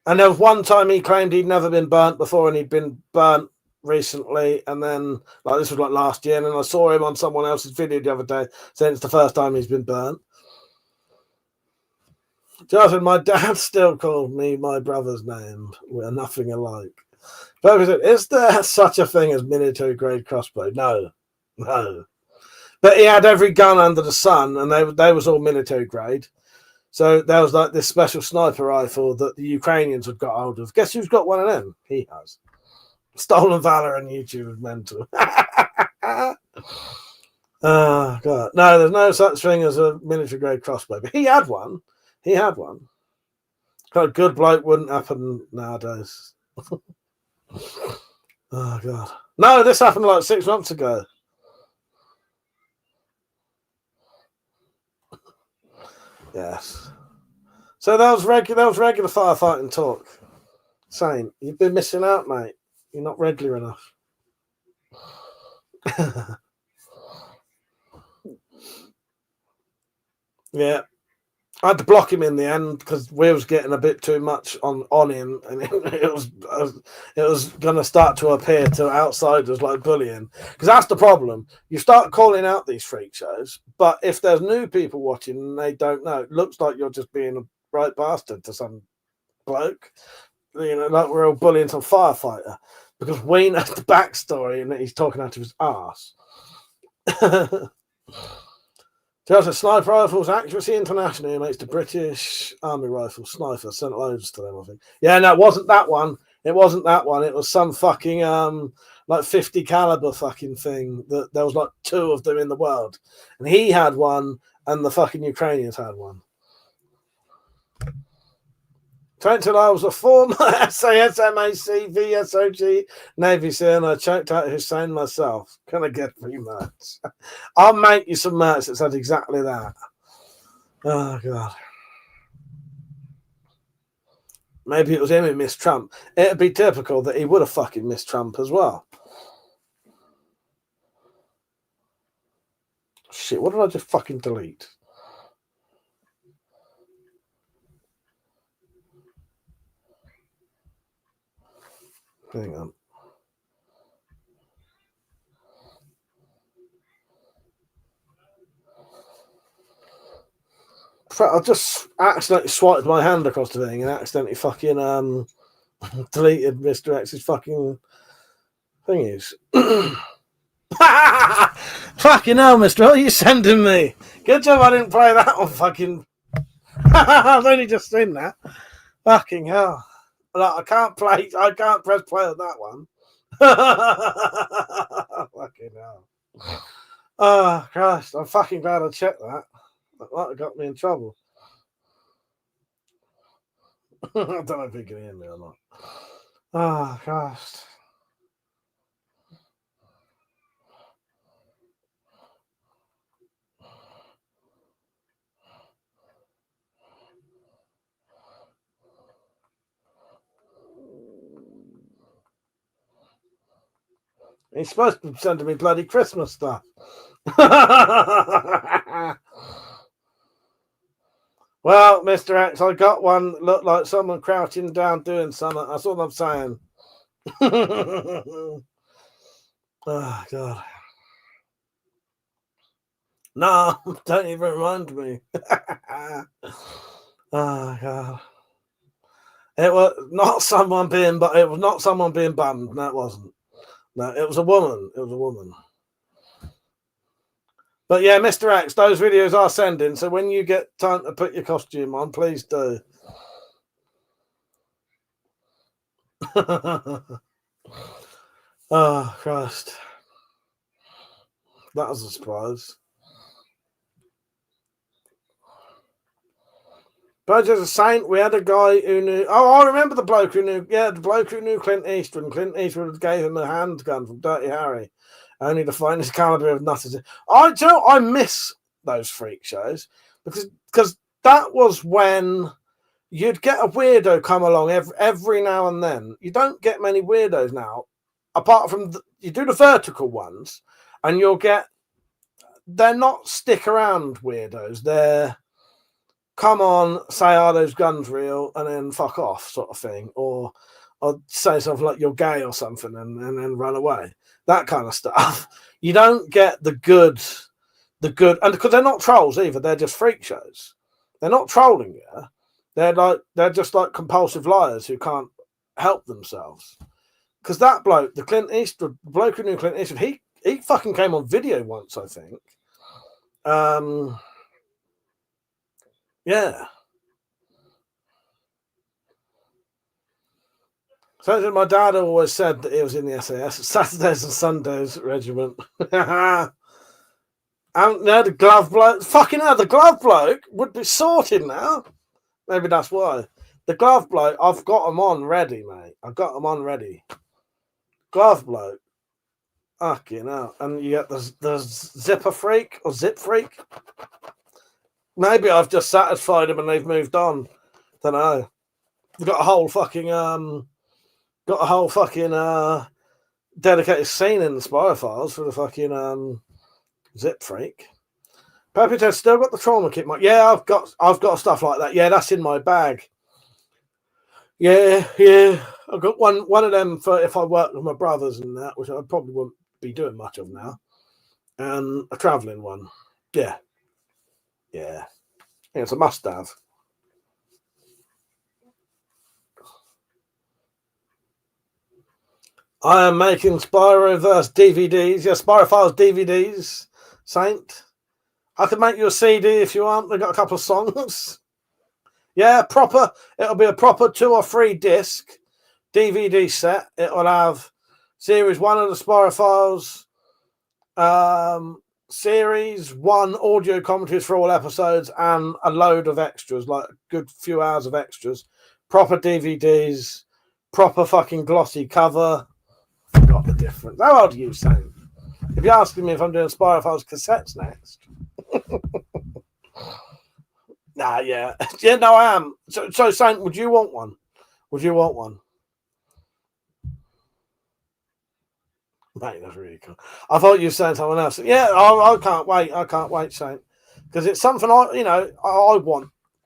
And there was one time he claimed he'd never been burnt before, and he'd been burnt recently. And then, like, this was like last year, and then I saw him on someone else's video the other day saying it's the first time he's been burnt. Jonathan, my dad still called me my brother's name. We're nothing alike. But is there such a thing as military grade crossbow? No. But he had every gun under the sun, and they was all military grade. So there was like this special sniper rifle that the Ukrainians had got hold of. Guess who's got one of them? He has. Stolen Valor on YouTube is mental. Oh, God. No, there's no such thing as a military grade crossbow. But he had one. Got a good bloke wouldn't happen nowadays. Oh, God. No, this happened like 6 months ago. Yes. So that was regular firefighting talk. Saying, you've been missing out, mate. You're not regular enough. Yeah. I had to block him in the end because we was getting a bit too much on him, and it was going to start to appear to outsiders like bullying. Because that's the problem. You start calling out these freak shows, but if there's new people watching and they don't know, it looks like you're just being a right bastard to some bloke. You know, like we're all bullying some firefighter because we know the backstory and that he's talking out of his arse. Just sniper rifles, Accuracy International makes the British Army rifle sniper. Sent loads to them, I think. Yeah, no, it wasn't that one. It was some fucking like 50 caliber fucking thing that there was like 2 of them in the world, and he had one, and the fucking Ukrainians had one. Until I was a former SAS, MAC, VSOG Navy SEAL, and I choked out Hussein myself. Can I get free merch? I'll make you some merch that said exactly that. Oh, God. Maybe it was him who missed Trump. It'd be typical that he would have fucking missed Trump as well. Shit, what did I just fucking delete? Hang on. I just accidentally swiped my hand across the thing and accidentally fucking deleted Mr. X's fucking thingies. Fucking hell, Mr. What are you sending me? Good job I didn't play that on fucking... I've only just seen that. Fucking hell. Like, I can't press play on that one. Fucking hell. Oh, Christ. I'm fucking glad I checked that. That might have got me in trouble. I don't know if you can hear me or not. Oh, Christ. He's supposed to be sending me bloody Christmas stuff. Well, Mr. X, I got one that looked like someone crouching down doing something. That's all I'm saying. Oh, God. No, don't even remind me. Oh, God. It was not someone being bummed. No, it wasn't. No, it was a woman. But yeah, Mr. X, those videos are sending. So when you get time to put your costume on, please do. Oh, Christ. That was a surprise. But as a saint, we had a guy who knew... Oh, I remember the bloke who knew... Yeah, the bloke who knew Clint Eastwood. Clint Eastwood gave him a handgun from Dirty Harry. Only to find his caliber of nutters. I miss those freak shows because that was when you'd get a weirdo come along every now and then. You don't get many weirdos now, apart from you do the vertical ones, and you'll get. They're not stick around weirdos. They're come on, say, are those guns real, and then fuck off, sort of thing, or say something like you're gay or something, and then run away. That kind of stuff. You don't get the good, and because they're not trolls either, they're just freak shows. They're not trolling you. They're just like compulsive liars who can't help themselves. Because that bloke, the Clint Eastwood bloke who knew Clint Eastwood, he fucking came on video once, I think. Yeah. So my dad always said that he was in the SAS, Saturdays and Sundays regiment. The glove bloke, fucking hell, the glove bloke would be sorted now. Maybe that's why. The glove bloke, I've got them on ready, mate. I've got them on ready. Glove bloke. Fucking hell. And you get the zipper freak or zip freak. Maybe I've just satisfied them and they've moved on. Don't know. We've got a whole fucking dedicated scene in the Spy Files for the fucking zip freak. Peppy Ted still got the trauma kit, mate. Yeah, I've got stuff like that. Yeah, that's in my bag. Yeah. I've got one of them for if I work with my brothers and that, which I probably won't be doing much of now. And a travelling one. Yeah. It's a must-have. I am making Spyroverse DVDs. Yeah, Spyro Files DVDs. Saint. I can make you a CD if you want. They've got a couple of songs. Yeah, proper. It'll be a proper 2 or 3 disc DVD set. It will have Series 1 of the Spyro Files, Series 1 audio commentaries for all episodes, and a load of extras, like a good few hours of extras. Proper DVDs, proper fucking glossy cover. Forgot the difference. How old are you, Sam? If you're asking me if I'm doing Spyro Files cassettes next. Nah, yeah. Yeah, no, I am. So Saint, would you want one? Mate, that's really cool. I thought you were saying someone else. Yeah, I can't wait, Saint. Because it's something I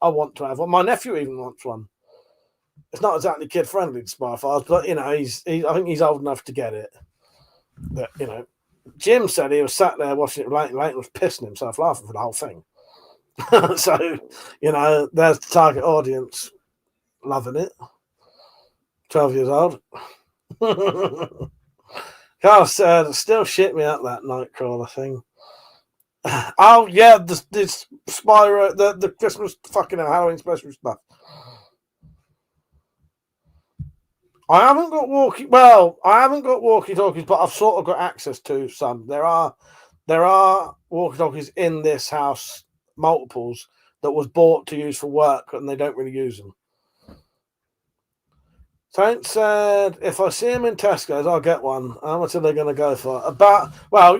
want to have one. My nephew even wants one. It's not exactly kid friendly, the Spy Files, but I think he's old enough to get it. But Jim said he was sat there watching it late and was pissing himself laughing for the whole thing. So, there's the target audience loving it. 12 years old. Carl said, still shit me up that Nightcrawler thing. Oh, yeah, this Spyro, the Christmas fucking Halloween special stuff. I haven't got walkie-talkies, but I've sort of got access to some. There are walkie-talkies in this house, multiples, that was bought to use for work, and they don't really use them. Saint said, if I see him in Tesco's, I'll get one. How much are they going to go for?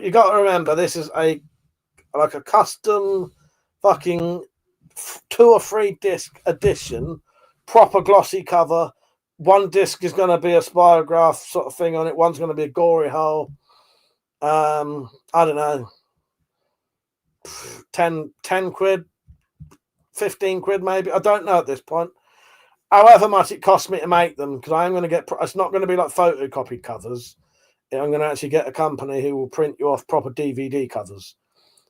You got to remember, this is a custom fucking 2 or 3 disc edition, proper glossy cover. One disc is going to be a spirograph sort of thing on it. One's going to be a gory hole. I don't know. 10 quid, 15 quid maybe. I don't know at this point. However much it costs me to make them, because I'm going to get... It's not going to be like photocopied covers. I'm going to actually get a company who will print you off proper DVD covers.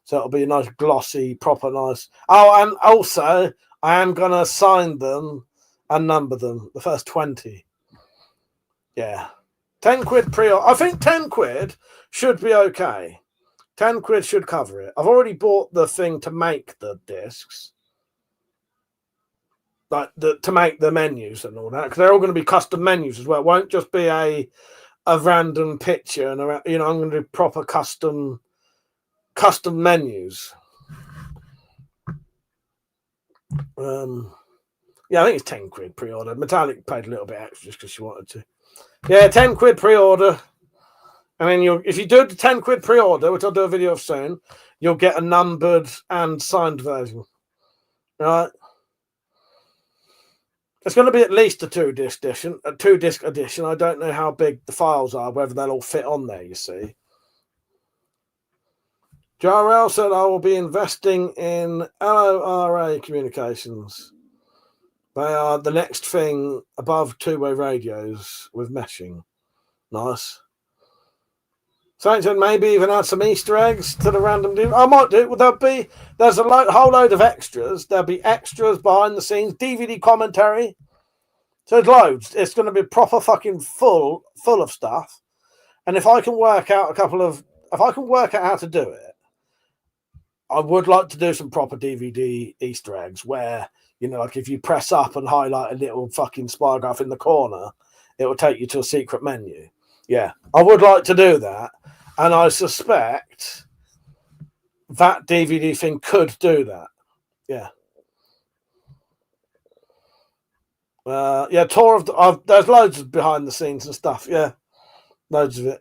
So it'll be a nice glossy, proper nice... Oh, and also, I am going to sign them and number them, the first 20. Yeah. 10 quid pre-order. I think 10 quid should be okay. 10 quid should cover it. I've already bought the thing to make the discs. Like to make the menus and all that, because they're all going to be custom menus as well. It won't just be a random picture and I'm going to do proper custom menus. Yeah, I think it's 10 quid pre-order. Metallic paid a little bit extra just because she wanted to. Yeah, 10 quid pre-order. And then if you do the 10 quid pre-order, which I'll do a video of soon, you'll get a numbered and signed version. All right. It's going to be at least a two-disc edition. I don't know how big the files are, whether they'll all fit on there, you see. JRL said, I will be investing in LORA communications. They are the next thing above two-way radios with meshing. Nice. Saint said maybe even add some Easter eggs to the random dude. I might do. Well, there's a whole load of extras. There'll be extras behind the scenes, DVD commentary. So there's loads. It's going to be proper fucking full of stuff. And if I can work out how to do it, I would like to do some proper DVD Easter eggs where, you know, like if you press up and highlight a little fucking spygraph in the corner, it will take you to a secret menu. Yeah, I would like to do that. And I suspect that DVD thing could do that. Yeah. Tour of there's loads of behind the scenes and stuff. Yeah, loads of it.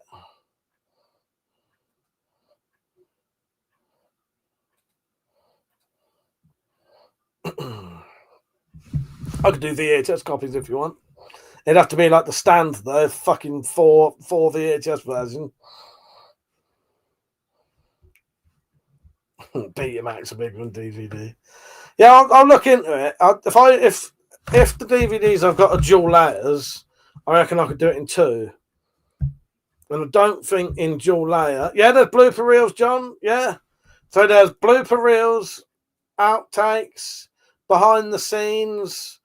I could do VHS copies if you want. It'd have to be like the stand though, fucking four VHS version. Betamax a big one, DVD. Yeah, I'll look into it. If the DVDs I've got are dual layers, I reckon I could do it in two. And I don't think in dual layer. Yeah, there's blooper reels, John. Yeah. So there's blooper reels, outtakes, behind the scenes.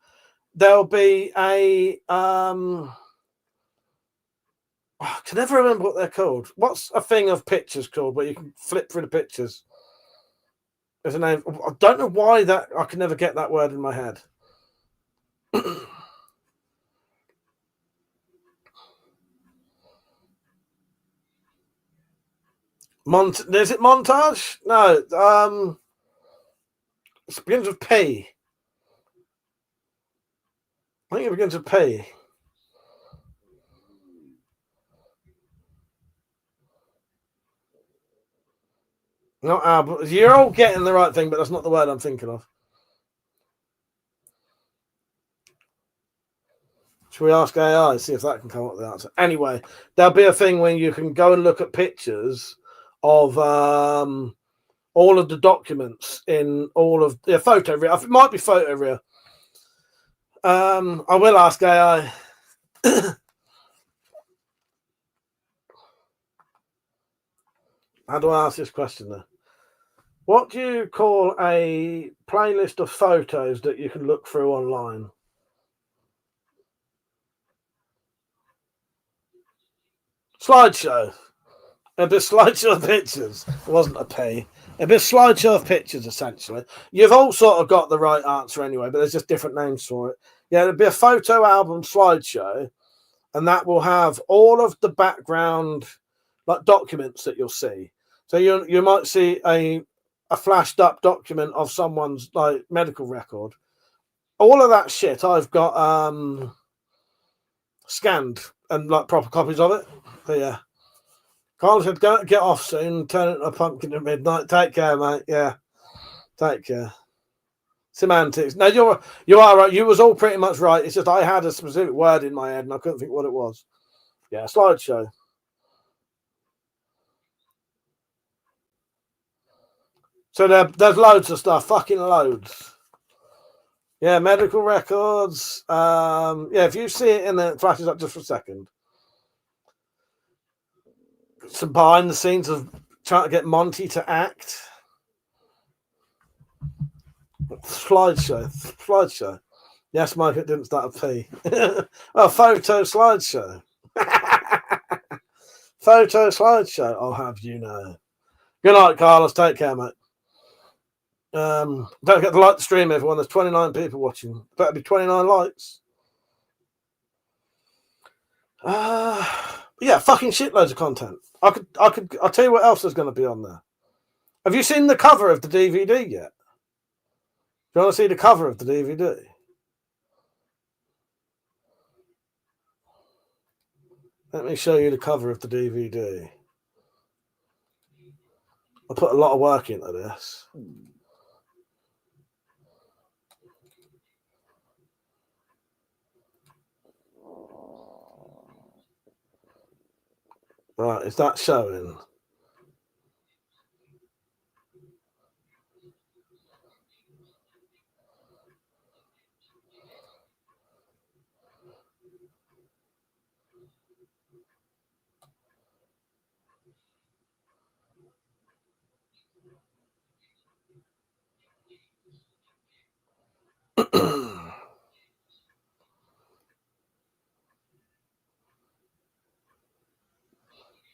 There'll be I can never remember what they're called. What's a thing of pictures called where you can flip through the pictures? There's a name. I don't know why I can never get that word in my head. Is it montage? No. It begins with P. I think it begins with P. Not album. You're all getting the right thing, but that's not the word I'm thinking of. Should we ask AI, see if that can come up with the answer? Anyway, there'll be a thing when you can go and look at pictures of all of the documents in all of the photo reel. It might be photo reel. I will ask AI. How do I ask this question though? What do you call a playlist of photos that you can look through online? Slideshow. A bit slideshow of pictures. It wasn't a P. A bit slideshow of pictures, essentially. You've all sort of got the right answer anyway, but there's just different names for it. Yeah, it'll be a photo album slideshow, and that will have all of the background like documents that you'll see. So you might see a flashed up document of someone's like medical record. All of that shit I've got scanned and like proper copies of it. So yeah. Carl said, "Go get off soon. Turn it into a pumpkin at midnight. Take care, mate. Yeah, take care." Semantics. No, you are right. You was all pretty much right. It's just I had a specific word in my head and I couldn't think what it was. Yeah, slideshow. So there's loads of stuff. Fucking loads. Yeah, medical records. Yeah, if you see it in there, it flashes up just for a second. Some behind the scenes of trying to get Monty to act. Slideshow. Yes, Mike, it didn't start a P. Well, photo slideshow. Photo slideshow. I'll have you know. Good night, Carlos. Take care, mate. Don't forget to like the stream, everyone. There's 29 people watching. Better be 29 likes. Yeah, fucking shitloads of content. I'll tell you what else is going to be on there. Have you seen the cover of the DVD yet? Do you want to see the cover of the DVD? Let me show you the cover of the DVD. I put a lot of work into this. Right, is that showing?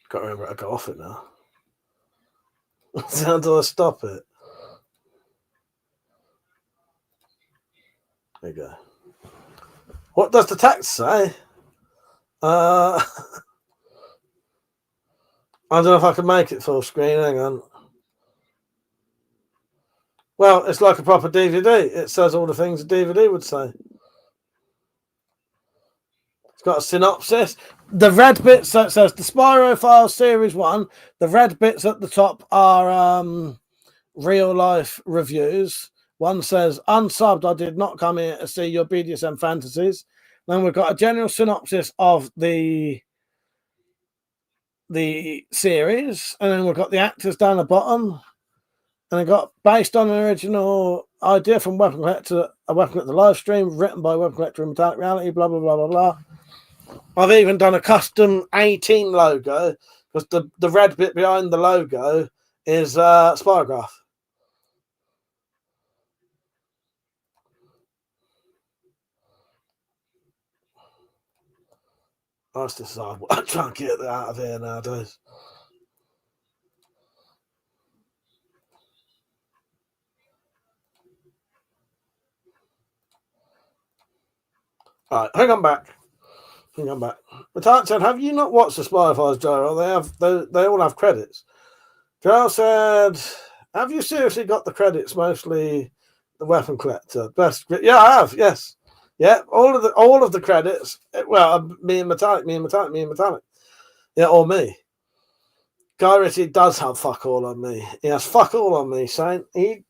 Can't remember how to go off it now. How do I stop it? There you go. What does the text say? I don't know if I can make it full screen. Hang on. Well, it's like a proper DVD. It says all the things a DVD would say. It's got a synopsis. The red bits that says the Spyro Files Series 1. The red bits at the top are real life reviews. One says, unsubbed, I did not come here to see your BDSM fantasies. Then we've got a general synopsis of the series. And then we've got the actors down the bottom. And it got based on an original idea from WeaponCollector, a WeaponCollector live stream written by WeaponCollector in Metallic Reality, blah, blah, blah, blah, blah. I've even done a custom 18 logo because the red bit behind the logo is Spirograph. That's decide what I'm trying to get that out of here nowadays. All right, hang on back. Metallic said, have you not watched the Spy Files, Gyro? They all have credits. Joel said, have you seriously got the credits, mostly the WeaponCollector? Best, yeah, I have, yes. Yeah, all of the credits. Well, me and Metallic. Yeah, or me. Guy Ritchie does have fuck all on me. He has fuck all on me, Saint. He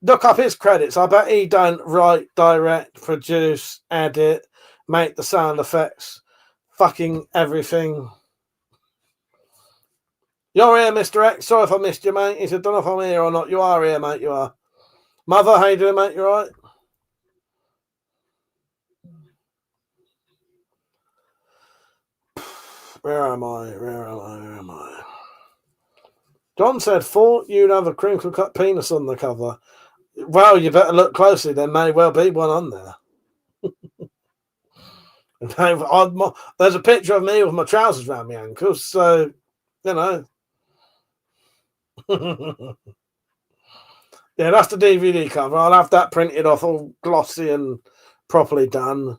look up his credits. I bet he don't write, direct, produce, edit, make the sound effects, fucking everything. You're here, Mr. X. Sorry if I missed you, mate. He said, don't know if I'm here or not. You are here, mate. You are. Mother, how you doing, mate? You all right? Where am I? John said, thought you'd have a crinkle cut penis on the cover. Well, you better look closely. There may well be one on there. There's a picture of me with my trousers around my ankles, so, you know. Yeah, that's the DVD cover. I'll have that printed off all glossy and properly done.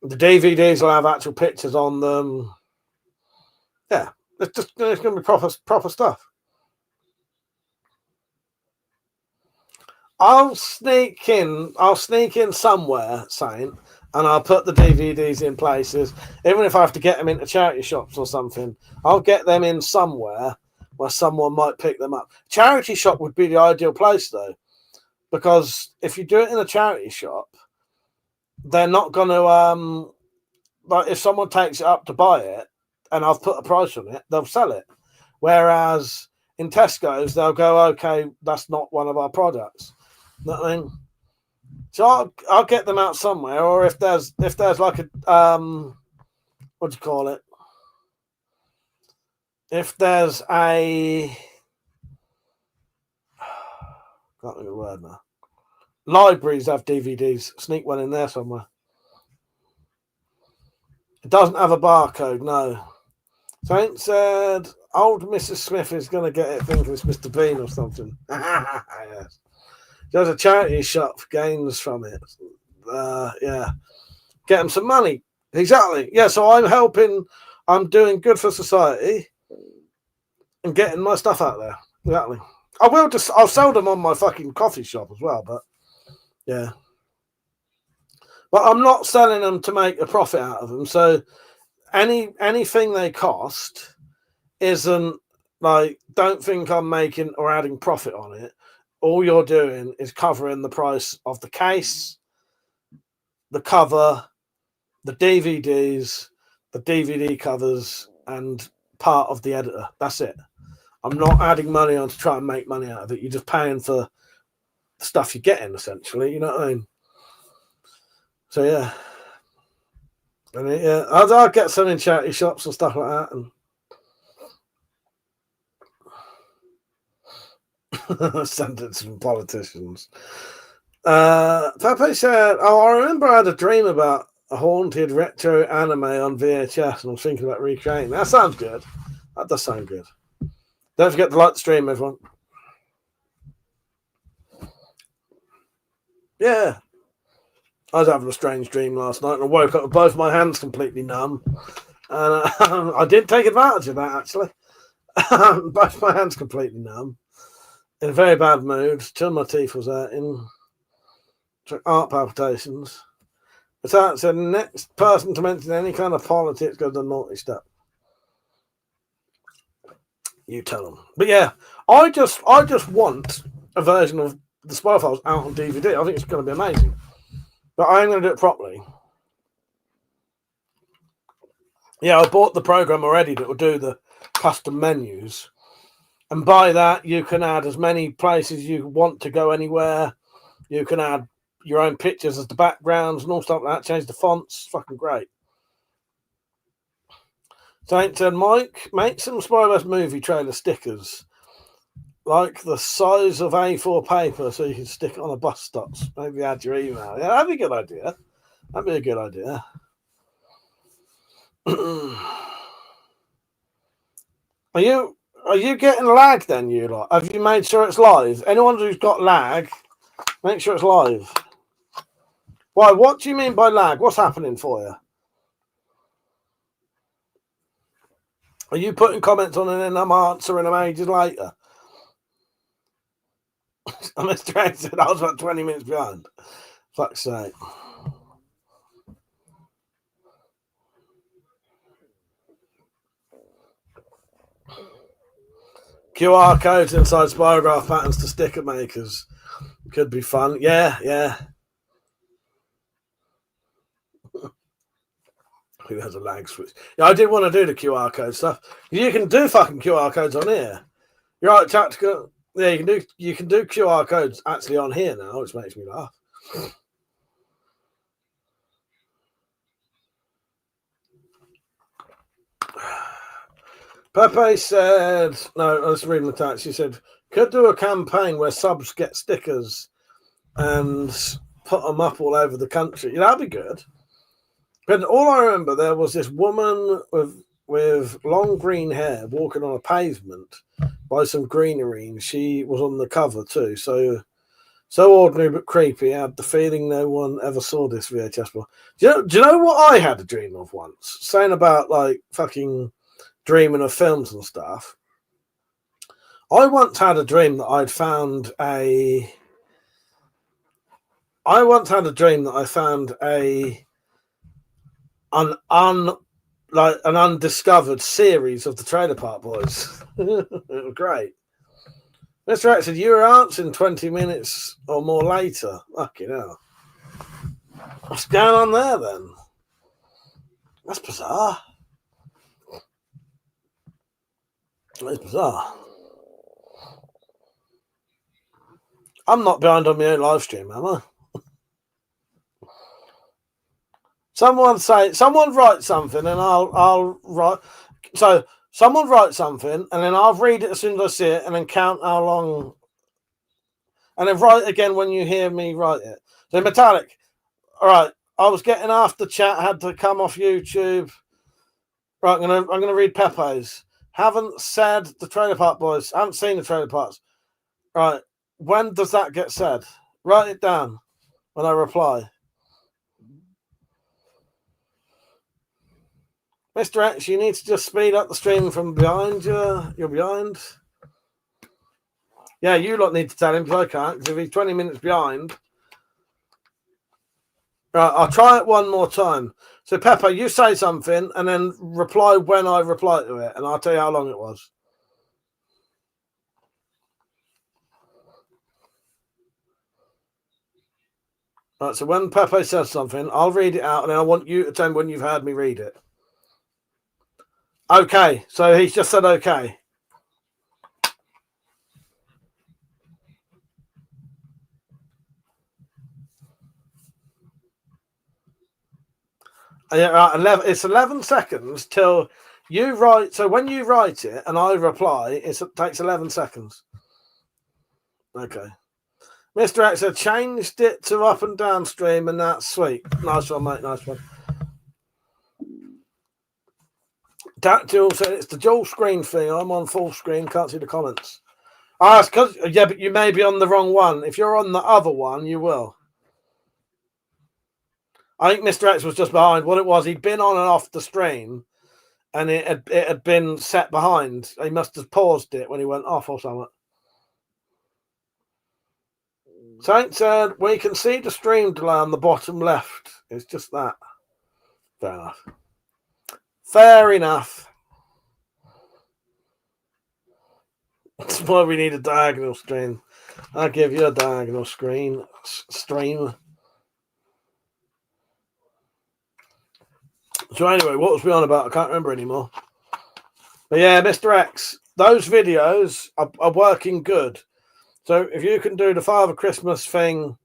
The DVDs will have actual pictures on them. Yeah, it's going to be proper stuff. I'll sneak in somewhere, Saint, and I'll put the DVDs in places. Even if I have to get them into charity shops or something, I'll get them in somewhere where someone might pick them up. Charity shop would be the ideal place, though, because if you do it in a charity shop, they're not going to, like, if someone takes it up to buy it and I've put a price on it, they'll sell it. Whereas in Tesco's, they'll go, okay, that's not one of our products. You know what I mean? So I'll get them out somewhere, or if there's like a, what do you call it? If there's a, can't think of the word now. Libraries have DVDs. Sneak one in there somewhere. It doesn't have a barcode, no. Saint said, old Mrs. Smith is going to get it thinking it's Mr. Bean or something. Yes. There's a charity shop for gains from it. Yeah. Get them some money. Exactly. Yeah, so I'm doing good for society and getting my stuff out there. Exactly. I'll sell them on my fucking coffee shop as well, but yeah. But I'm not selling them to make a profit out of them. So anything they cost isn't like, don't think I'm making or adding profit on it. All you're doing is covering the price of the case, the cover, the DVDs, the DVD covers, and part of the editor. That's it. I'm not adding money on to try and make money out of it. You're just paying for the stuff you're getting, essentially. You know what I mean? So yeah, I mean, yeah, I'll get some in charity shops and stuff like that, and send it to some politicians. Pepe said, "Oh, I remember I had a dream about a haunted retro anime on VHS, and I'm thinking about recreating. That sounds good. That does sound good. Don't forget to like the stream, everyone. Yeah, I was having a strange dream last night, and I woke up with both my hands completely numb, and I did take advantage of that actually. Both my hands completely numb, in a very bad mood. Till my teeth was hurting, heart palpitations." So the next person to mention any kind of politics goes the naughty step. You tell them. But yeah, I just want a version of the Spy Files out on DVD. I think it's going to be amazing. But I ain't going to do it properly. Yeah, I bought the program already that will do the custom menus. And by that, you can add as many places you want to go anywhere. You can add your own pictures as the backgrounds and all stuff like that. Change the fonts. Fucking great. Saint said, Mike, make some Spy-Verse movie trailer stickers. Like the size of A4 paper so you can stick it on a bus stops. Maybe add your email. Yeah, that'd be a good idea. That'd be a good idea. Are you getting lag then, you lot? Have you made sure it's live? Anyone who's got lag, make sure it's live. Why? What do you mean by lag? What's happening for you? Are you putting comments on and then I'm answering them ages later? Mr. X said I was about 20 minutes behind. Fuck's sake. QR codes inside spirograph patterns to sticker makers. Could be fun. Yeah, yeah. Who has a lag switch? Yeah, I did want to do the QR code stuff. You can do fucking QR codes on here. You're right, tactical. Yeah, you can do QR codes actually on here now, which makes me laugh. Pepe said, no, I was reading the text. She said, could do a campaign where subs get stickers and put them up all over the country. Yeah, that'd be good. But all I remember, there was this woman with long green hair walking on a pavement by some greenery, and she was on the cover too. So ordinary but creepy. I had the feeling no one ever saw this VHS. Do you know what I had a dream of once? Saying about like fucking dreaming of films and stuff. I once had a dream that I found an undiscovered series of the Trailer Park Boys. It was great. Mr. X said, you were answering 20 minutes or more later. Fucking hell. What's going on there then? That's bizarre. It's bizarre. I'm not behind on my own live stream, am I? Someone write something and I'll write. So someone write something and then I'll read it as soon as I see it and then count how long. And then write again when you hear me write it. So Metallic. All right. I was getting after chat, had to come off YouTube. Right, I'm gonna read Pepe's. Haven't said the Trailer Park Boys. Haven't seen the Trailer Parks. Right. When does that get said? Write it down when I reply. Mr. X, you need to just speed up the stream from behind you. You're behind. Yeah, you lot need to tell him because I can't. Because if he's 20 minutes behind. Right, I'll try it one more time. So, Pepper, you say something and then reply when I reply to it. And I'll tell you how long it was. Right, so when Pepe says something, I'll read it out and then I want you to tell me when you've heard me read it. Okay, so he's just said okay. Yeah, right, it's 11 seconds till you write. So when you write it and I reply, it takes 11 seconds. Okay. Mr. X had changed it to up and down stream, and that's sweet. Nice one, mate. Nice one. Dactyl said it's the dual screen thing. I'm on full screen, can't see the comments. Ah, it's because, yeah, but you may be on the wrong one. If you're on the other one, you will. I think Mr. X was just behind. What it was, he'd been on and off the stream, and it had been set behind. He must have paused it when he went off or something. Saint said, we can see the stream delay on the bottom left. It's just that. Fair enough. Fair enough. That's why we need a diagonal stream. I'll give you a diagonal stream. So anyway, what was we on about? I can't remember anymore. But yeah, Mr. X, those videos are working good. So if you can do the Father Christmas thing,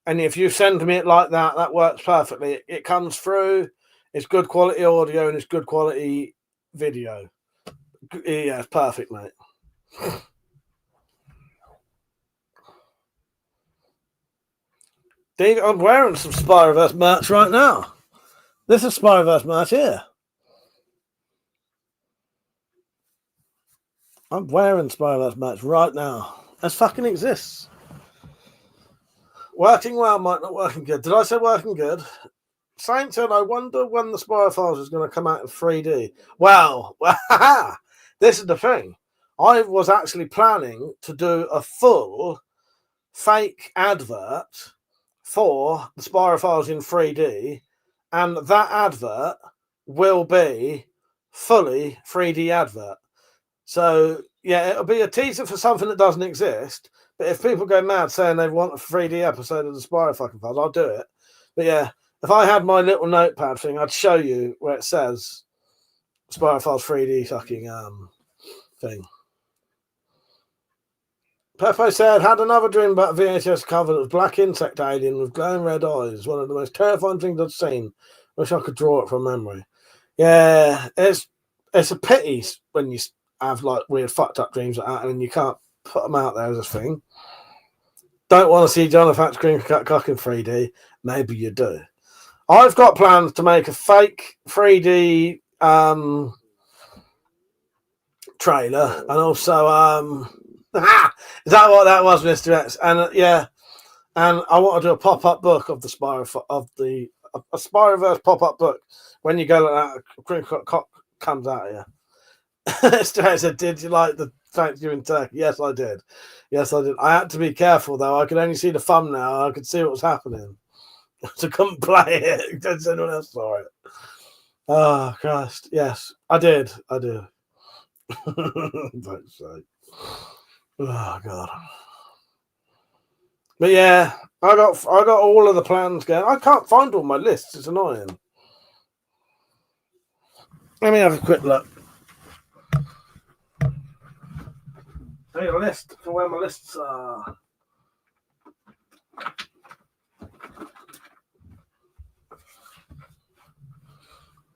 and if you send me it like that, that works perfectly. It comes through. It's good quality audio and it's good quality video. Yeah, it's perfect, mate. David, I'm wearing some Spyroverse merch right now. This is Spyroverse merch here. I'm wearing Spyroverse merch right now. It fucking exists. Working well might not working good. Did I say working good? Saint said, I wonder when the Spyro Files is going to come out in 3D. Well, this is the thing. I was actually planning to do a full fake advert for the Spyro Files in 3D, and that advert will be fully 3D advert. So, yeah, it'll be a teaser for something that doesn't exist, but if people go mad saying they want a 3D episode of the Spyro fucking Files, I'll do it. But yeah, if I had my little notepad thing, I'd show you where it says Spyro Files 3D fucking thing. Pepe said, had another dream about VHS cover that was black insect alien with glowing red eyes. One of the most terrifying things I've seen. Wish I could draw it from memory. Yeah, it's a pity when you have like weird fucked up dreams like that and you can't put them out there as a thing. Don't want to see John of Hatch Green Cock in 3D. Maybe you do. I've got plans to make a fake 3D trailer and also is that what that was, Mr. X? And yeah, and I want to do a pop-up book of the a Spyroverse pop-up book. When you go like that, Crinkle Cock comes out here. Mr. X said, did you like the Thanksgiving turkey? Yes, I did. Yes, I did. I had to be careful though. I could only see the thumbnail. I could see what was happening. So couldn't play it because anyone else saw it. Oh Christ! Yes, I did. I do. Don't say. Oh God. But yeah, I got all of the plans going. I can't find all my lists. It's annoying. Let me have a quick look. I need a list for where my lists are.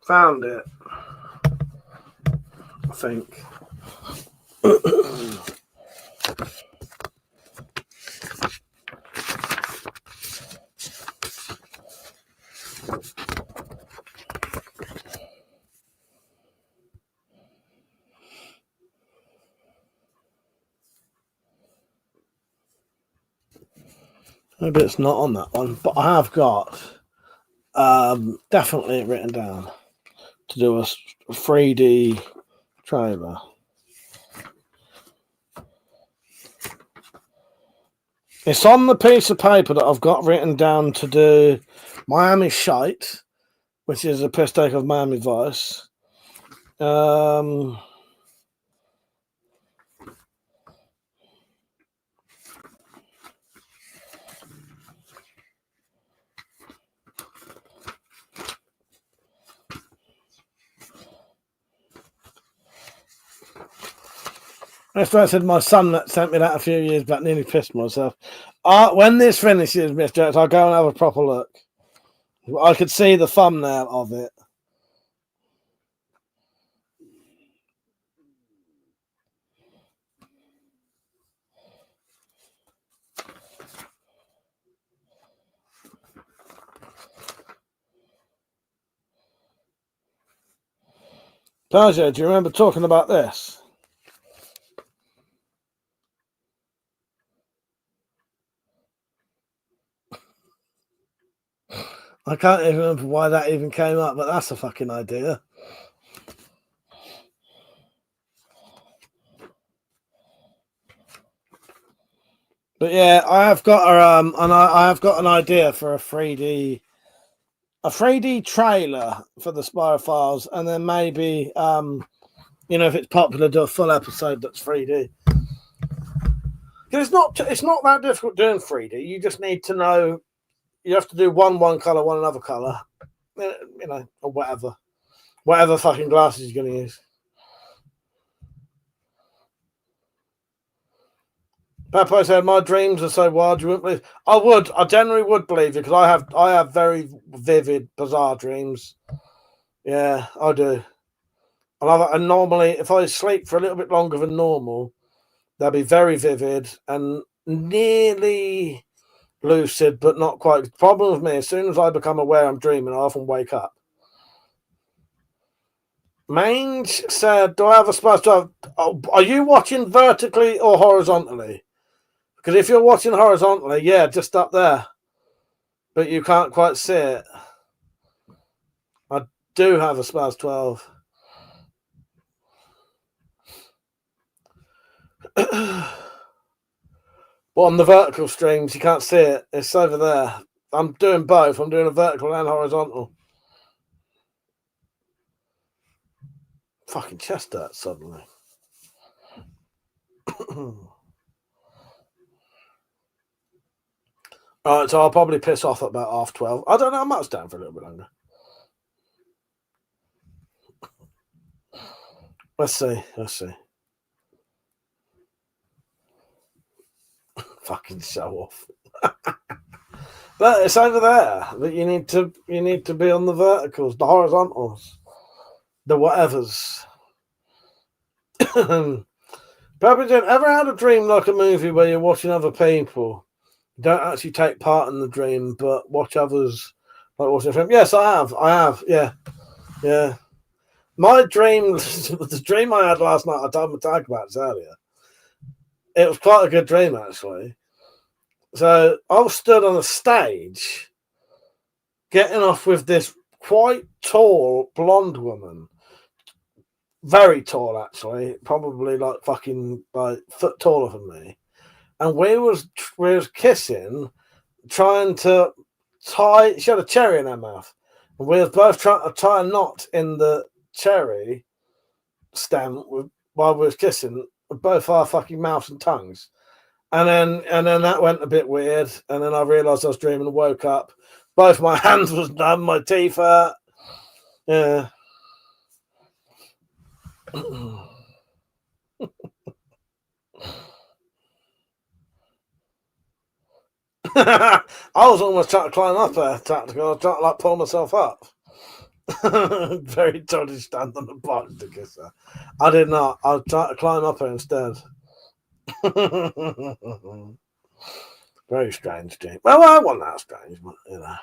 Found it. I think. Maybe it's not on that one, but I have got definitely written down to do a 3D trailer. It's on the piece of paper that I've got written down to do Miami Shite, which is a piss take of Miami Vice. That's what I said. My son that sent me that a few years back nearly pissed myself. When this finishes, Mr. X, I'll go and have a proper look. I could see the thumbnail of it. Persia, do you remember talking about this? I can't even remember why that even came up, but that's a fucking idea. But yeah, I have got I have got an idea for a 3D trailer for the Spyro Files, and then maybe if it's popular, do a full episode that's 3D. Because it's not that difficult doing 3D. You just need to know. You have to do one color, one another color, or whatever fucking glasses you're going to use. Peppo said, "My dreams are so wild, you wouldn't believe." I generally would believe it, because I have very vivid, bizarre dreams. Yeah, I do. And normally, if I sleep for a little bit longer than normal, they'll be very vivid and nearly lucid, but not quite. The problem with me, as soon as I become aware I'm dreaming, I often wake up. Mange said, "Do I have a space to have?" Are you watching vertically or horizontally? Because if you're watching horizontally, yeah, just up there. But you can't quite see it. I do have a Spaz 12. But on the vertical streams, you can't see it. It's over there. I'm doing both. I'm doing a vertical and horizontal. Fucking chest hurts suddenly. Alright, so I'll probably piss off at about 12:30. I don't know, I might stay down for a little bit longer. Let's see. Fucking show off. But it's over there. But you need to be on the verticals, the horizontals, the whatevers. Papa Jen, ever had a dream like a movie where you're watching other people? You don't actually take part in the dream, but watch others like watching a film. Yes, I have. Yeah. My dream, the dream I had last night, I told Matag about this earlier. It was quite a good dream, actually. So I was stood on a stage getting off with this quite tall blonde woman. Very tall, actually. Probably like fucking like foot taller than me. And we was kissing, trying to tie. She had a cherry in her mouth. And we was both trying to tie a knot in the cherry stem while we was kissing both our fucking mouths and tongues. And then that went a bit weird. And then I realised I was dreaming and woke up. Both my hands was numb, my teeth hurt. Yeah. I was almost trying to climb up there, tactical. I was trying to like pull myself up. Very dodgy stand on the bottom to kiss her. I did not. I was trying to climb up her instead. Very strange dream. Well, I wasn't that strange, but you know.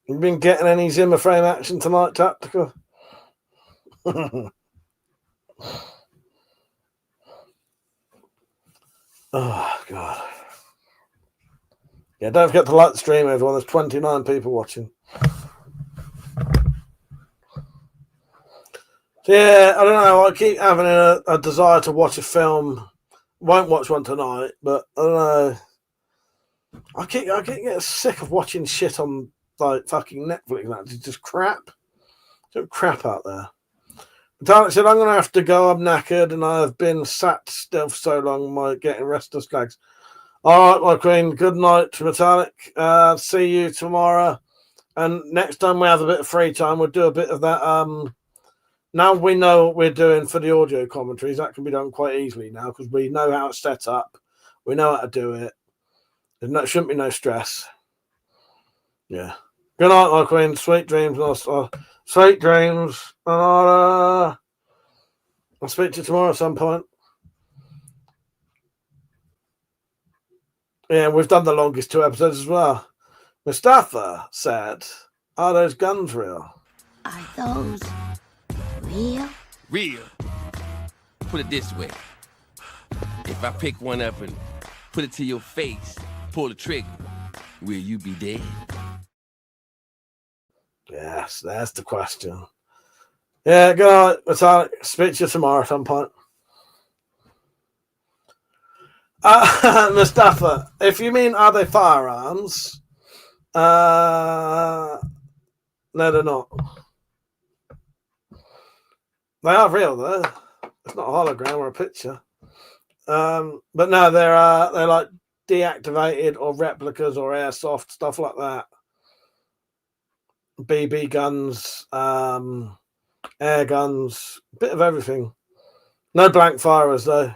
You been getting any Zimmer frame action tonight, tactical? Oh God. Yeah, don't forget to like the stream, everyone. There's 29 people watching. So yeah, I don't know. I keep having a desire to watch a film. Won't watch one tonight, but I don't know. I keep getting sick of watching shit on like fucking Netflix. That's just crap. Just crap out there. Tarek said, "I'm going to have to go. I'm knackered, and I have been sat still for so long. My getting restless legs." All right, my queen. Good night, Metallic. See you tomorrow. And next time we have a bit of free time, we'll do a bit of that now we know what we're doing for the audio commentaries. That can be done quite easily now because we know how it's set up. We know how to do it. There shouldn't be no stress. Yeah. Good night, my queen. Sweet dreams. Sweet dreams. I'll speak to you tomorrow at some point. Yeah, we've done the longest 2 episodes as well. Mustafa said, "Are those guns real?" Are those real? Real. Put it this way. If I pick one up and put it to your face, pull the trigger, will you be dead? Yes, that's the question. Yeah, good night. I'll speak to you tomorrow at some point. Mustafa, if you mean are they firearms? No, they're not. They are real though. It's not a hologram or a picture. But no, they're like deactivated or replicas or airsoft stuff like that. BB guns, air guns, bit of everything. No blank firers though.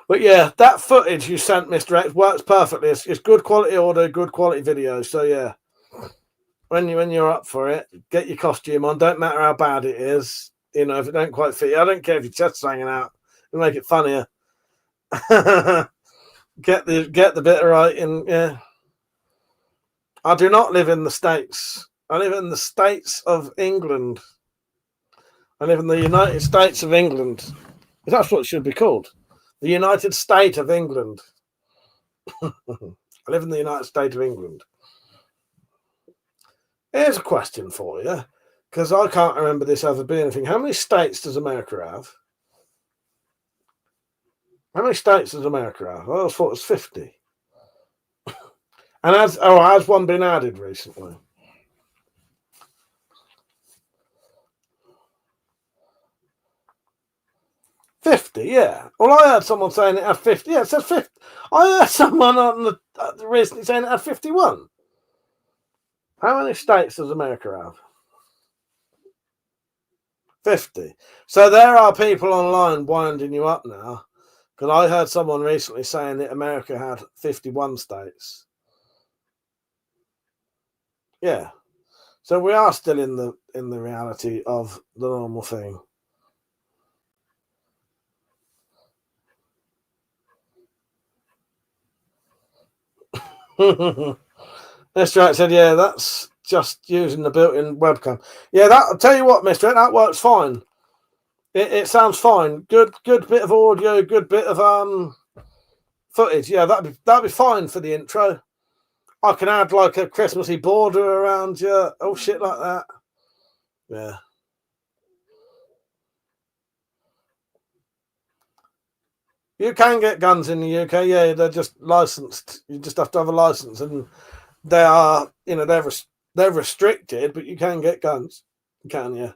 But yeah, that footage you sent, Mr. X, works perfectly. It's good quality audio, good quality video. So yeah, when you're up for it, get your costume on. Don't matter how bad it is. You know, if it don't quite fit you, I don't care if your chest's hanging out. It'll make it funnier. Get the bit right, and yeah. I do not live in the States. I live in the States of England. I live in the United States of England. That's what it should be called. The United State of England. I live in the United States of England. Here's a question for you, because I can't remember this ever being anything. How many states does America have? How many states does America have? I always thought it was 50. And has one been added recently? $50, yeah. Well, I heard someone saying it had 50. Yeah, it says 50. I heard someone on the recently saying it had 51. How many states does America have? 50. So there are people online winding you up now, because I heard someone recently saying that America had 51 states. Yeah. So we are still in the reality of the normal thing. Mr. X said, yeah, that's just using the built-in webcam. Yeah, I'll tell you what, Mr. X, that works fine. It sounds fine. Good bit of audio, good bit of footage. Yeah, that'd be fine for the intro. I can add like a Christmassy border around you. Oh, shit like that. Yeah. You can get guns in the UK. Yeah, they're just licensed. You just have to have a license, and they are, they're restricted, but you can get guns. You can, yeah.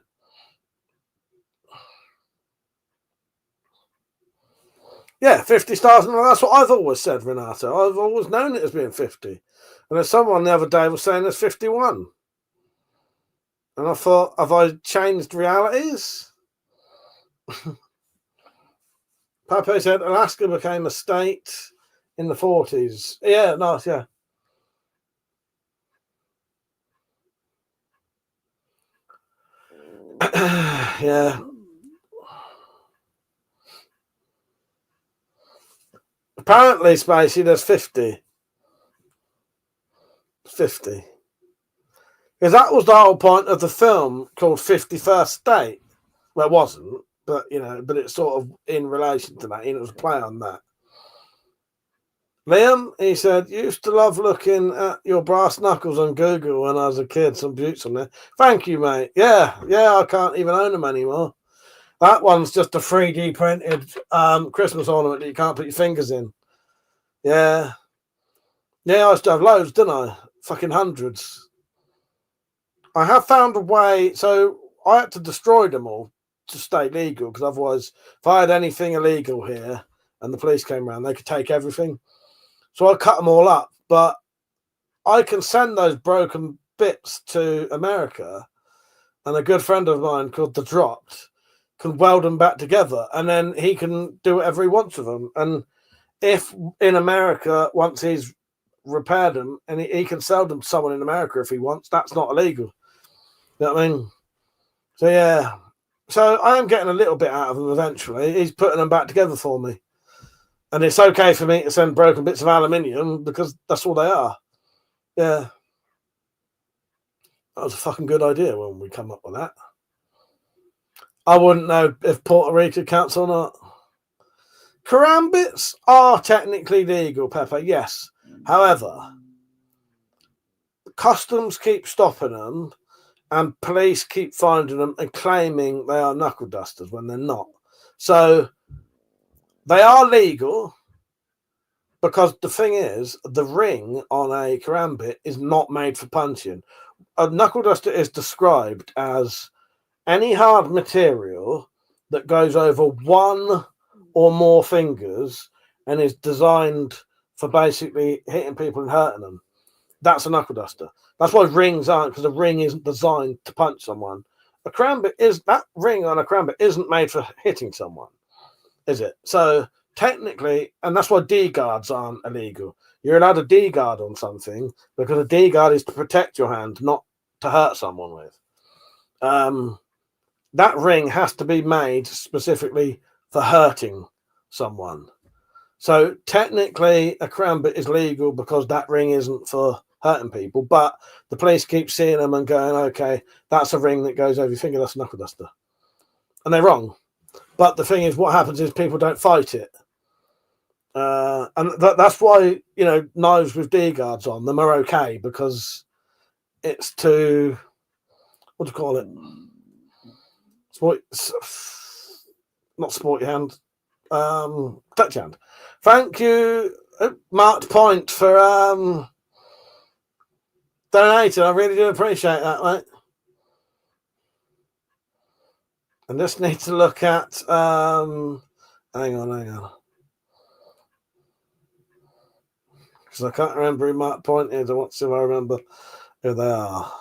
Yeah, 50 stars. And that's what I've always said, Renato. I've always known it as being 50. And there's someone the other day was saying there's 51. And I thought, have I changed realities? Pape said Alaska became a state in the 40s. Yeah, nice, yeah. Yeah. Apparently, Spacey, there's 50. 50. Because that was the whole point of the film called 51st State. Well, it wasn't, but, but it's sort of in relation to that. It was a play on that. Liam, he said, used to love looking at your brass knuckles on Google when I was a kid. Some beauts on there. Thank you, mate. Yeah, I can't even own them anymore. That one's just a 3D printed Christmas ornament that you can't put your fingers in. Yeah. Yeah, I used to have loads, didn't I? Fucking hundreds. I have found a way. So I had to destroy them all to stay legal, because otherwise, if I had anything illegal here and the police came around, they could take everything. So I cut them all up. But I can send those broken bits to America, and a good friend of mine called The Dropped can weld them back together, and then he can do whatever he wants with them. And if in America, once he's repaired them, and he can sell them to someone in America if he wants, that's not illegal. You know what I mean? So yeah. So I am getting a little bit out of him eventually. He's putting them back together for me. And it's okay for me to send broken bits of aluminium because that's all they are. Yeah. That was a fucking good idea when we come up with that. I wouldn't know if Puerto Rico counts or not. Karambits are technically legal, Pepe, yes. However, customs keep stopping them and police keep finding them and claiming they are knuckle dusters when they're not. So they are legal because the thing is, the ring on a karambit is not made for punching. A knuckle duster is described as any hard material that goes over one or more fingers and is designed for basically hitting people and hurting them. That's a knuckle duster. That's why rings aren't, because a ring isn't designed to punch someone. A karambit is, that ring on a karambit isn't made for hitting someone, is it? So technically, and that's why D guards aren't illegal. You're allowed a D guard on something because a D guard is to protect your hand, not to hurt someone with. That ring has to be made specifically for hurting someone. So technically, a karambit is legal because that ring isn't for hurting people. But the police keep seeing them and going, "Okay, that's a ring that goes over your finger. That's a knuckle duster," and they're wrong. But the thing is, what happens is people don't fight it, and that's why knives with D guards on them are okay because it's to what do you call it? Not sport your hand, touch hand. Thank you, Marked Point, for donating. I really do appreciate that, mate. I just need to look at hang on. Because I can't remember who Marked Point is. I want to see if I remember who they are.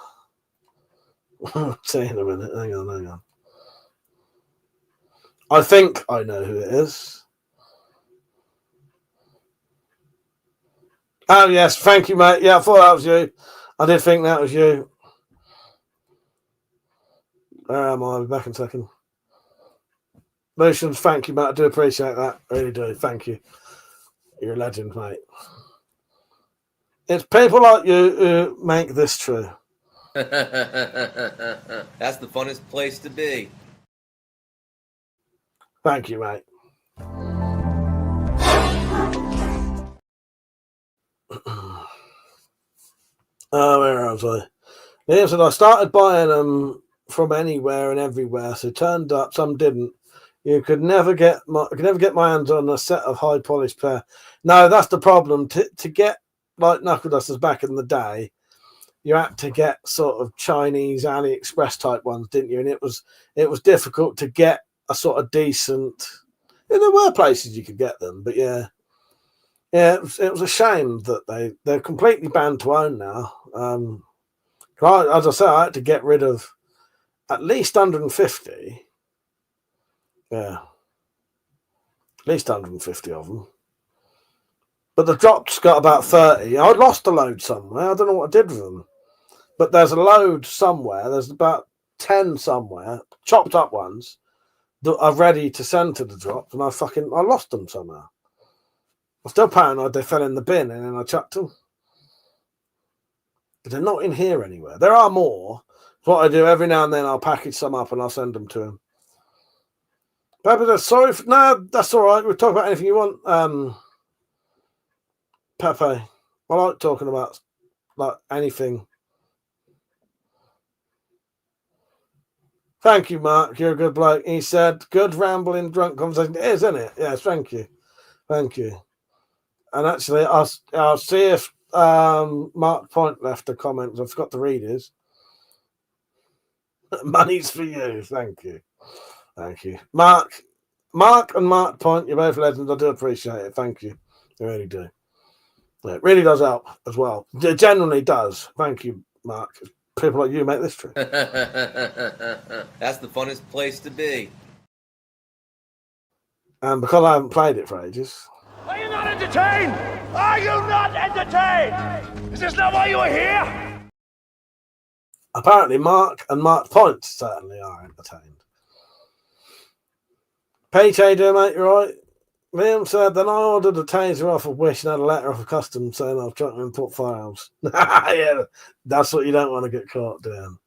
I'll see in a minute. Hang on. I think I know who it is. Oh, yes. Thank you, mate. Yeah, I thought that was you. I did think that was you. Where am I? I'll be back in a second. Lucian, thank you, mate. I do appreciate that. I really do. Thank you. You're a legend, mate. It's people like you who make this true. That's the funnest place to be. Thank you, mate. Where was I? Yeah, so I started buying them from anywhere and everywhere. So turned up, some didn't. I could never get my hands on a set of high polished pair. No, that's the problem. To get like knuckle dusters back in the day, you had to get sort of Chinese AliExpress type ones, didn't you? And it was difficult to get a sort of decent. And there were places you could get them, but yeah, it was a shame that they're completely banned to own now. As I say, I had to get rid of at least 150. Yeah, at least 150 of them. But the Dropped's got about 30. I'd lost a load somewhere. I don't know what I did with them. But there's a load somewhere. There's about 10 somewhere, chopped up ones, that are ready to send to the Dropped, and I lost them somehow. I'm still paranoid they fell in the bin and then I chucked them. But they're not in here anywhere. There are more. What I do every now and then, I'll package some up and I'll send them to him. Pepe, no, that's all right. We'll talk about anything you want. Pepe, I like talking about like anything. Thank you, Mark. You're a good bloke. He said, good rambling drunk conversation. It is, isn't it? Yes, thank you. Thank you. And actually, I'll see if Mark Point left a comment. I forgot to read his. Money's for you. Thank you. Thank you. Mark and Mark Point, you're both legends. I do appreciate it. Thank you. I really do. It really does help as well. It genuinely does. Thank you, Mark. people like you make this trip. That's the funnest place to be. And because I haven't played it for ages. Are you not entertained? Are you not entertained? Is this not why you are here? Apparently, Mark and Mark's points certainly are entertained. Pete, how you doing, mate? You right? Liam said, then I ordered a taser off of Wish and had a letter off of customs saying I was trying to import firearms. Yeah, that's what you don't want to get caught doing.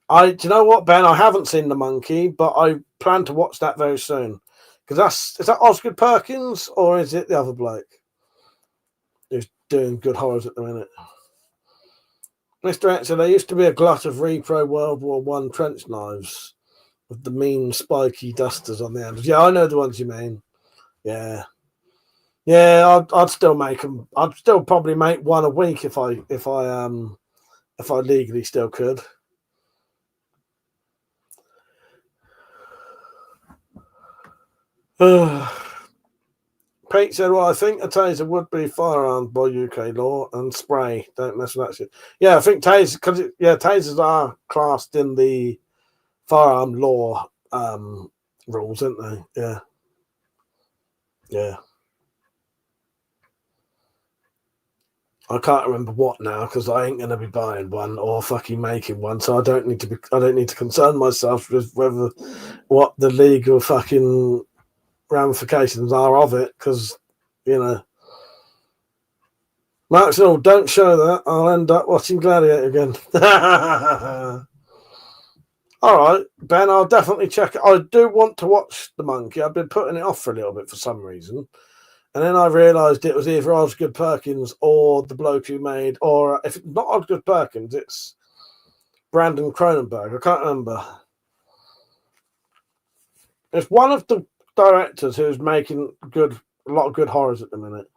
Do you know what, Ben? I haven't seen The Monkey, but I plan to watch that very soon. Because is that Osgood Perkins or is it the other bloke who's doing good horrors at the minute? Mr. X said, there used to be a glut of repro World War I trench knives with the mean spiky dusters on the end. Yeah, I know the ones you mean. Yeah, I'd still make them. I'd still probably make one a week if I legally still could. Pete said, well, I think a taser would be firearmed by UK law and spray. Don't mess with that shit. Yeah, I think tasers are classed in the firearm law rules, aren't they? Yeah. Yeah. I can't remember what now because I ain't gonna be buying one or fucking making one, so I don't need to concern myself with what the legal fucking ramifications are of it, because Mark's all, don't show that, I'll end up watching Gladiator again. All right, Ben, I'll definitely check it. I do want to watch The Monkey. I've been putting it off for a little bit for some reason. And then I realised it was either Osgood Perkins or the bloke who made, or if it's not Osgood Perkins, it's Brandon Cronenberg. I can't remember. It's one of the directors who's making a lot of good horrors at the minute.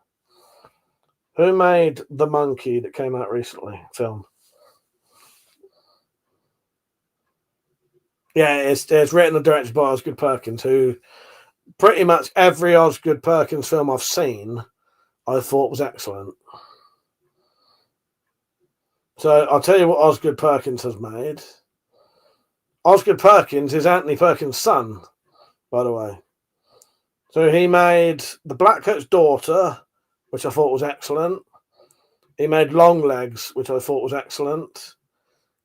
Who made The Monkey that came out recently? Film. Yeah, it's written and directed by Osgood Perkins, who pretty much every Osgood Perkins film I've seen, I thought was excellent. So I'll tell you what Osgood Perkins has made. Osgood Perkins is Anthony Perkins' son, by the way. So he made The Blackcoat's Daughter, which I thought was excellent. He made Longlegs, which I thought was excellent.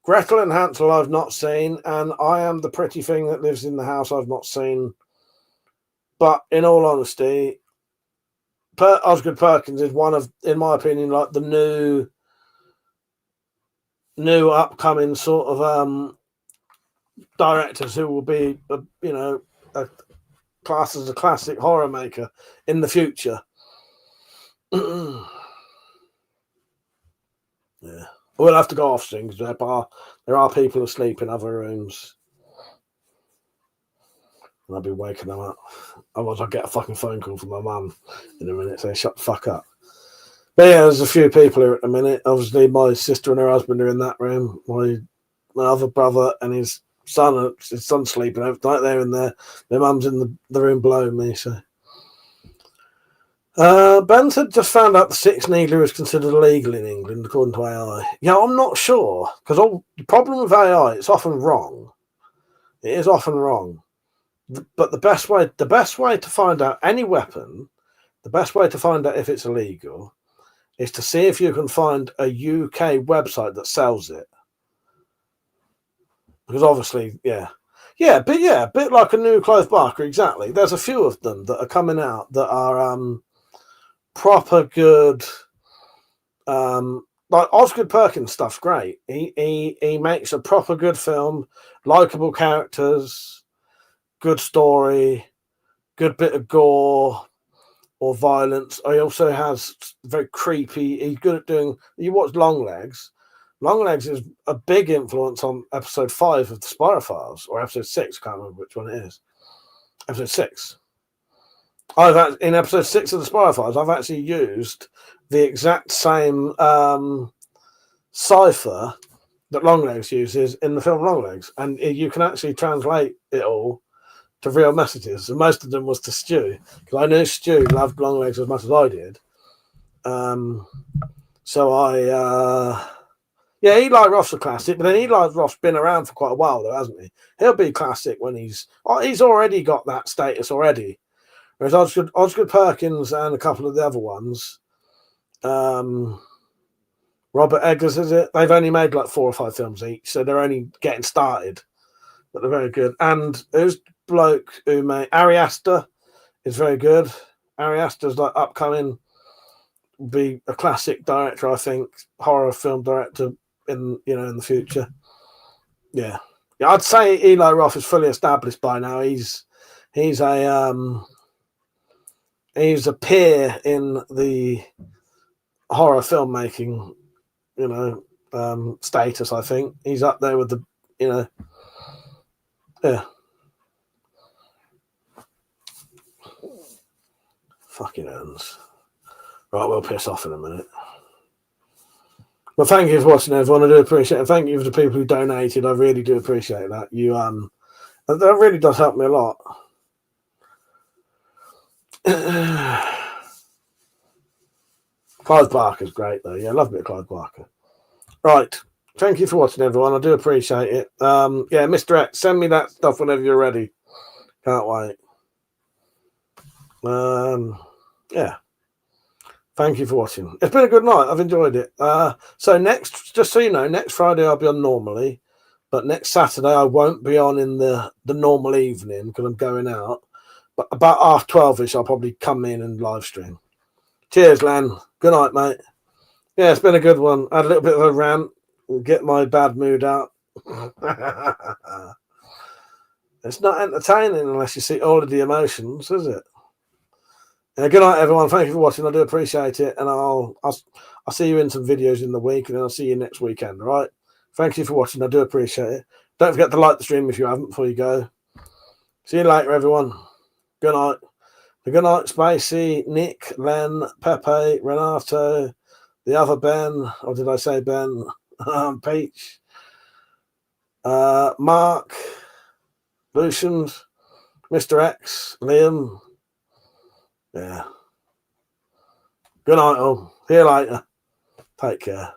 Gretel and Hansel I've not seen, and I Am the Pretty Thing That Lives in the House I've not seen. But in all honesty, Osgood Perkins is one of, in my opinion, like the new upcoming sort of directors who will be, classed as a classic horror maker in the future. Yeah, we'll have to go off soon because there are people asleep in other rooms. And I'll be waking them up. Otherwise, I'll get a fucking phone call from my mum in a minute saying, shut the fuck up. But yeah, there's a few people here at the minute. Obviously, my sister and her husband are in that room. My other brother and his son's sleeping overnight. They're in there. My mum's in the room below me. So, Ben said just found out the six needler is considered illegal in England according to AI. Yeah, I'm not sure because the problem with AI, it's often wrong. It is often wrong. But the best way to find out any weapon, the best way to find out if it's illegal, is to see if you can find a UK website that sells it. Because obviously, a bit like a new Clive Barker, exactly. There's a few of them that are coming out that are proper good. Like Osgood Perkins stuff's great. He makes a proper good film, likable characters. Good story, good bit of gore or violence. He also has very creepy. He's good at doing. You watch Longlegs. Longlegs is a big influence on episode 5 of the Spiral Files or episode 6. I can't remember which one it is. Episode 6. In episode 6 of the Spiral Files, I've actually used the exact same cipher that Longlegs uses in the film Longlegs, and you can actually translate it all to real messages, and most of them was to Stu, because I knew Stu loved Longlegs as much as I did. So I Yeah, Eli Roth's a classic, but then Eli Roth's been around for quite a while, though, hasn't he? He'll be classic when he's already got that status already. Whereas Osgood Perkins and a couple of the other ones, Robert Eggers, is it? They've only made like 4 or 5 films each, so they're only getting started, but they're very good. And there's bloke who made Ari Aster is very good. Ari Aster's like upcoming, be a classic director, I think, horror film director in the future. Yeah, I'd say Eli Roth is fully established by now. He's a peer in the horror filmmaking, status. I think he's up there with the, yeah. Fucking ends. Right, we'll piss off in a minute. Well, thank you for watching, everyone. I do appreciate it. Thank you for the people who donated. I really do appreciate that. That really does help me a lot. Clive Barker's great, though. Yeah, I love a bit of Clive Barker. Right. Thank you for watching, everyone. I do appreciate it. Yeah, Mr. X, send me that stuff whenever you're ready. Can't wait. Yeah. Thank you for watching. It's been a good night. I've enjoyed it. So just so you know, next Friday I'll be on normally, but next Saturday I won't be on in the normal evening because I'm going out. But about 12:30ish, I'll probably come in and live stream. Cheers, Len. Good night, mate. Yeah, it's been a good one. I had a little bit of a rant. Get my bad mood out. It's not entertaining unless you see all of the emotions, is it? Good night, everyone. Thank you for watching. I do appreciate it, and I'll see you in some videos in the week, and then I'll see you next weekend. All right. Thank you for watching. I do appreciate it. Don't forget to like the stream if you haven't before you go. See you later, everyone. Good night. Good night, Spacey, Nick, Len, Pepe, Renato, the other Ben, or did I say Ben? Peach, Mark, Lucians, Mr. X, Liam. Yeah. Good night, all. See you later. Take care.